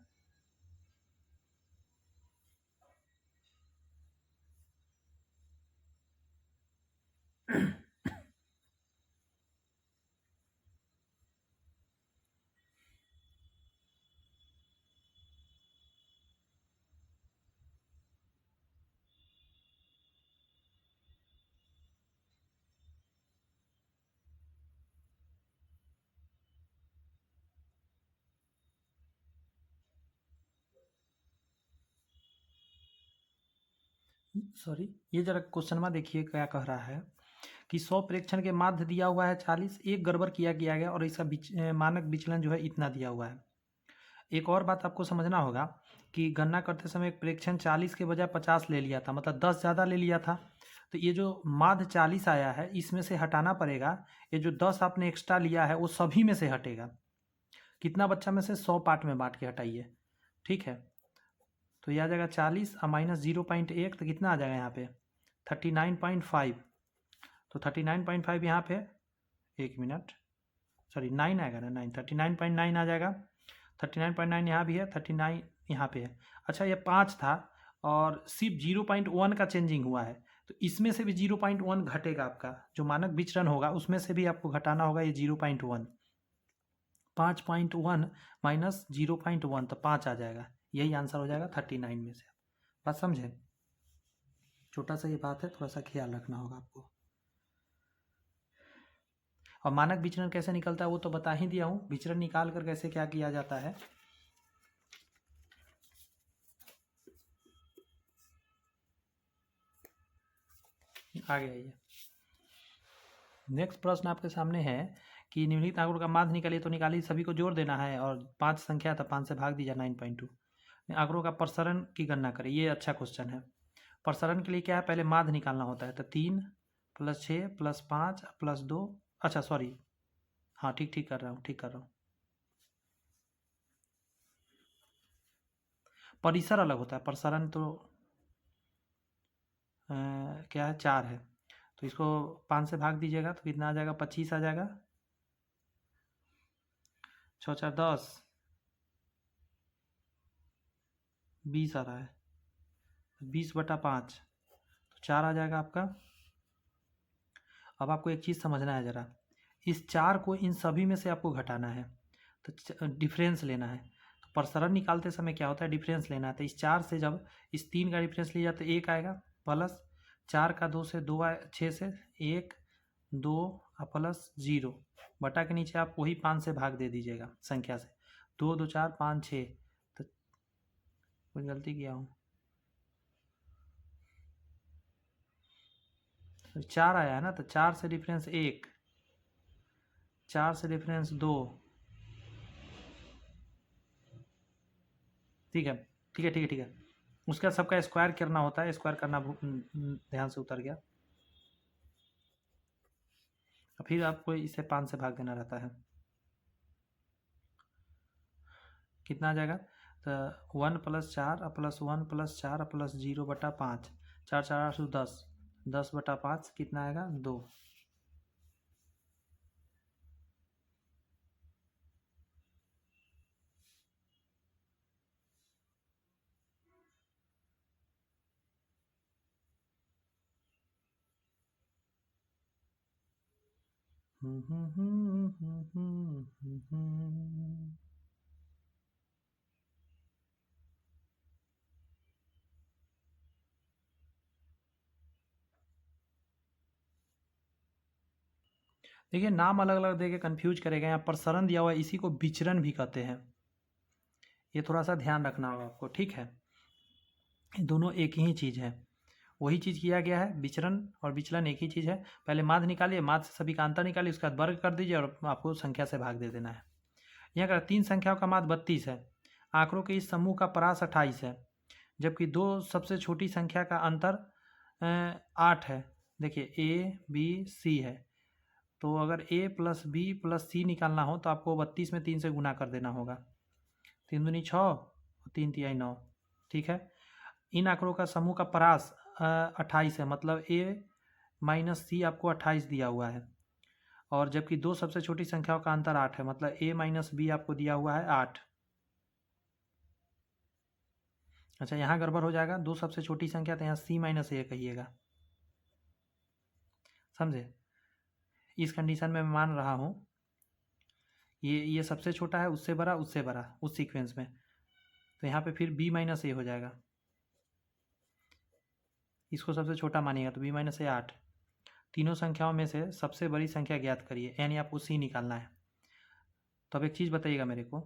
सॉरी, ये जरा क्वेश्चन में देखिए क्या कह रहा है कि 100 प्रेक्षण के माध्य दिया हुआ है 40, एक गड़बड़ किया गया और इसका मानक विचलन जो है इतना दिया हुआ है। एक और बात आपको समझना होगा कि गणना करते समय एक प्रेक्षण 40 के बजाय 50 ले लिया था, मतलब 10 ज़्यादा ले लिया था। तो ये जो माध्य 40 आया है इसमें से हटाना पड़ेगा। ये जो 10 आपने एक्स्ट्रा लिया है वो सभी में से हटेगा। कितना बच्चा में से 100 पार्ट में बांट के हटाइए, ठीक है। तो यह आ जाएगा 40 और माइनस 0.1, तो कितना आ जाएगा यहाँ पे 39.5। तो 39.5 यहाँ पे, एक मिनट, सॉरी 9 आएगा ना, 9, 39.9 आ जाएगा। 39.9 यहाँ भी है, 39 यहाँ पे है। अच्छा, ये 5 था और सिर्फ 0.1 का चेंजिंग हुआ है, तो इसमें से भी 0.1 घटेगा। आपका जो मानक विचरण होगा उसमें से भी आपको घटाना होगा ये 0.1। 5.1 माइनस 0.1 तो 5 आ जाएगा। यही आंसर हो जाएगा 39 में से। बात समझे? छोटा सा ये बात है, थोड़ा सा ख्याल रखना होगा आपको। और मानक विचरण कैसे निकलता है वो तो बता ही दिया हूँ। विचरण निकाल कर कैसे क्या किया जाता है, आगे आइए। नेक्स्ट प्रश्न आपके सामने है कि निम्नलिखित आंकड़ों का माध्य निकालिए। तो निकालिए, सभी को जोड़ देना है और 5 संख्या था, 5 से भाग दीजिए 9.2। आंकड़ों का प्रसरण की गणना करें। ये अच्छा क्वेश्चन है। प्रसरण के लिए क्या है, पहले माध्य निकालना होता है। तो 3 + 6 + 5 + 2, अच्छा सॉरी, हाँ ठीक कर रहा हूँ। परिसर अलग होता है, प्रसरण तो क्या है, 4 है। तो इसको 5 से भाग दीजिएगा तो कितना आ जाएगा, 25 आ जाएगा। 6 4 10, 20 आ रहा है। 20/5 तो 4 आ जाएगा आपका। अब आपको एक चीज़ समझना है ज़रा, इस 4 को इन सभी में से आपको घटाना है, तो डिफरेंस लेना है। तो प्रसरण निकालते समय क्या होता है, डिफरेंस लेना है। तो इस 4 से जब इस 3 का डिफरेंस लिया तो 1 आएगा, प्लस 4 का 2 से 2 आए, 6 से 1 2 और प्लस 0 बटा के नीचे आप वही 5 से भाग दे दीजिएगा संख्या से। 2 2 4 5 6, तो कुछ गलती किया हूँ, तो 4 आया है ना। तो 4 से डिफरेंस 1, 4 से डिफरेंस 2, ठीक है। उसका सबका स्क्वायर करना होता है, स्क्वायर करना ध्यान से उतर गया। फिर आपको इसे 5 से भाग देना रहता है। कितना आ जाएगा, तो 1 + 4 + 1 + 4 + 0/5, 4 4 8 10, 10/5 कितना आएगा, 2। देखिए, नाम अलग अलग देके कंफ्यूज करेगा। यहाँ प्रसरण दिया हुआ है, इसी को विचरण भी कहते हैं। ये थोड़ा सा ध्यान रखना होगा आपको, ठीक है। दोनों एक ही चीज़ है, वही चीज़ किया गया है। विचरण और विचलन एक ही चीज़ है। पहले माध्य निकालिए, माध्य से सभी का अंतर निकालिए, उसके बाद वर्ग कर दीजिए और आपको संख्या से भाग दे देना है। यहाँ का 3 संख्याओं का माध्य 32 है। आंकड़ों के इस समूह का परास 28 है, जबकि 2 सबसे छोटी संख्या का अंतर 8 है। देखिए A B C है, तो अगर A + B + C निकालना हो तो आपको 32 में 3 से गुना कर देना होगा। 3 दूनी 6 और 3 तिहाई 9, ठीक है। इन आंकड़ों का समूह का परास 28 है, मतलब A - C आपको 28 दिया हुआ है। और जबकि 2 सबसे छोटी संख्याओं का अंतर 8 है, मतलब A - B आपको दिया हुआ है 8। अच्छा, यहाँ गड़बड़ हो जाएगा, 2 सबसे छोटी संख्या, तो यहाँ C - A कहिएगा, समझे। इस कंडीशन में मैं मान रहा हूँ ये सबसे छोटा है, उससे बड़ा, उससे बड़ा, उस सीक्वेंस में। तो यहाँ पे फिर B - A हो जाएगा। इसको सबसे छोटा मानिएगा तो B - A 8। तीनों संख्याओं में से सबसे बड़ी संख्या ज्ञात करिए, यानी आपको C निकालना है। तो अब एक चीज़ बताइएगा मेरे को,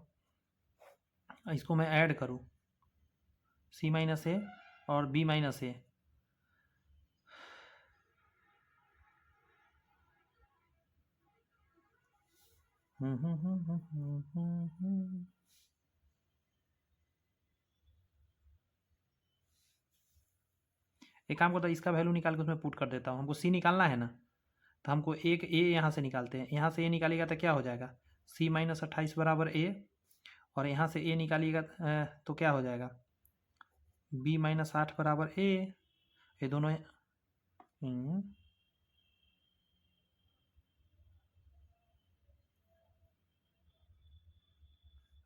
इसको मैं ऐड करूँ C - A और B - A, एक काम करता है, इसका वैल्यू निकाल के उसमें पुट कर देता हूँ। हमको सी निकालना है ना, तो हमको एक ए यहाँ से निकालते हैं। यहाँ से ए निकालिएगा तो क्या हो जाएगा, सी माइनस 28 बराबर ए, और यहाँ से ए निकालिएगा तो क्या हो जाएगा, बी माइनस 8 बराबर ए। ये दोनों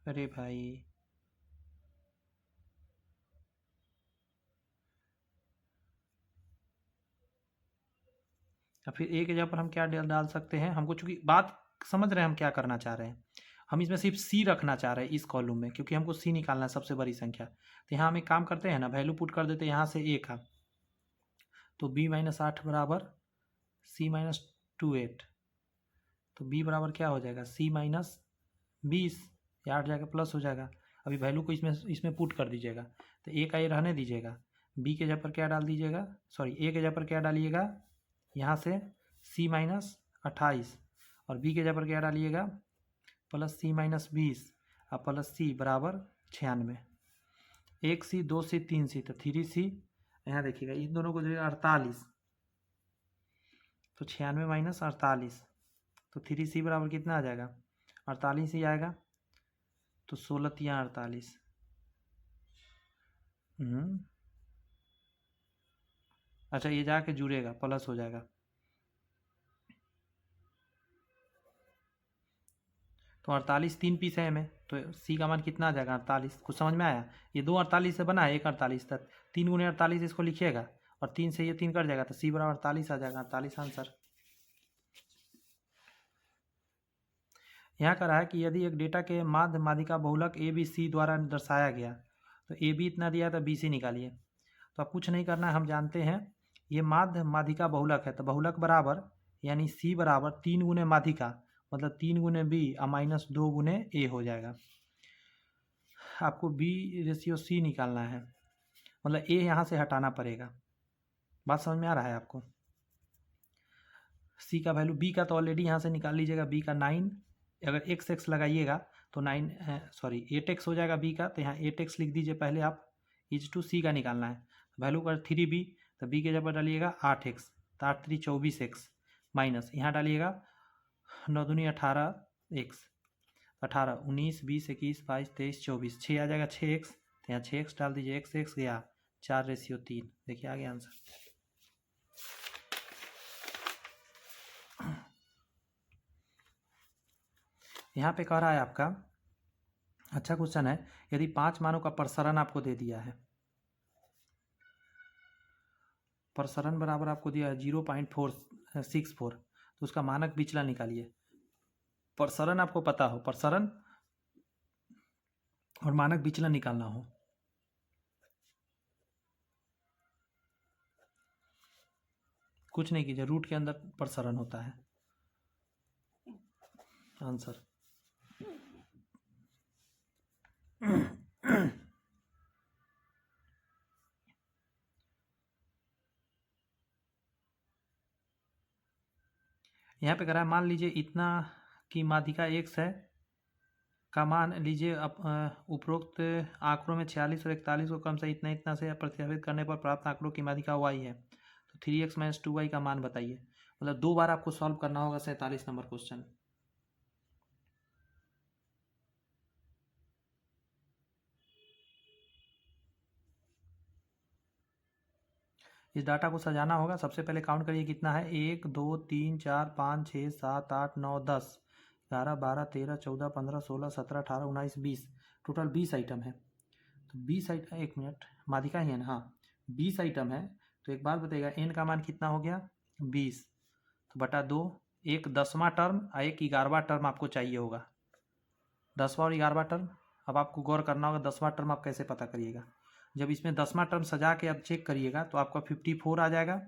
अरे भाई, या फिर ए के जगह पर हम क्या डाल सकते हैं, हमको चूंकि बात समझ रहे हैं हम क्या करना चाह रहे हैं, हम इसमें सिर्फ सी रखना चाह रहे हैं इस कॉलम में, क्योंकि हमको सी निकालना है सबसे बड़ी संख्या। तो यहाँ हम एक काम करते हैं ना, वैल्यू पुट कर देते हैं यहाँ से ए का, तो बी माइनस 8 बराबर सी माइनस 28, तो बी बराबर क्या हो जाएगा, सी माइनस 20, ये 8 जाएगा प्लस हो जाएगा। अभी वैल्यू को इसमें पुट कर दीजिएगा, तो ए का ये रहने दीजिएगा, बी के जगह पर क्या डाल दीजिएगा, सॉरी ए के जगह पर क्या डालिएगा, यहाँ से सी माइनस 28, और बी के जगह पर क्या डालिएगा, प्लस सी माइनस 20 और प्लस सी बराबर 96। 1 सी 2 सी 3 सी, तो 3 सी, यहाँ देखिएगा इन दोनों को जो 48, तो 96 माइनस 48, तो 3 सी बराबर कितना आ जाएगा, 48 ही आएगा, तो 16 तिया 48। अच्छा, ये जाके जुड़ेगा, प्लस हो जाएगा, तो 48 3 पीस है में, तो सी का मान कितना आ जाएगा, 48। कुछ समझ में आया, ये 2 48 से बना है, 1 48 तक, 3 गुने 48 इसको लिखिएगा, और 3 से ये 3 कट जाएगा, तो सी बराबर 48 आ जाएगा, 48 आंसर। यहाँ कह रहा है कि यदि एक डेटा के माध्य माध्यिका बहुलक ए बी सी द्वारा दर्शाया गया, तो ए बी इतना दिया तो बी सी निकालिए। तो अब कुछ नहीं करना है, हम जानते हैं ये माध्य माध्यिका बहुलक है, तो बहुलक बराबर यानी सी बराबर 3 गुने माध्यिका, मतलब 3 गुने बी और माइनस 2 गुने ए हो जाएगा। आपको बी रेशियो सी निकालना है, मतलब ए यहाँ से हटाना पड़ेगा। बात समझ में आ रहा है आपको। सी का वैल्यू बी का तो ऑलरेडी यहाँ से निकाल लीजिएगा, बी का 9, अगर एक्स एक्स लगाइएगा तो 9 सॉरी 8x हो जाएगा बी का, तो यहाँ 8x लिख दीजिए पहले आप। इज टू सी का निकालना है, वैल्यू कर 3b, तो बी के जगह डालिएगा 8x, तो 8 3 24x, माइनस यहाँ डालिएगा 9 दूनी 18x, 18 19 20 21 22 23 24, 6 आ जाएगा 6x, तो यहाँ 6x डाल दीजिए, x गया 4:3। देखिए आ गया आंसर। यहाँ पे कह रहा है आपका, अच्छा क्वेश्चन है, यदि 5 मानों का प्रसरण आपको दे दिया है, प्रसरण बराबर आपको दिया है 0.464, तो उसका मानक विचलन निकालिए। प्रसरण आपको पता हो, प्रसरण और मानक विचलन निकालना हो, कुछ नहीं कीजिए, रूट के अंदर प्रसरण होता है आंसर। यहाँ पे कह रहा है, मान लीजिए इतना की माध्यिका x है का मान लीजिए उपरोक्त आंकड़ों में 46 और 41 को क्रम से इतना इतना से प्रतिस्थापित करने पर प्राप्त आंकड़ों की माध्यिका y है, तो 3x माइनस 2y का मान बताइए। मतलब 2 बार आपको सॉल्व करना होगा 47 नंबर क्वेश्चन। इस डाटा को सजाना होगा। सबसे पहले काउंट करिए कितना है, 1 2 3 4 5 6 7 8 9 10 11 12 13 14 15 16 17 18 19 20, टोटल 20 आइटम है। तो 20 आइटम, एक मिनट, माध्यिका ही है ना, हाँ 20 आइटम है। तो एक बात बताइएगा, एन का मान कितना हो गया, 20, तो बटा 2, एक 10वां टर्म और एक 11वां टर्म आपको चाहिए होगा, 10वां और 11वां टर्म। अब आपको गौर करना होगा 10वां टर्म आप कैसे पता करिएगा। जब इसमें 10वां टर्म सजा के आप चेक करिएगा तो आपका 54 आ जाएगा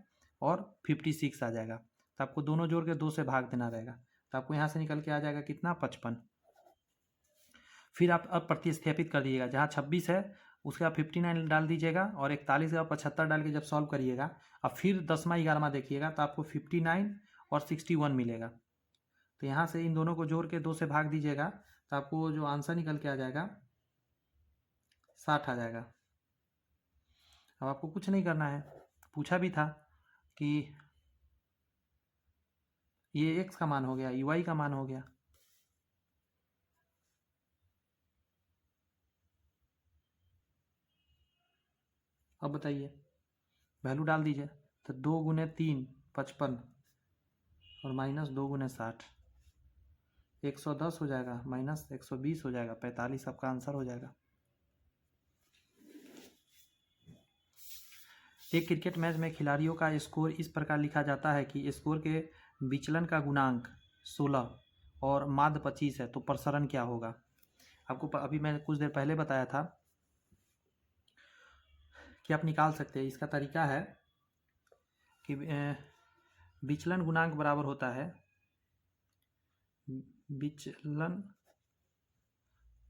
और 56 आ जाएगा, तो आपको दोनों जोड़ के 2 से भाग देना रहेगा, तो आपको यहाँ से निकल के आ जाएगा कितना, 55। फिर आप अब प्रतिस्थापित कर दीजिएगा, जहाँ 26 है उसके बाद 59 डाल दीजिएगा, और 41 और 75 डाल के जब सॉल्व करिएगा, अब फिर 10वां 11वां देखिएगा तो आपको 59 और 61 मिलेगा। तो यहाँ से इन दोनों को जोड़ के 2 से भाग दीजिएगा तो आपको जो आंसर निकल के आ जाएगा 60 आ जाएगा। अब आपको कुछ नहीं करना है, पूछा भी था कि ये x का मान हो गया, y का मान हो गया। अब बताइए, वैल्यू डाल दीजिए। तो 2 गुने 3 55 और माइनस 2 गुने 60 110 हो जाएगा, माइनस 120 हो जाएगा, 45 आपका आंसर हो जाएगा। एक क्रिकेट मैच में खिलाड़ियों का स्कोर इस प्रकार लिखा जाता है कि स्कोर के विचलन का गुणांक 16 और माध्य 25 है, तो प्रसरण क्या होगा। आपको अभी मैंने कुछ देर पहले बताया था कि आप निकाल सकते हैं। इसका तरीका है कि विचलन गुणांक बराबर होता है विचलन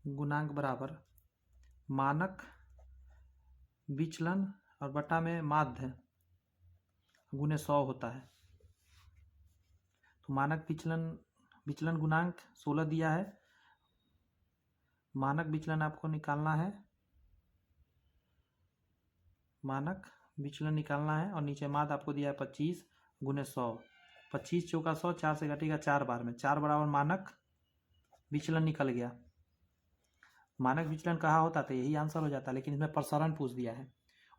गुणांक बराबर मानक विचलन और बटा में माध्य गुने 100 होता है। तो मानक विचलन गुणांक 16 दिया है, मानक विचलन आपको निकालना है, मानक विचलन निकालना है और नीचे माध्य आपको दिया है 25 गुने 100। 25 चौका 100, 4 से घटेगा 4 बार में, 4 बराबर मानक विचलन निकल गया। मानक विचलन कहाँ होता था, यही आंसर हो जाता, लेकिन इसमें प्रसरण पूछ दिया है।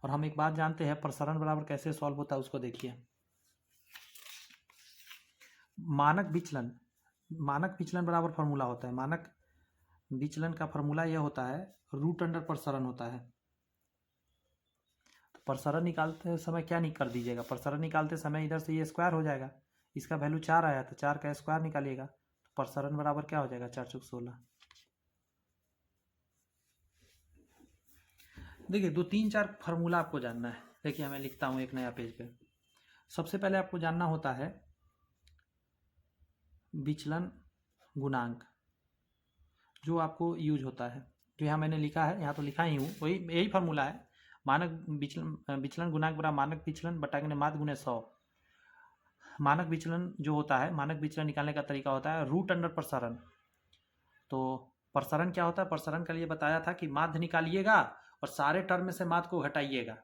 और हम एक बात जानते हैं, प्रसरण बराबर कैसे सॉल्व होता है उसको देखिए। मानक विचलन बराबर फॉर्मूला होता है, मानक विचलन का फॉर्मूला यह होता है रूट अंडर प्रसरण होता है। तो प्रसरण निकालते समय क्या नहीं कर दीजिएगा, प्रसरण निकालते समय इधर से ये स्क्वायर हो जाएगा, इसका वैल्यू 4 आया तो 4 का स्क्वायर निकालिएगा, तो प्रसरण बराबर क्या हो जाएगा 4 चौक 16। देखिए 2 3 4 फार्मूला आपको जानना है। देखिए मैं लिखता हूँ एक नया पेज पे। सबसे पहले आपको जानना होता है विचलन गुणांक, जो आपको यूज होता है, जो यहाँ मैंने लिखा है, यहाँ तो लिखा ही हूँ, वही यही फार्मूला है। मानक विचलन गुणांक बराबर मानक विचलन बटा के माध्य गुने 100। मानक विचलन जो होता है, मानक विचलन निकालने का तरीका होता है रूट अंडर प्रसरण। तो प्रसरण क्या होता है, प्रसरण के लिए बताया था कि माध्य निकालिएगा और सारे टर्म से माध्य को घटाइएगा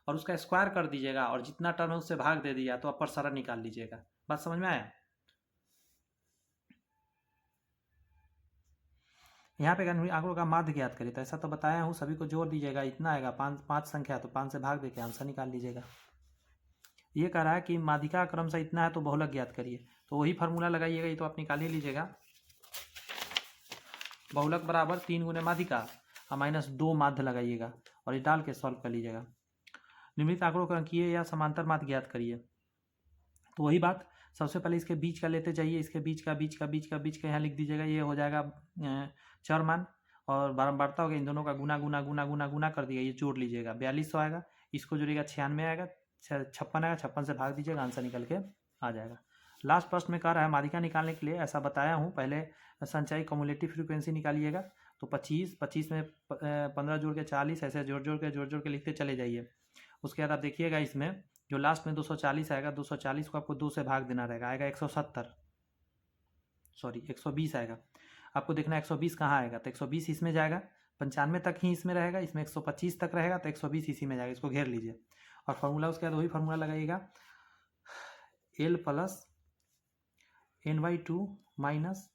और उसका स्क्वायर कर दीजिएगा और जितना टर्म है उससे भाग दे दिया तो आप प्रसरण निकाल लीजिएगा। बात समझ में आया। यहाँ पे अगर आंकड़ों का माध्य ज्ञात करिए तो ऐसा तो बताया हूँ, सभी को जोड़ दीजिएगा, इतना आएगा 5 संख्या, तो 5 से भाग देके आंसर निकाल लीजिएगा। ये कह रहा है कि माध्यिका क्रम से इतना है तो बहुलक ज्ञात करिए, तो वही फार्मूला लगाइएगा, ये तो आप निकाल ही लीजिएगा। बहुलक बराबर 3 गुने माध्यिका और माइनस 2 माध्य लगाइएगा और ये डाल के सॉल्व कर लीजिएगा। निम्नलिखित आंकड़ों का अंकीय या समांतर माध्य ज्ञात करिए। तो वही बात, सबसे पहले इसके बीच का लेते जाइए, इसके बीच का यहाँ लिख दीजिएगा, ये हो जाएगा चर मान और बारंबारता हो गया, इन दोनों का गुना गुना गुना गुना गुना कर दिया, ये जोड़ लीजिएगा 4200 आएगा, इसको जोड़िएगा 96 आएगा, 56 आएगा, 56 से भाग दीजिएगा, आंसर निकल के आ जाएगा। लास्ट प्रश्न में कह रहा है माध्यिका निकालने के लिए ऐसा बताया हूँ, पहले संचयी कम्युलेटिव फ्रीक्वेंसी निकालिएगा। तो 25 में 15 जोड़ के 40, ऐसे जोड़ के लिखते चले जाइए। उसके बाद आप देखिएगा इसमें जो लास्ट में 240 आएगा, 240 को आपको 2 से भाग देना रहेगा, आएगा 120 आएगा। आपको देखना 120 कहाँ आएगा, तो 120 इसमें जाएगा, 95 तक ही इसमें रहेगा, इसमें 125 तक रहेगा, तो 120 इसी में जाएगा, इसको घेर लीजिए। और फार्मूला उसके बाद वही फार्मूला लगाइएगा, L plus n/2 minus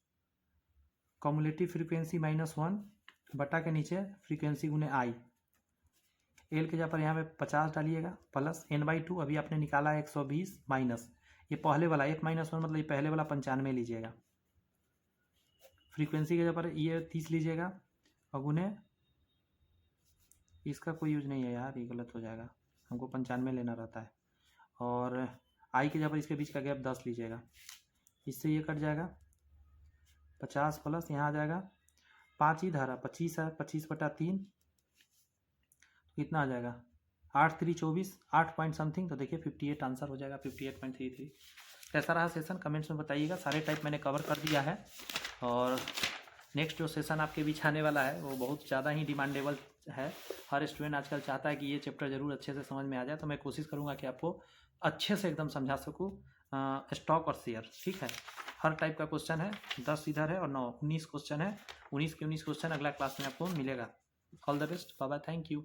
cumulative frequency -1 बटा के नीचे फ्रीक्वेंसी गुने आई। एल के जगह पर यहाँ पे 50 डालिएगा प्लस n/2, अभी आपने निकाला है 120 माइनस ये पहले वाला 1 - 1 मतलब ये पहले वाला 95 लीजिएगा। फ्रीक्वेंसी के जगह पर ये 30 लीजिएगा और गुने, इसका कोई यूज नहीं है यार, ये गलत हो जाएगा, हमको 95 लेना रहता है। और आई के जगह पर इसके बीच का गैप 10 लीजिएगा, इससे ये कट जाएगा 50 प्लस यहाँ आ जाएगा 5 इधर है, 25 है, 25/3 कितना आ जाएगा 8 3 24, 8 पॉइंट समथिंग, तो देखिए 58 आंसर हो जाएगा, 58.33। कैसा रहा सेशन कमेंट्स में बताइएगा। सारे टाइप मैंने कवर कर दिया है और नेक्स्ट जो सेशन आपके बीच आने वाला है वो बहुत ज़्यादा ही डिमांडेबल है। हर स्टूडेंट आजकल चाहता है कि ये चैप्टर ज़रूर अच्छे से समझ में आ जाए, तो मैं कोशिश करूँगा कि आपको अच्छे से एकदम समझा सकूँ स्टॉक और शेयर। ठीक है, हर टाइप का क्वेश्चन है, 10 इधर है और 9, 19 क्वेश्चन है। 19 के 19 क्वेश्चन अगला क्लास में आपको मिलेगा। All the best, bye bye, thank you.